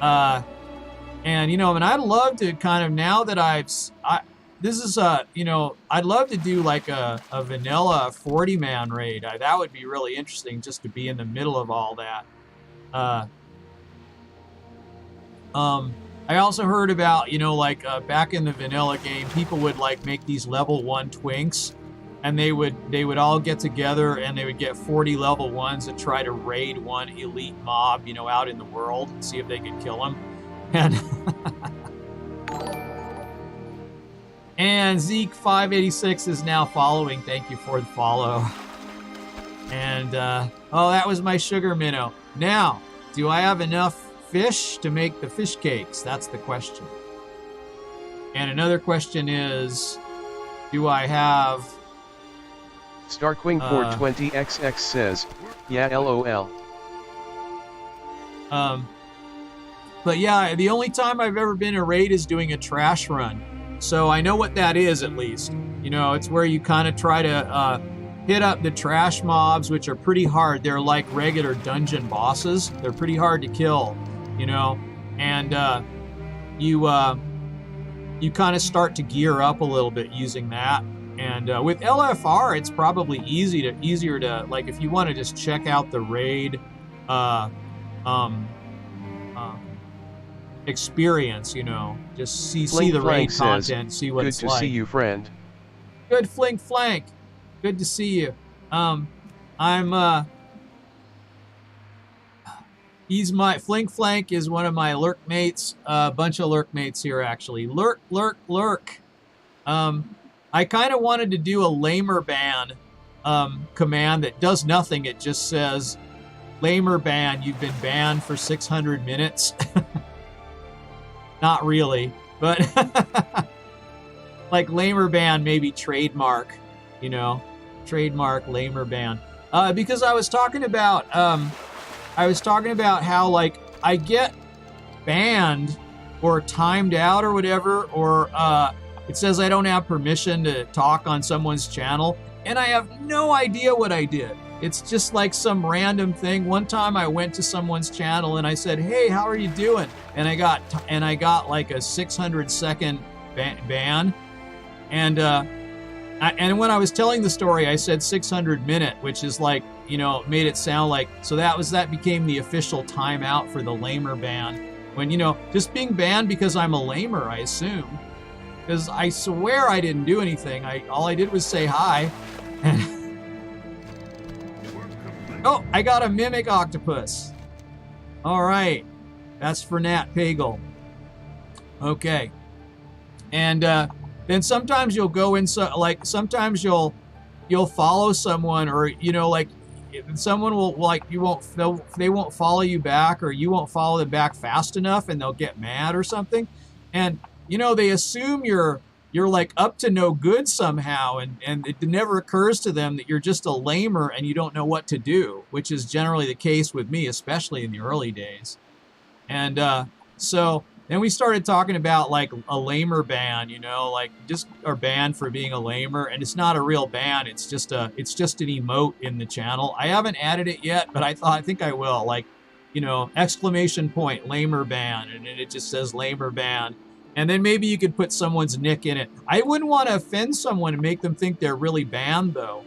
And you know, and I'd love to kind of, now that this is you know, I'd love to do like a vanilla 40-man raid. That would be really interesting, just to be in the middle of all that. I also heard about, you know, like back in the vanilla game, people would like make these level 1 twinks, and they would all get together and they would get 40 level 1s and try to raid one elite mob, you know, out in the world and see if they could kill him. And Zeke 586 is now following. Thank you for the follow. And oh, that was my sugar minnow. Now, do I have enough fish to make the fish cakes? That's the question. And another question is, do I have... Starquing 420XX says, yeah, LOL. But yeah, the only time I've ever been in a raid is doing a trash run. So I know what that is, at least. You know, it's where you kind of try to hit up the trash mobs, which are pretty hard. They're like regular dungeon bosses. They're pretty hard to kill, you know. And you kind of start to gear up a little bit using that. And with LFR, it's probably easier to, like, if you want to just check out the raid experience, you know, just see the raid content, see what it's like. Good to see you, friend. Good, Flink Flank. Good to see you. He's my Flink Flank is one of my lurk mates. A bunch of lurk mates here, actually. Lurk. I kind of wanted to do a lamer ban command that does nothing. It just says, lamer ban, you've been banned for 600 minutes. Not really, but like lamer ban, maybe trademark, you know, trademark lamer ban. Because I was talking about how like I get banned or timed out or whatever, or it says I don't have permission to talk on someone's channel, and I have no idea what I did. It's just like some random thing. One time I went to someone's channel and I said, "Hey, how are you doing?" And I got like a 600-second ban. And when I was telling the story, I said 600-minute, which is like, you know, made it sound like, so that became the official timeout for the lamer ban. When, you know, just being banned because I'm a lamer, I assume. Because I swear I didn't do anything. All I did was say hi. Oh, I got a mimic octopus. All right. That's for Nat Pagel. Okay. And then sometimes you'll go in, sometimes you'll follow someone, or, you know, like someone will, like, they won't follow you back, or you won't follow them back fast enough, and they'll get mad or something. And, you know, they assume you're like up to no good somehow, and it never occurs to them that you're just a lamer and you don't know what to do, which is generally the case with me, especially in the early days. And so then we started talking about like a lamer ban, you know, like just are banned for being a lamer, and it's not a real ban. It's just an emote in the channel. I haven't added it yet, but I think I will. Like, you know, exclamation point, lamer ban, and it just says lamer ban. And then maybe you could put someone's nick in it. I wouldn't want to offend someone and make them think they're really banned, though.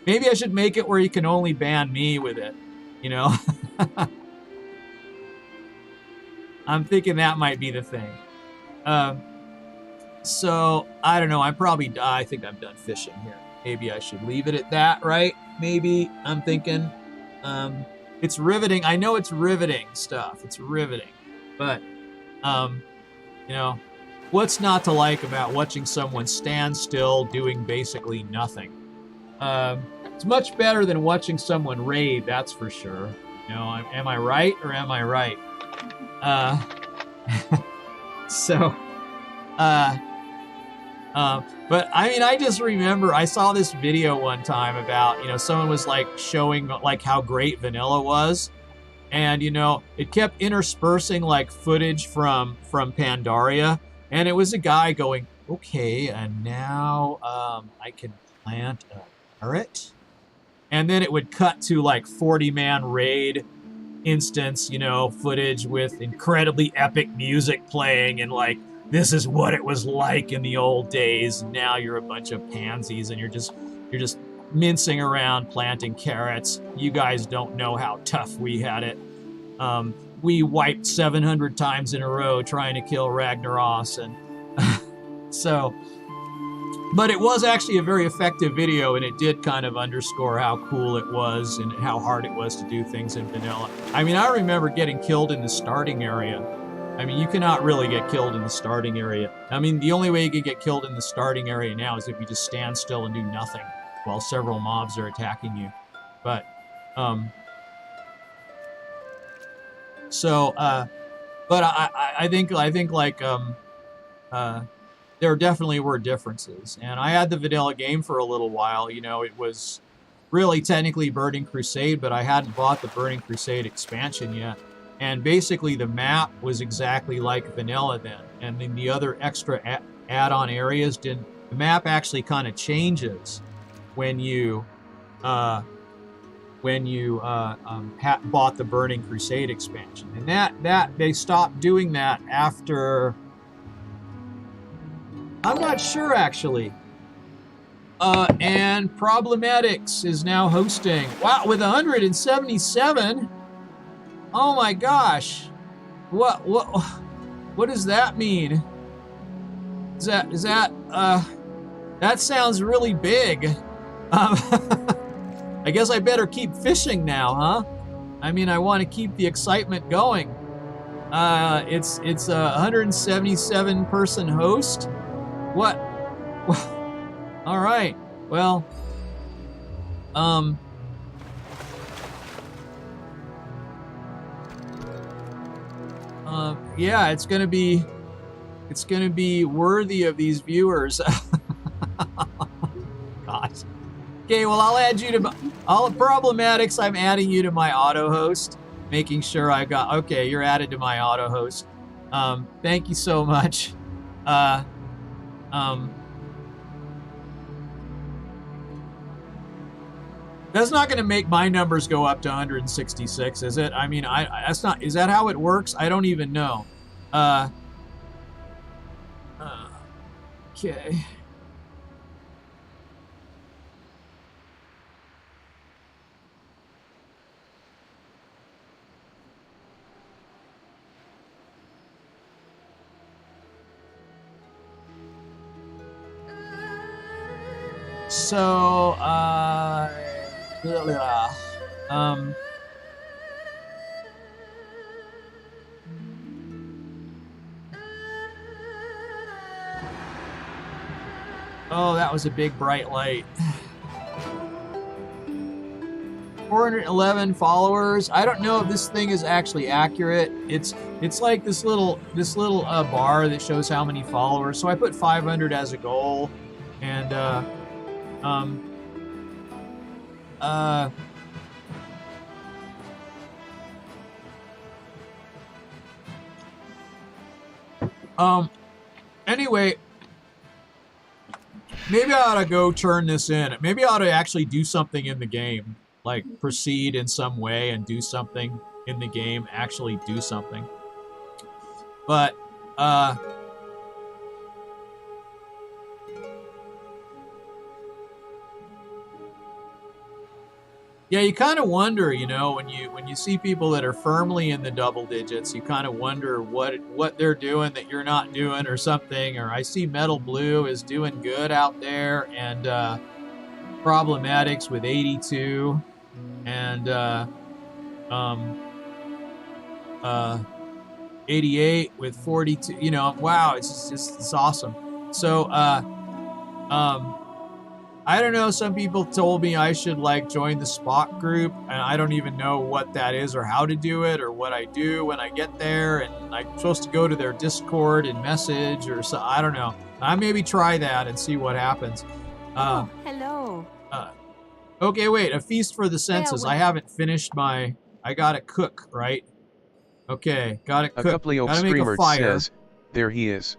Maybe I should make it where you can only ban me with it, you know? I'm thinking that might be the thing. So, I don't know. I think I'm done fishing here. Maybe I should leave it at that, right? Maybe. I'm thinking. It's riveting. I know it's riveting stuff. It's riveting. But, you know, what's not to like about watching someone stand still doing basically nothing? It's much better than watching someone raid, that's for sure. You know, am I right or am I right? But I mean, I just remember I saw this video one time about, you know, someone was like showing like how great vanilla was. And, you know, it kept interspersing like footage from Pandaria. And it was a guy going, okay, and now I can plant a carrot. And then it would cut to like 40-man raid instance, you know, footage with incredibly epic music playing and like, this is what it was like in the old days. Now you're a bunch of pansies and you're just mincing around planting carrots. You guys don't know how tough we had it. We wiped 700 times in a row trying to kill Ragnaros, and so. But it was actually a very effective video, and it did kind of underscore how cool it was and how hard it was to do things in vanilla. I mean, I remember getting killed in the starting area. I mean, you cannot really get killed in the starting area. I mean, the only way you can get killed in the starting area now is if you just stand still and do nothing while several mobs are attacking you. But, but I think like, there definitely were differences. And I had the vanilla game for a little while. You know, it was really technically Burning Crusade, but I hadn't bought the Burning Crusade expansion yet. And basically the map was exactly like vanilla then. And then the other extra add-on areas didn't. The map actually kind of changes when you bought the Burning Crusade expansion. And that they stopped doing that after, I'm not sure actually. And Problematics is now hosting. Wow, with 177. Oh my gosh. What does that mean? That sounds really big. I guess I better keep fishing now, huh? I mean, I want to keep the excitement going. It's a 177 person host. What? All right. Well, yeah, it's gonna be worthy of these viewers. God. Okay, well, I'll add you to all problematics. I'm adding you to my auto host, making sure I got. Okay, you're added to my auto host. Thank you so much. That's not going to make my numbers go up to 166, is it? I mean, that's not. Is that how it works? I don't even know. Okay. So, oh, that was a big bright light. 411 followers. I don't know if this thing is actually accurate. It's like this little bar that shows how many followers. So I put 500 as a goal, and anyway, maybe I ought to go turn this in. Maybe I ought to actually do something in the game, like proceed in some way and do something in the game, actually do something. But, yeah, you kind of wonder, you know, when you see people that are firmly in the double digits, you kind of wonder what they're doing that you're not doing or something. Or I see Metal Blue is doing good out there, and Problematics with 82, and 88 with 42. You know, wow, it's awesome. So I don't know, some people told me I should like join the Spock group, and I don't even know what that is or how to do it or what I do when I get there, and I'm supposed to go to their Discord and message or so. I don't know. I maybe try that and see what happens. Oh, hello. Okay, wait, a feast for the senses. I haven't finished I gotta cook, right? Okay, gotta cook. A couple of streamers says, there he is.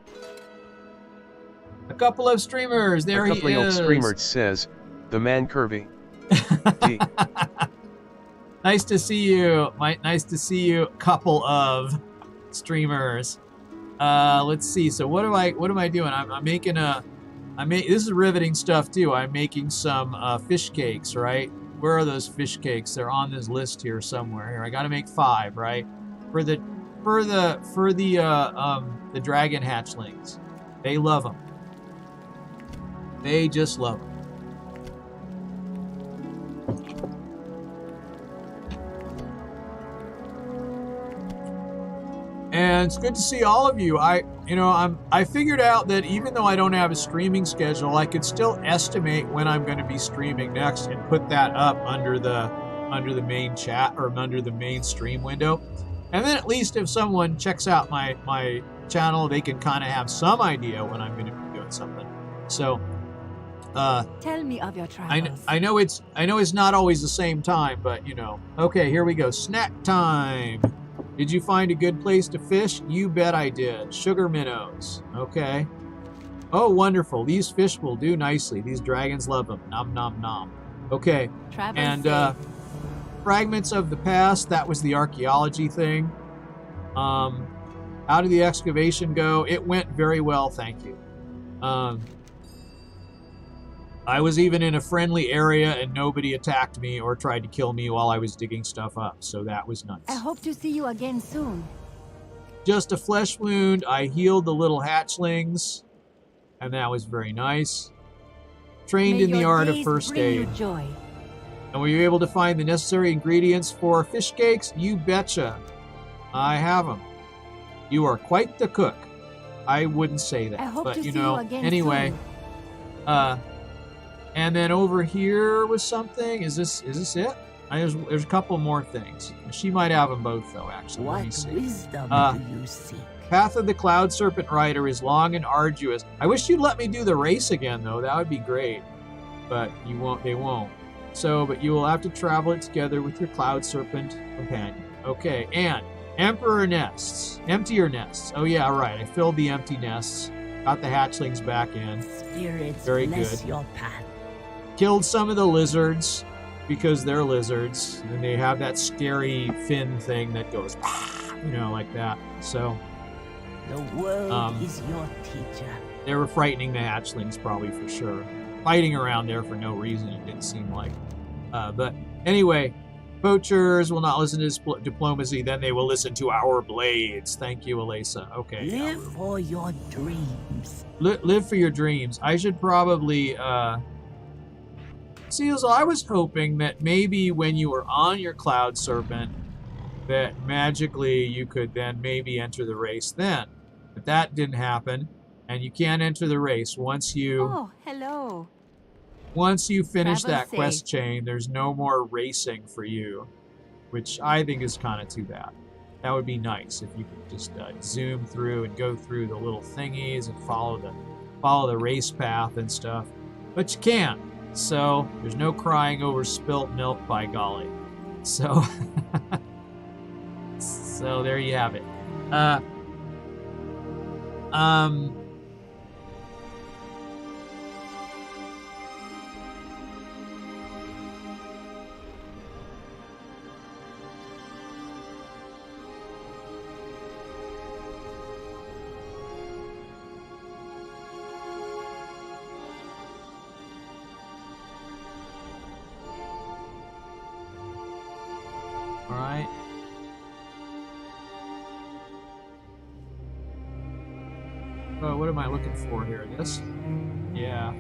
A couple of streamers, there he is. A couple of streamers says, the man Curvy. Nice to see you. Nice to see you, couple of streamers. Let's see. So what am I doing? I'm making this is riveting stuff too. I'm making some fish cakes, right? Where are those fish cakes? They're on this list here somewhere. Here, I got to make 5, right? For the dragon hatchlings. They love them. They just love them. And it's good to see all of you. I figured out that even though I don't have a streaming schedule, I could still estimate when I'm going to be streaming next and put that up under the main chat or under the main stream window. And then at least if someone checks out my channel, they can kind of have some idea when I'm going to be doing something. So tell me of your travels. I know it's not always the same time, but you know. Okay, here we go. Snack time. Did you find a good place to fish? You bet I did. Sugar minnows. Okay. Oh, wonderful. These fish will do nicely. These dragons love them. Nom nom nom. Okay. And fragments of the past. That was the archaeology thing. How did the excavation go? It went very well, thank you. I was even in a friendly area and nobody attacked me or tried to kill me while I was digging stuff up, so that was nice. I hope to see you again soon. Just a flesh wound. I healed the little hatchlings, and that was very nice. Trained in the art of first aid. Joy. And were you able to find the necessary ingredients for fish cakes? You betcha. I have them. You are quite the cook. I wouldn't say that, I hope but to you see know, you again anyway. soon. And then over here was something. Is this it? There's a couple more things. She might have them both though. Actually, let me What see. wisdom do you seek? Path of the Cloud Serpent Rider is long and arduous. I wish you'd let me do the race again though. That would be great. But you won't. They won't. So, but you will have to travel it together with your Cloud Serpent companion. Okay, and Emperor nests, emptier nests. Oh yeah, right. I filled the empty nests. Got the hatchlings back in. Spirits Very bless good. your path. Killed some of the lizards because they're lizards, and they have that scary fin thing that goes, you know, like that. So The world is your teacher. they were frightening the hatchlings, probably for sure. Fighting around there for no reason, it didn't seem like. But anyway, poachers will not listen to diplomacy, then they will listen to our blades. Thank you, Elisa. Okay. Live for your dreams. Live for your dreams. I should probably see, so I was hoping that maybe when you were on your Cloud Serpent that magically you could then maybe enter the race then. But that didn't happen, and you can't enter the race once you Oh, hello. once you finish Travel that quest chain. There's no more racing for you, which I think is kind of too bad. That would be nice if you could just zoom through and go through the little thingies and follow the race path and stuff, but you can't. So there's no crying over spilt milk, by golly. So so there you have it. All right. Oh, what am I looking for here? This? Yeah.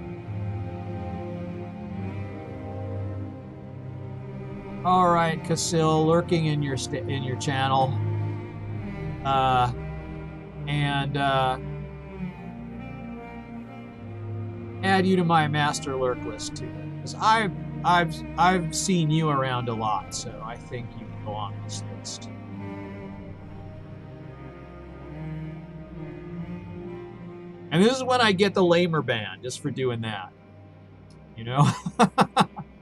All right, Casil, lurking in your channel, and add you to my master lurk list too, because I've seen you around a lot, so I think you can go on this list. And this is when I get the lamer ban, just for doing that. You know?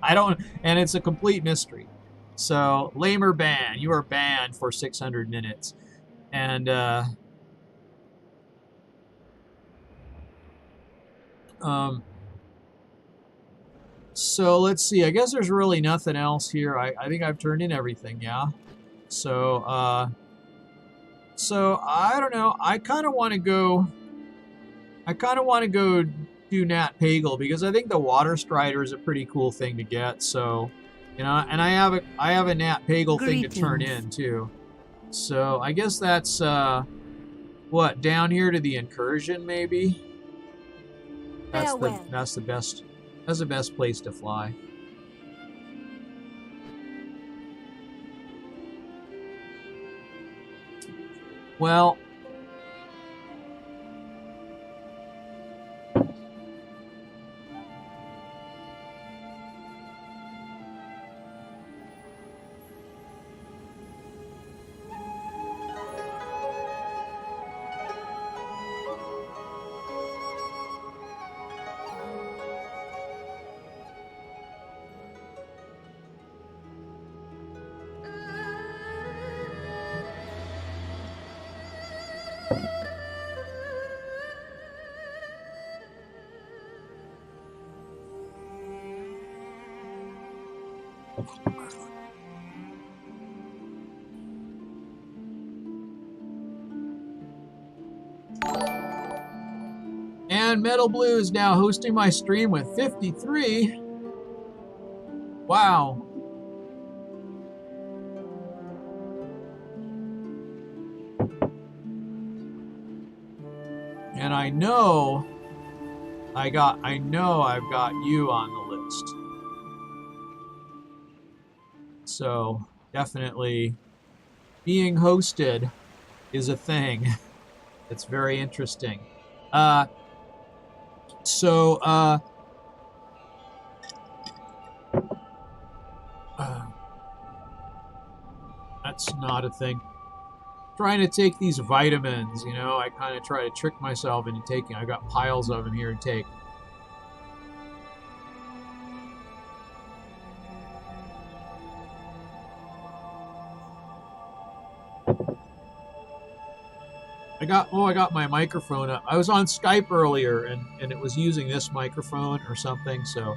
I don't, and it's a complete mystery. So, lamer ban, you are banned for 600 minutes. And, so let's see, I guess there's really nothing else here. I think I've turned in everything, yeah? So, I don't know, I kind of want to go do Nat Pagel, because I think the Water Strider is a pretty cool thing to get. So, you know, and I have a Nat Pagel thing to turn in too. So I guess that's what, down here to the incursion maybe. That's the best place to fly. Well, and Metal Blue is now hosting my stream with 53. Wow. And I know I've got you on the list. So definitely being hosted is a thing. It's very interesting. That's not a thing. Trying to take these vitamins, I kind of try to trick myself into taking. I got piles of them here to take. I got my microphone up. I was on Skype earlier and it was using this microphone or something, so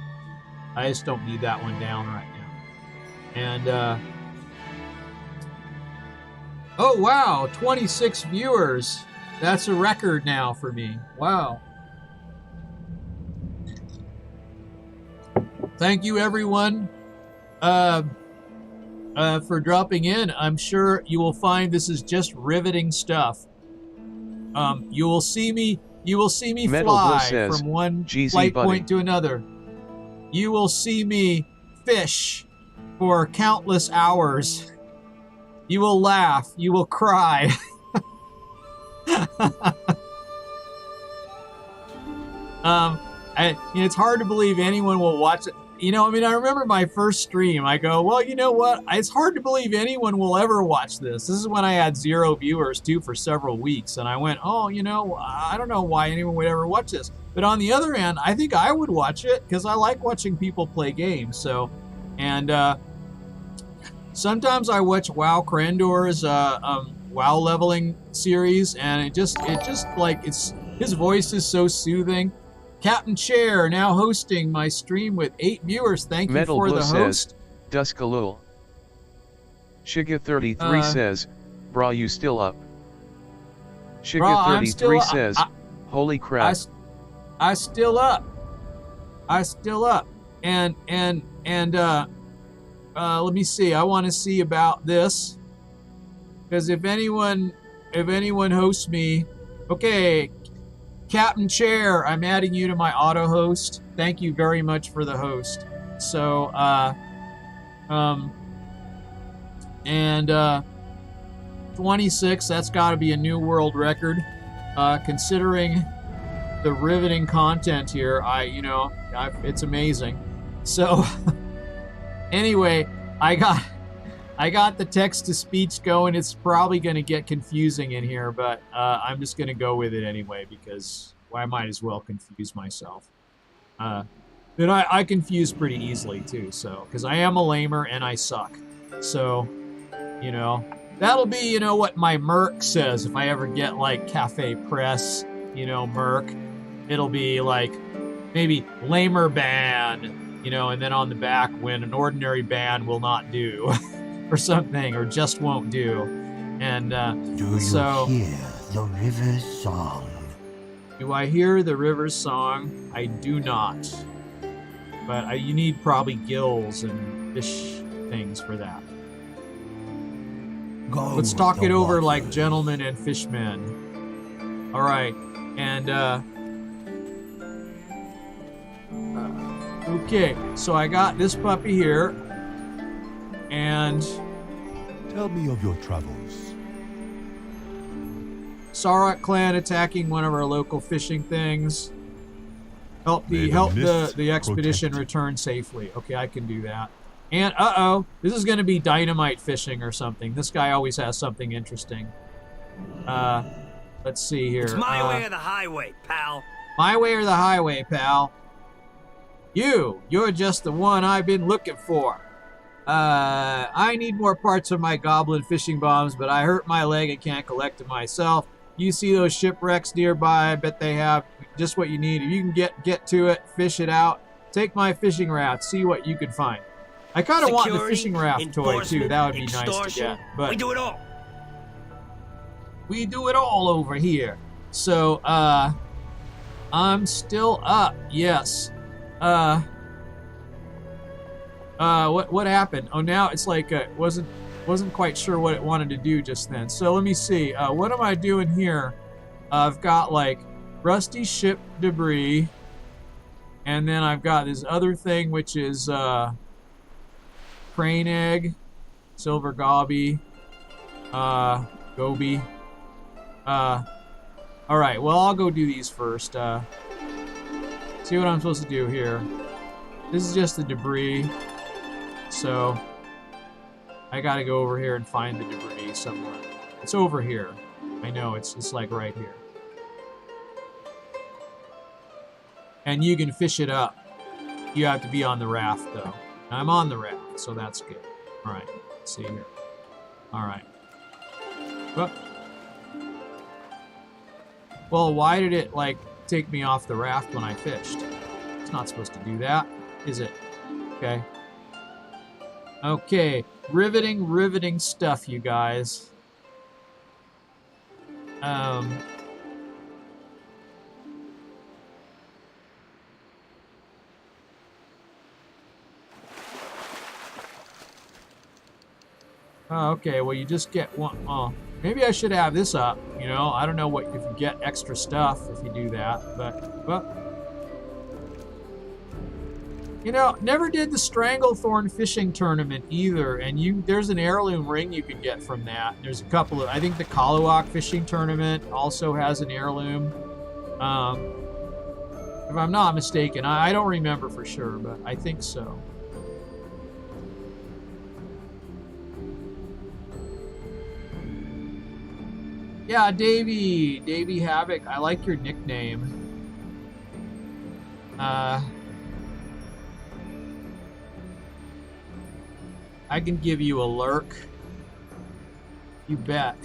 I just don't need that one down right now. And oh wow, 26 viewers. That's a record now for me. Wow. Thank you everyone for dropping in. I'm sure you will find this is just riveting stuff. You will see me Metal fly Bliss says, from one "GZ flight buddy." point to another. You will see me fish for countless hours. You will laugh. You will cry. It's hard to believe anyone will watch it. I remember my first stream. I go, well, you know what? It's hard to believe anyone will ever watch this. This is when I had 0 viewers, too, for several weeks. And I went, I don't know why anyone would ever watch this. But on the other hand, I think I would watch it because I like watching people play games. So, and sometimes I watch WoW Crandor's WoW leveling series, and his voice is so soothing. Captain Chair now hosting my stream with 8 viewers. Thank you Metal for Blue the host. says, Duskalul. Shiga33 says, Bra, you still up? Shiga33 says, holy crap. I still up. And let me see. I want to see about this. Because if anyone hosts me, okay, Captain Chair, I'm adding you to my auto host. Thank you very much for the host. So, 26, that's got to be a new world record. Considering the riveting content here, it's amazing. So, anyway, I got the text-to-speech going. It's probably going to get confusing in here, but I'm just going to go with it anyway because I might as well confuse myself. But I confuse pretty easily, too, so because I am a lamer and I suck. So, that'll be, what my Merc says if I ever get, Cafe Press, Merc. It'll be, maybe lamer ban, and then on the back when an ordinary ban will not do. Or something, or just won't do. And Do you hear the river's song? Do I hear the river's song? I do not. But you need probably gills and fish things for that. Let's talk it over like gentlemen and fishmen. All right, and okay. So I got this puppy here. And Tell me of your travels. Sarok clan attacking one of our local fishing things. Help the expedition return safely. Okay, I can do that. And this is going to be dynamite fishing or something. This guy always has something interesting. Let's see here. It's my way or the highway, pal. My way or the highway, pal. You're just the one I've been looking for. I need more parts of my goblin fishing bombs, but I hurt my leg and can't collect them myself. You see those shipwrecks nearby? I bet they have just what you need. If you can get to it, fish it out. Take my fishing raft, see what you can find. I kind of want the fishing raft toy, too. That would be nice to get. But we do it all. We do it all over here. So, I'm still up. Yes. What happened? Oh, now it's like wasn't quite sure what it wanted to do just then. So let me see. What am I doing here? I've got rusty ship debris, and then I've got this other thing which is crane egg, silver goby, goby, Alright, well, I'll go do these first. See what I'm supposed to do here. This is just the debris. So, I gotta go over here and find the debris somewhere. It's over here. I know, it's like right here. And you can fish it up. You have to be on the raft, though. I'm on the raft, so that's good. Alright, let's see here. Alright. Well, why did it, like, take me off the raft when I fished? It's not supposed to do that, is it? Okay. Okay. Riveting stuff, you guys. Oh, okay, well, you just get one. Oh, maybe I should have this up, you know? I don't know what if you get extra stuff if you do that, but you know, never did the Stranglethorn fishing tournament either, and there's an heirloom ring you can get from that. There's a couple of, I think the Kaluak fishing tournament also has an heirloom. If I'm not mistaken, I don't remember for sure, but I think so. Yeah, Davey Havoc, I like your nickname. I can give you a lurk. You bet.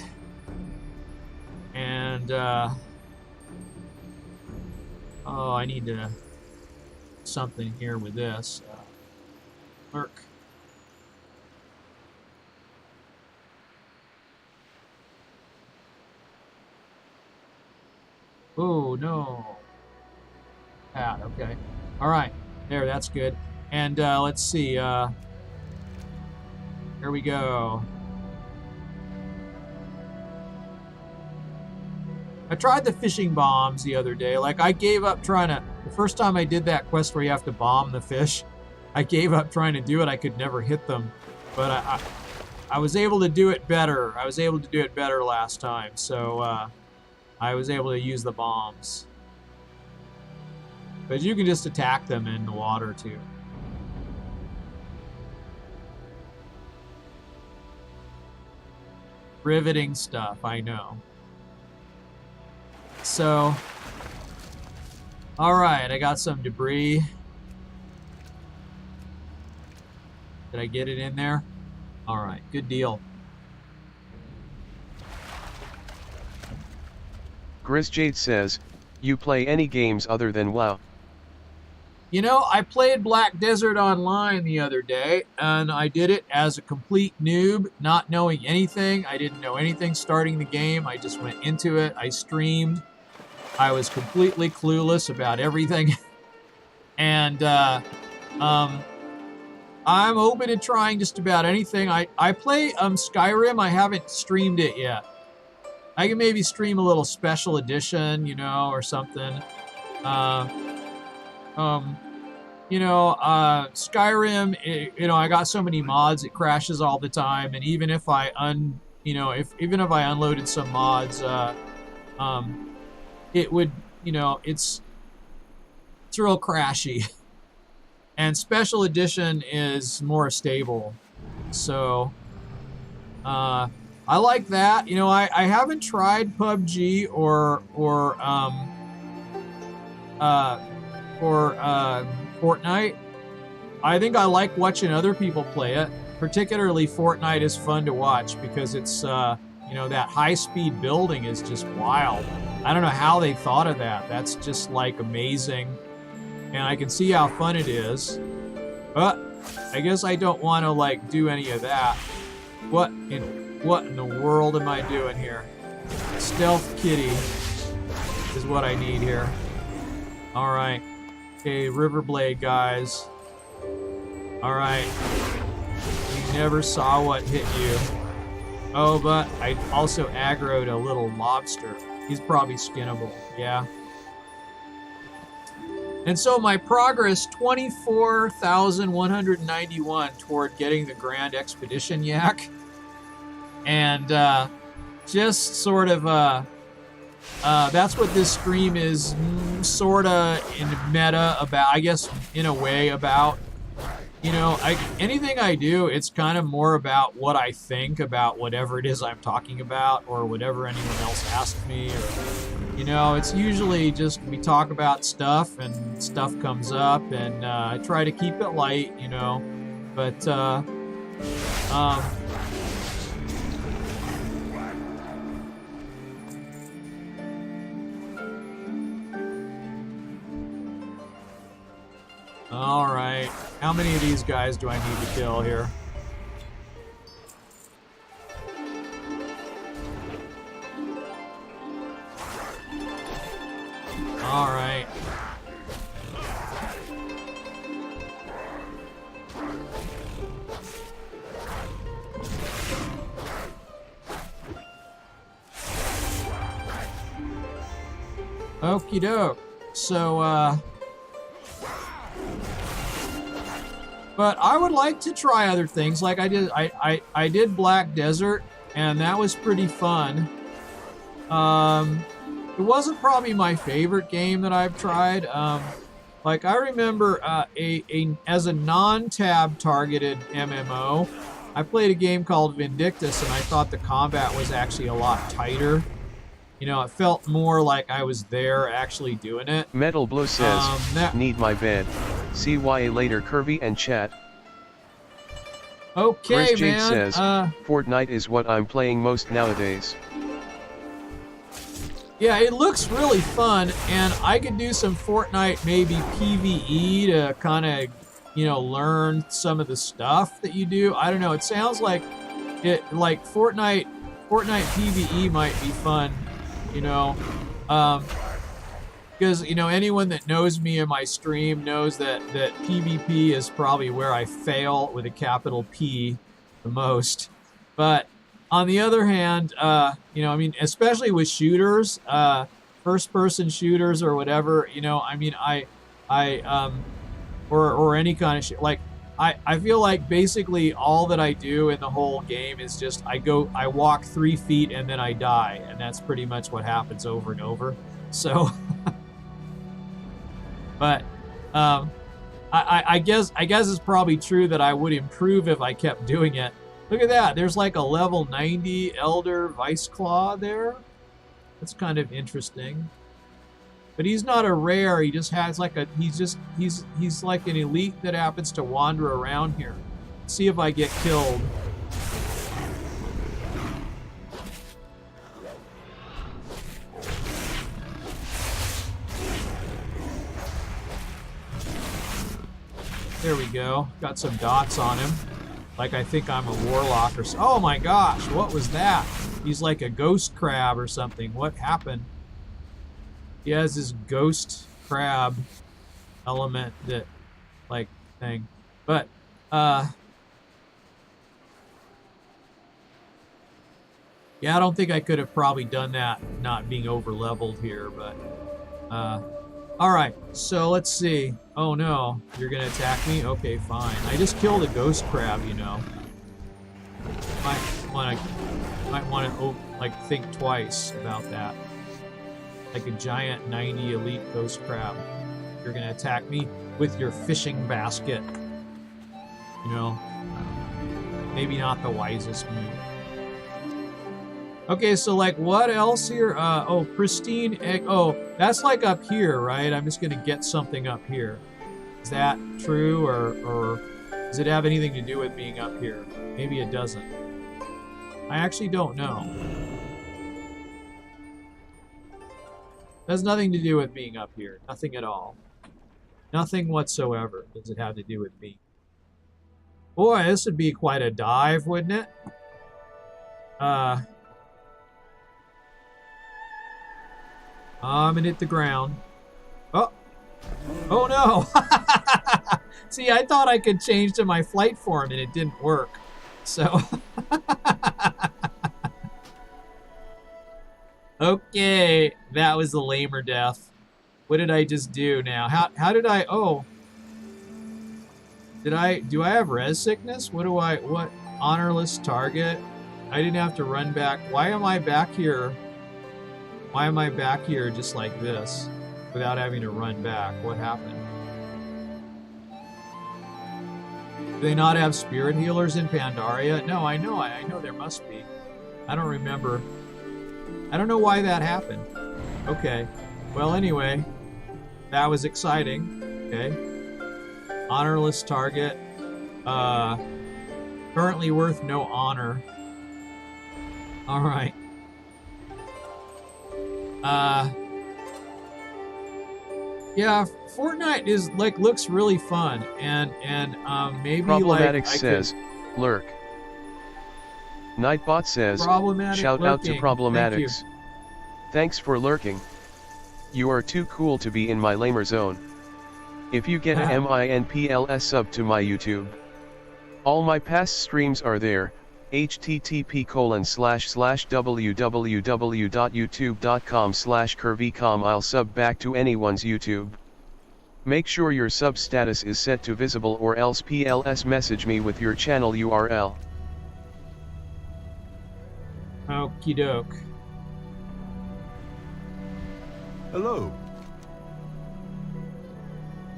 And, oh, I need to something here with this. Lurk. Oh, no. Ah, okay. All right. There, that's good. And let's see. Here we go. I tried the fishing bombs the other day. Like, I gave up trying to... The first time I did that quest where you have to bomb the fish, I gave up trying to do it. I could never hit them. But I was able to do it better. I was able to do it better last time. So, I was able to use the bombs. But you can just attack them in the water, too. Riveting stuff, I know. So, alright, I got some debris. Did I get it in there? Alright, good deal. Grizz Jade says, you play any games other than WoW? You know, I played Black Desert Online the other day, and I did it as a complete noob, not knowing anything. I didn't know anything starting the game. I just went into it. I streamed. I was completely clueless about everything. And I'm open to trying just about anything. I play Skyrim. I haven't streamed it yet. I can maybe stream a little special edition, you know, or something. You know, Skyrim, you know, I got so many mods, it crashes all the time, and even if I even if I unloaded some mods, it would, you know, it's real crashy. And special edition is more stable. So, I like that. You know, I haven't tried PUBG or Fortnite. I think I like watching other people play it. Particularly Fortnite is fun to watch because it's, you know, that high-speed building is just wild. I don't know how they thought of that. That's just, like, amazing. And I can see how fun it is. But I guess I don't want to, like, do any of that. What in the world am I doing here? Stealth Kitty is what I need here. Alright. Okay, Riverblade, guys. Alright. You never saw what hit you. Oh, but I also aggroed a little lobster. He's probably skinnable, yeah. And so my progress, 24,191 toward getting the Grand Expedition Yak. And just sort of That's what this stream is sort of in meta about, I guess, in a way about. You know, anything I do, it's kind of more about what I think about whatever it is I'm talking about or whatever anyone else asks me. Or, you know, it's usually just we talk about stuff and stuff comes up, and I try to keep it light, you know. But, all right. How many of these guys do I need to kill here? All right. Okie doke. So, but I would like to try other things. Like I did Black Desert, and that was pretty fun. It wasn't probably my favorite game that I've tried. Like I remember as a non-tab targeted MMO, I played a game called Vindictus, and I thought the combat was actually a lot tighter. You know, it felt more like I was there actually doing it. Metal Blue says, need my bed. CYA later Kirby and chat. Okay, Chris Jade man. says, Fortnite is what I'm playing most nowadays. Yeah, it looks really fun, and I could do some Fortnite maybe PvE to kind of, you know, learn some of the stuff that you do. I don't know. It sounds like Fortnite PvE might be fun, you know. Because, you know, anyone that knows me in my stream knows that PvP is probably where I fail with a capital P the most. But on the other hand, you know, I mean, especially with shooters, first-person shooters or whatever, you know, I mean, or any kind of shit. Like, I feel like basically all that I do in the whole game is just I walk 3 feet and then I die, and that's pretty much what happens over and over. So. But I guess it's probably true that I would improve if I kept doing it. Look at that. There's like a level 90 Elder Vice Claw there. That's kind of interesting. But he's not a rare. He just has like he's like an elite that happens to wander around here. Let's see if I get killed. There we go. Got some dots on him. Like I think I'm a warlock or so. Oh my gosh, what was that? He's like a ghost crab or something. What happened? He has this ghost crab element that like thing. But yeah, I don't think I could have probably done that not being over leveled here, but all right, so let's see. Oh no, you're gonna attack me? Okay, fine. I just killed a ghost crab, you know. Might want to like think twice about that. Like a giant 90 elite ghost crab. You're gonna attack me with your fishing basket. You know, maybe not the wisest move. Okay, so like what else here? Oh, pristine egg. Oh, that's like up here, right? I'm just gonna get something up here. Is that true, or does it have anything to do with being up here? Maybe it doesn't. I actually don't know. It has nothing to do with being up here. Nothing at all. Nothing whatsoever does it have to do with me. Boy, this would be quite a dive, wouldn't it? I'm gonna hit the ground. Oh! Oh no! See, I thought I could change to my flight form and it didn't work. So... Okay, that was the lamer death. What did I just do now? How did I... Oh. Do I have res sickness? What honorless target? I didn't have to run back. Why am I back here? Why am I back here just like this without having to run back? What happened? Do they not have spirit healers in Pandaria? No, I know there must be. I don't remember. I don't know why that happened. Okay. Well, anyway, that was exciting. Okay. Honorless target. Currently worth no honor. All right. Yeah, Fortnite is looks really fun, and maybe Problematic like says, lurk. Nightbot says, Problematic shout out to lurking. Problematics. Thanks for lurking. You are too cool to be in my lamer zone. If you get a MINPLS sub to my YouTube. All my past streams are there, http://www.youtube.com/curvycom. I'll sub back to anyone's YouTube. Make sure your sub status is set to visible or else PLS message me with your channel URL. Okie doke. Hello.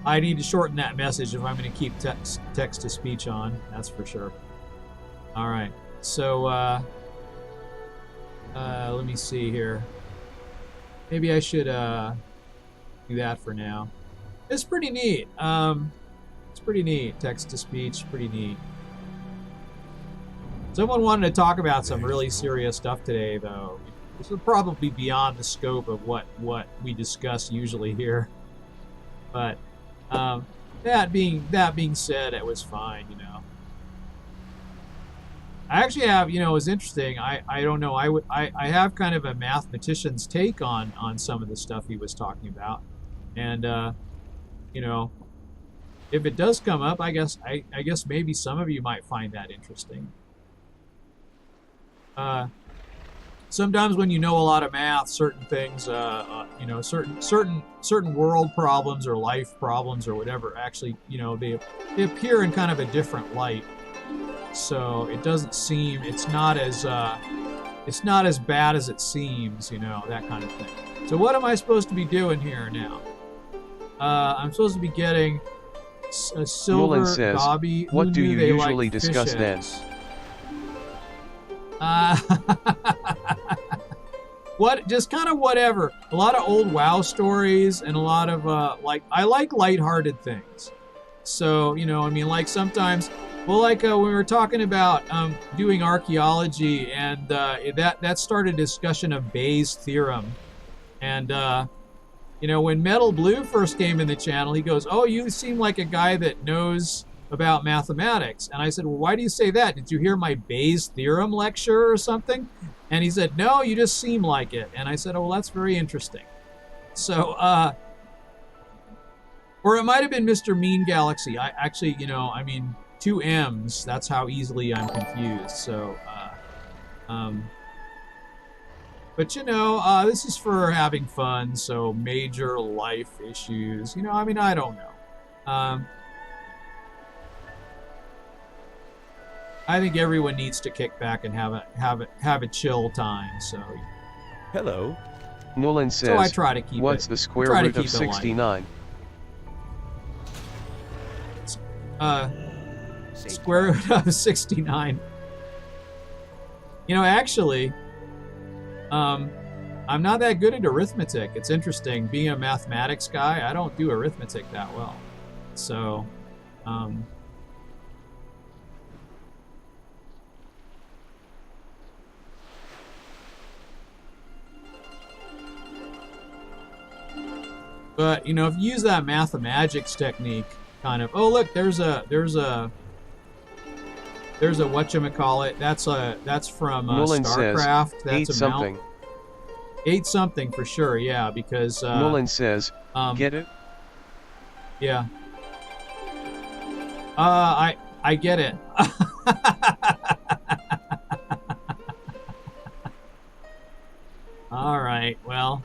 I need to shorten that message if I'm going to keep text to speech on. That's for sure. All right. So, let me see here. Maybe I should do that for now. It's pretty neat. It's pretty neat. Text to speech, pretty neat. Someone wanted to talk about some really serious stuff today, though. This is probably beyond the scope of what we discuss usually here. But that being said, it was fine, you know. I actually have, you know, it was interesting. I don't know. I have kind of a mathematician's take on some of the stuff he was talking about, and you know, if it does come up, I guess maybe some of you might find that interesting. Sometimes when you know a lot of math, certain things, you know, certain world problems or life problems or whatever, actually, you know, they appear in kind of a different light. So it doesn't seem, it's not as bad as it seems, you know, that kind of thing. So what am I supposed to be doing here now? I'm supposed to be getting a silver Nolan says, gobby. what do you usually like discuss then? What? Just kind of whatever. A lot of old WoW stories and a lot of I like lighthearted things. So, you know, I mean, like sometimes, well, like when we were talking about doing archaeology, and that started a discussion of Bayes' theorem, and you know, when Metal Blue first came in the channel, he goes, "Oh, you seem like a guy that knows about mathematics." And I said, "Well, why do you say that? Did you hear my Bayes' theorem lecture or something?" And he said, "No, you just seem like it." And I said, "Oh, well, that's very interesting." So, or it might have been Mr. Mean Galaxy. I actually, you know, I mean, 2 M's. That's how easily I'm confused. So, but you know, this is for having fun. So major life issues, you know, I mean, I don't know. I think everyone needs to kick back and have a chill time. So, hello. Nolan says, so I try to keep what's it, the square root of 69? Square root of 69. You know, actually, I'm not that good at arithmetic. It's interesting. Being a mathematics guy, I don't do arithmetic that well. So, but, you know, if you use that mathemagics technique, kind of, oh, look, there's a whatchamacallit. That's from Nolan StarCraft. Says, that's 8 something. 8 something for sure, yeah, because... Nolan says, get it? Yeah. I get it. All right, well,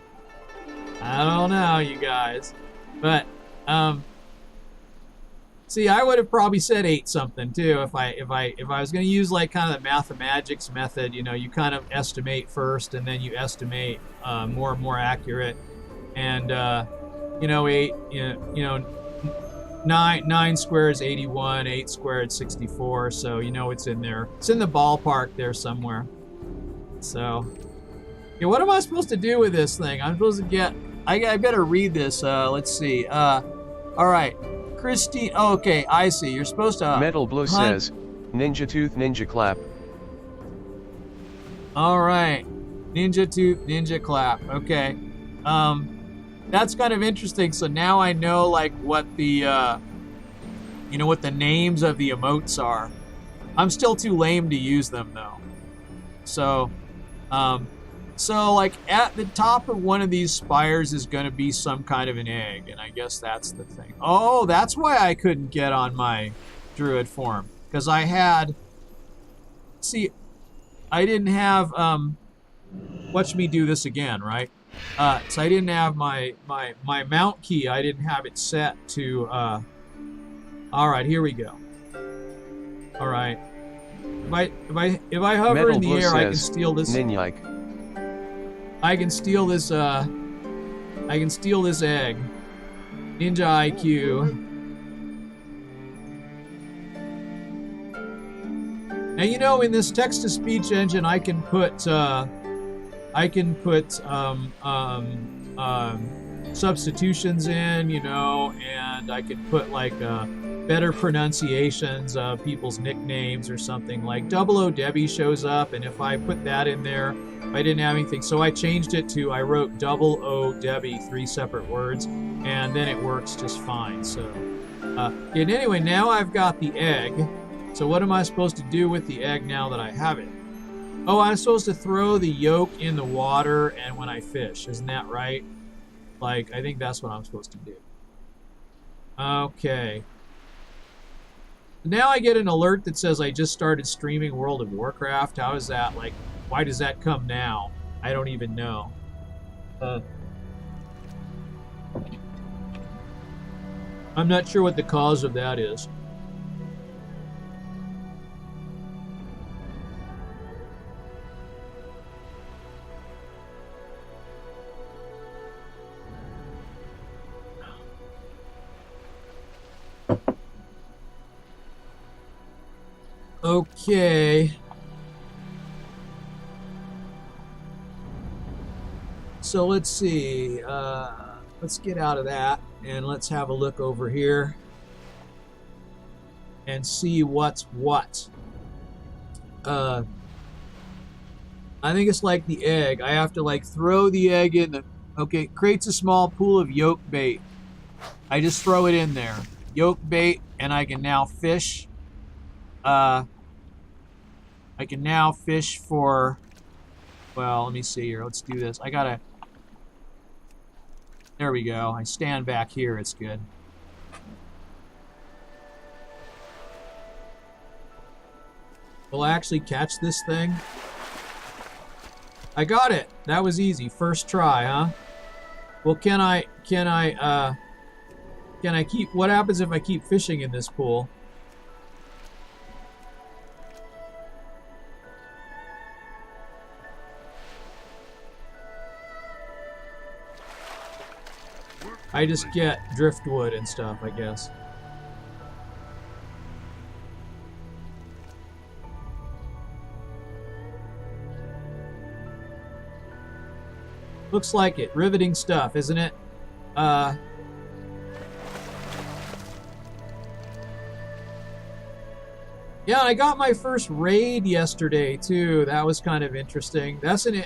I don't know, you guys. But, See, I would have probably said 8 something too if I was going to use like kind of the mathemagics method. You know, you kind of estimate first, and then you estimate more and more accurate. And you know, 8. You know, 9 squared is 81. 8 squared 64. So you know it's in there. It's in the ballpark there somewhere. So, yeah, what am I supposed to do with this thing? I'm supposed to get. I better read this. Let's see. All right. Christine, oh, okay, I see. You're supposed to Metal Blue says, Ninja Tooth, Ninja Clap. All right. Ninja Tooth, Ninja Clap. Okay. That's kind of interesting. So now I know like what the you know, what the names of the emotes are. I'm still too lame to use them though. So so like at the top of one of these spires is going to be some kind of an egg, and I guess that's the thing. Oh, that's why I couldn't get on my druid form, because I had, see, I didn't have watch me do this again, right? So I didn't have my mount key. I didn't have it set to all right, here we go. All right, if I hover Metal in the Blue air, I can says, steal this. Ninyike. I can steal this egg. Ninja IQ. Now you know, in this text-to-speech engine, I can put substitutions in, you know, and I can put like better pronunciations of people's nicknames or something. Like 00 Debbie shows up, and if I put that in there, I didn't have anything, so I changed it to, I wrote 00 Debbie, 3 separate words, and then it works just fine. So, and anyway, now I've got the egg. So what am I supposed to do with the egg now that I have it? Oh, I'm supposed to throw the yolk in the water and when I fish. Isn't that right? Like, I think that's what I'm supposed to do. Okay. Now I get an alert that says I just started streaming World of Warcraft. How is that? Like, why does that come now? I don't even know. I'm not sure what the cause of that is. Okay. So let's see. Let's get out of that and let's have a look over here and see what's what. I think it's like the egg. I have to like throw the egg in the. Okay, creates a small pool of yolk bait. I just throw it in there. Yolk bait, and I can now fish. I can now fish for, well, let me see here. Let's do this. I gotta, there we go. I stand back here. It's good. Will I actually catch this thing? I got it. That was easy. First try, huh? Well, can I keep, what happens if I keep fishing in this pool? I just get driftwood and stuff, I guess. Looks like it. Riveting stuff, isn't it? Yeah, I got my first raid yesterday too. That was kind of interesting.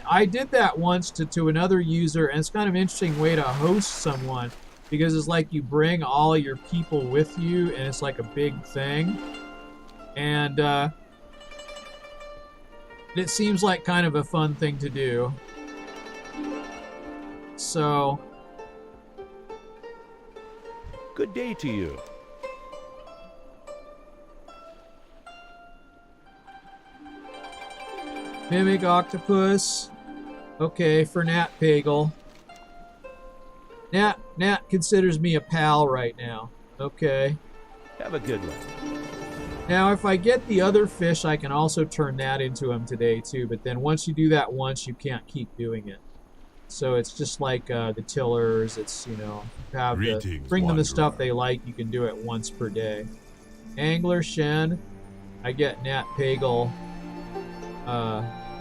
I did that once to another user, and it's kind of an interesting way to host someone, because it's like you bring all your people with you, and it's like a big thing. And it seems like kind of a fun thing to do. So, Good day to you. Mimic Octopus. Okay, for Nat Pagel. Nat considers me a pal right now. Okay. Have a good one. Now, if I get the other fish, I can also turn that into them today, too. But then once you do that once, you can't keep doing it. So it's just like the tillers. It's, you know, have the, bring them the stuff they like. You can do it once per day. Angler Shen. I get Nat Pagel.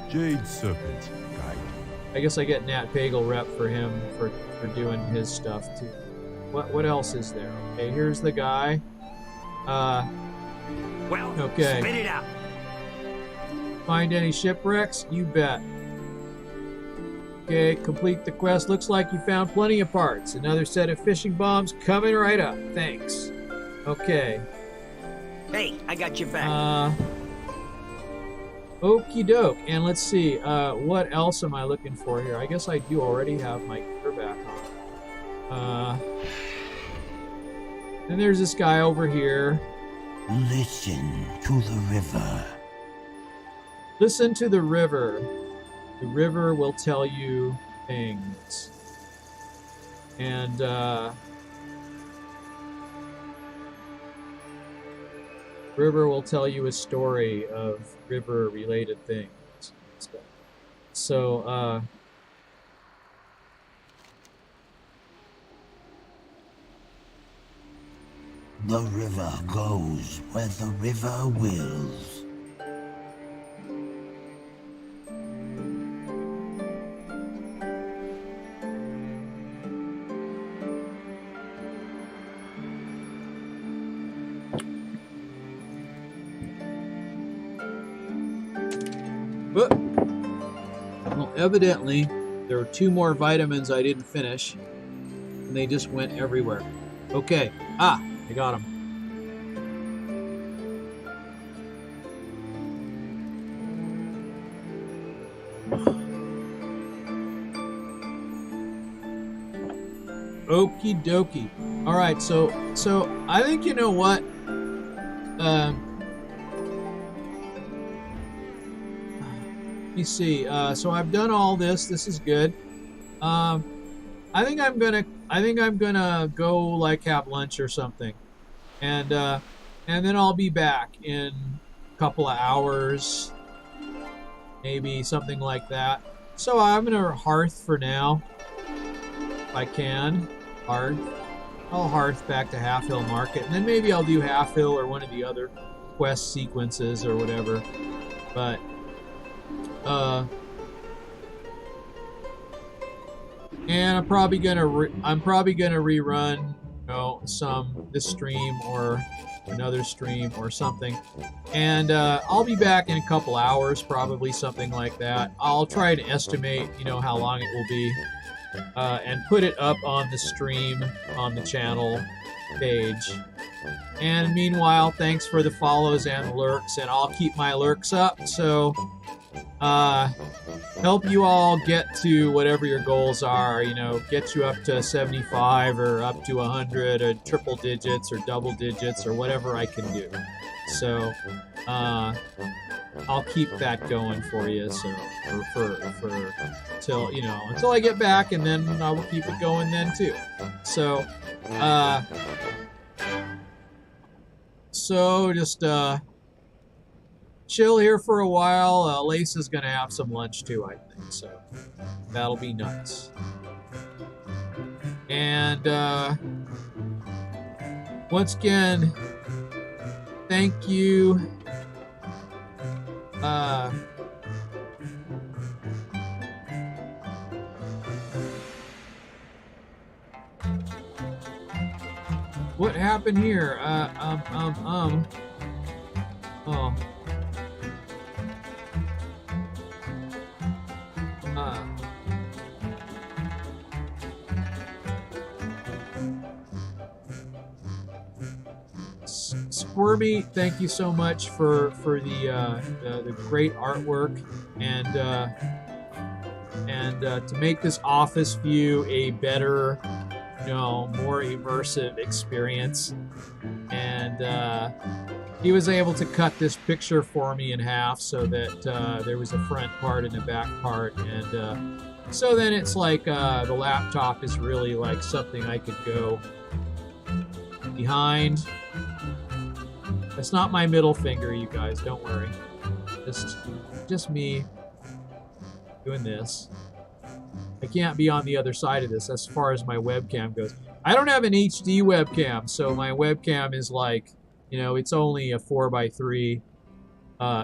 Jade Serpent. I guess I get Nat Pagel rep for him for doing his stuff too. What else is there? Okay, here's the guy. Well, okay. spit it out. Find any shipwrecks? You bet. Okay, complete the quest. Looks like you found plenty of parts. Another set of fishing bombs coming right up. Thanks. Okay. Hey, I got your back. Okie doke. And let's see, what else am I looking for here? I guess I do already have my gear back on. And there's this guy over here. Listen to the river. Listen to the river. The river will tell you things. And, river will tell you a story of river-related things. So, the river goes where the river wills. Well, evidently, there were 2 more vitamins I didn't finish, and they just went everywhere. Okay. I got them. Okie dokie. All right, so I think, you know what? Let me see. So I've done all this. This is good. I think I'm gonna go like have lunch or something, and then I'll be back in a couple of hours, maybe something like that. So I'm gonna hearth for now, if I can. Hearth. I'll hearth back to Half Hill Market, and then maybe I'll do Half Hill or one of the other quest sequences or whatever. But and I'm probably gonna rerun, you know, this stream or another stream or something, and I'll be back in a couple hours, probably something like that. I'll try to estimate, you know, how long it will be, and put it up on the stream on the channel page. And meanwhile, thanks for the follows and the lurks, and I'll keep my lurks up. So help you all get to whatever your goals are, you know, get you up to 75 or up to 100 or triple digits or double digits or whatever I can do. So I'll keep that going for you, so for till, you know, until I get back, and then I will keep it going then too. So just chill here for a while. Lisa's gonna have some lunch too, I think, so that'll be nice. And once again, thank you. What happened here? Oh. Squirmy, thank you so much for the great artwork, and to make this office view a better, you know, more immersive experience. And he was able to cut this picture for me in half so that there was a front part and a back part, and so then it's like the laptop is really like something I could go behind That's not my middle finger, you guys. Don't worry. Just me doing this. I can't be on the other side of this as far as my webcam goes. I don't have an HD webcam, so my webcam is like, you know, it's only a 4:3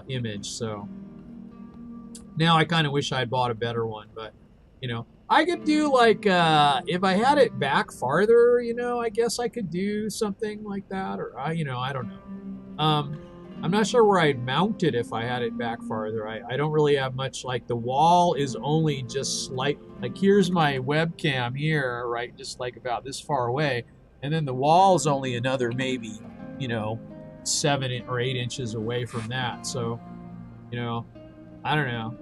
image. So now I kind of wish I'd bought a better one, but you know, I could do like if I had it back farther, you know, I guess I could do something like that, or you know, I don't know. I'm not sure where I'd mount it if I had it back farther. I don't really have much, like the wall is only just slight, like here's my webcam here, right, just like about this far away, and then the wall's only another maybe, you know, 7 or 8 inches away from that. So, you know, I don't know.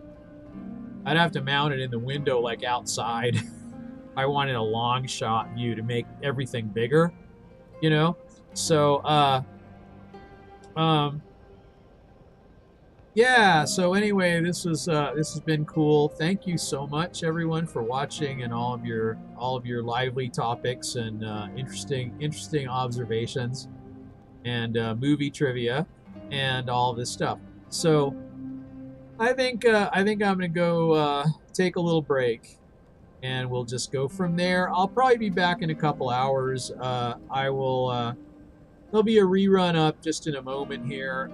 I'd have to mount it in the window like outside. I wanted a long shot view to make everything bigger, you know? So, yeah, so anyway, this has been cool. Thank you so much, everyone, for watching and all of your lively topics and interesting observations and movie trivia and all of this stuff. So I think I'm gonna go take a little break, and we'll just go from there. I'll probably be back in a couple hours. I will. There'll be a rerun up just in a moment here.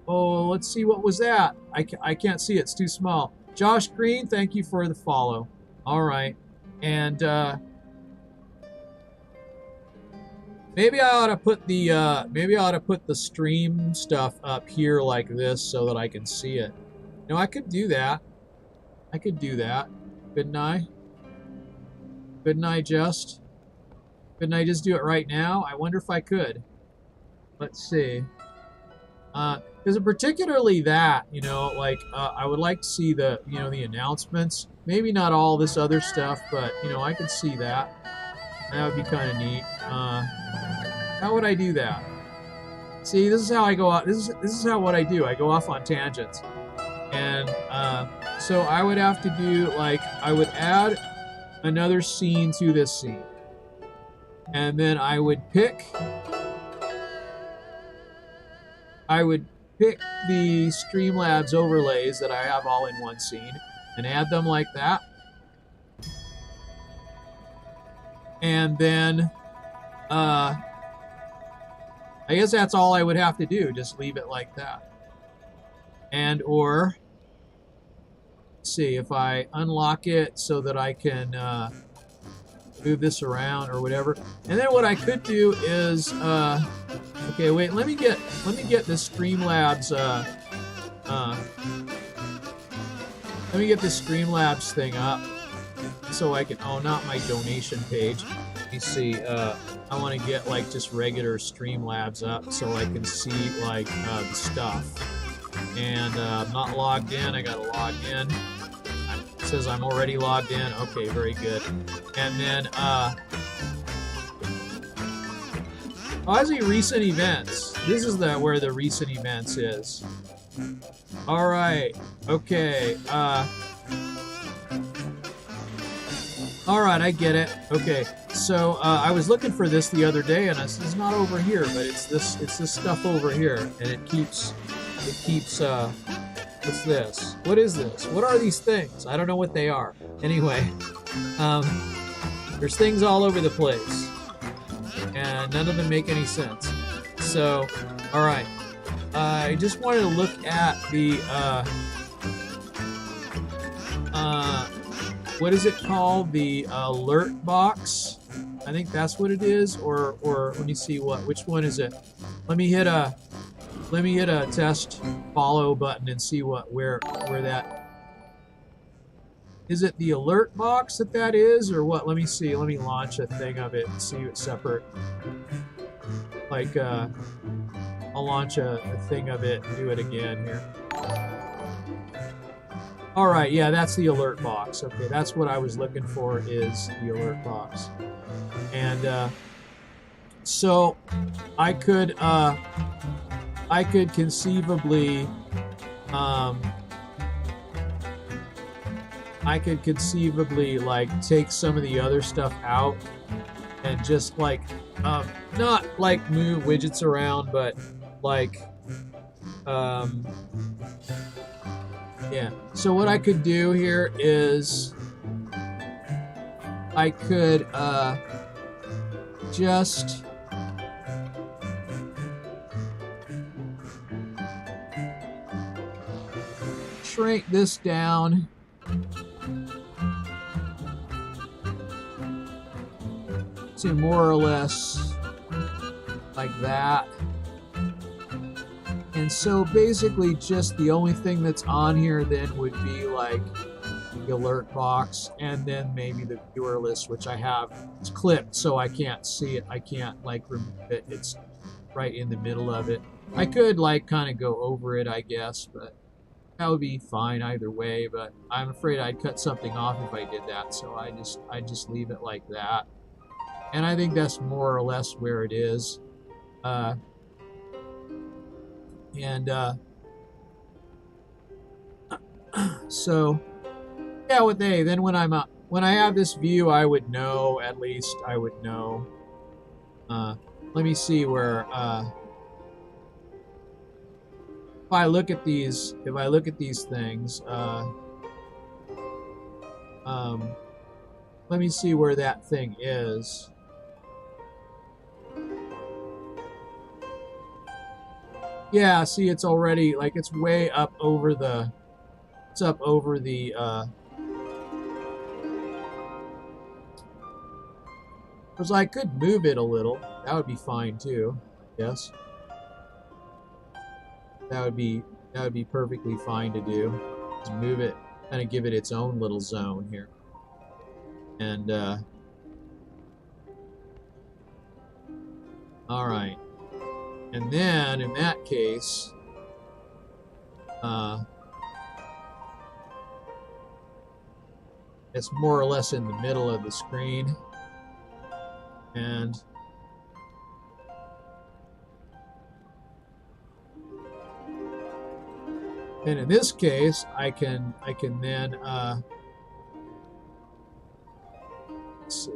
Oh, let's see, what was that? I can't see it, it's too small. Josh Green, thank you for the follow. All right, and maybe I ought to put the stream stuff up here like this so that I can see it. No, I could do that. Couldn't I? Couldn't I just do it right now? I wonder if I could. Let's see. Because particularly that, you know, like I would like to see the, you know, the announcements. Maybe not all this other stuff, but you know, I could see that. That would be kind of neat. How would I do that? See, this is how I go out. This is how what I do. I go off on tangents, and so I would have to do, like, I would add another scene to this scene. And then I would pick the Streamlabs overlays that I have all in one scene and add them like that. And then I guess that's all I would have to do, just leave it like that. And or see if I unlock it so that I can move this around or whatever. And then what I could do is okay, wait, let me get this Streamlabs let me get this Streamlabs thing up so I can, oh, not my donation page. Let me see, I want to get like just regular Streamlabs up so I can see like the stuff. And I'm not logged in, I gotta log in. It says I'm already logged in. Okay, very good. And then oh, I see recent events. This is where the recent events is. All right. Okay. All right, I get it. Okay. So I was looking for this the other day, and it's not over here, but it's this stuff over here, and it keeps what's this? What is this? What are these things? I don't know what they are. Anyway, there's things all over the place, and none of them make any sense. So, all right. I just wanted to look at the what is it called? The alert box. I think that's what it is. Or let me see which one is it? Let me hit a test follow button and see where that is. It the alert box that is, or what? Let me see. Let me launch a thing of it and see it's separate. Like I'll launch a thing of it and do it again here. All right, yeah, that's the alert box. Okay, that's what I was looking for, is the alert box. And so I could conceivably I could conceivably like take some of the other stuff out and just like not like move widgets around, but like yeah. So what I could do here is I could just shrink this down to more or less like that. And so basically just the only thing that's on here then would be like the alert box and then maybe the viewer list, which I have. It's clipped so I can't see it. I can't like remove it. It's right in the middle of it. I could like kind of go over it, I guess, but that would be fine either way, but I'm afraid I'd cut something off if I did that, so I just leave it like that. And I think that's more or less where it is. So yeah, then when I have this view, I would know, at least I would know. Let me see where if I look at these things, let me see where that thing is. Yeah, see, it's already, like, it's way up over the, it's up over the, because I could move it a little. That would be fine, too. Yes. That would be perfectly fine to do. Just move it, kind of give it its own little zone here. And, all right. And then, in that case, it's more or less in the middle of the screen. And in this case, I can then let's see,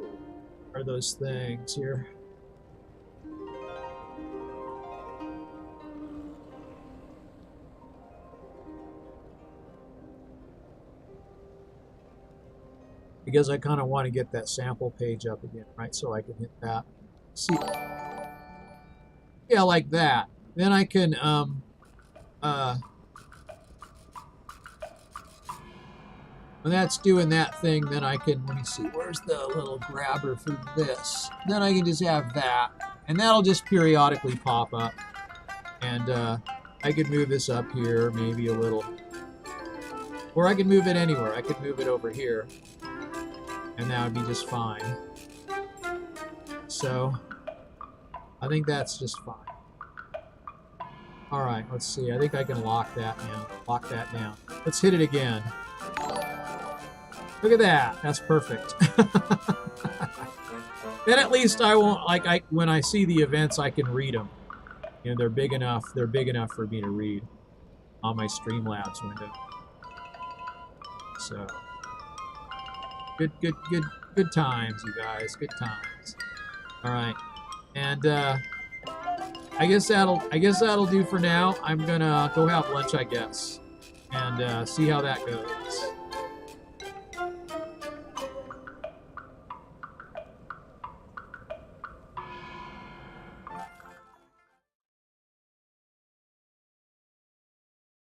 are those things here? Because I kind of want to get that sample page up again, right? So I can hit that. See, yeah, like that. Then I can when that's doing that thing, then I can, let me see, where's the little grabber for this? Then I can just have that, and that'll just periodically pop up. And I could move this up here, maybe a little. Or I could move it anywhere. I could move it over here. And that would be just fine. So, I think that's just fine. Alright, let's see. I think I can lock that now. Lock that down. Let's hit it again. Look at that. That's perfect. Then at least I won't, like, when I see the events, I can read them. You know, they're big enough for me to read on my Streamlabs window. So, good times, you guys. Good times. All right, and I guess that'll do for now. I'm gonna go have lunch, I guess, and see how that goes.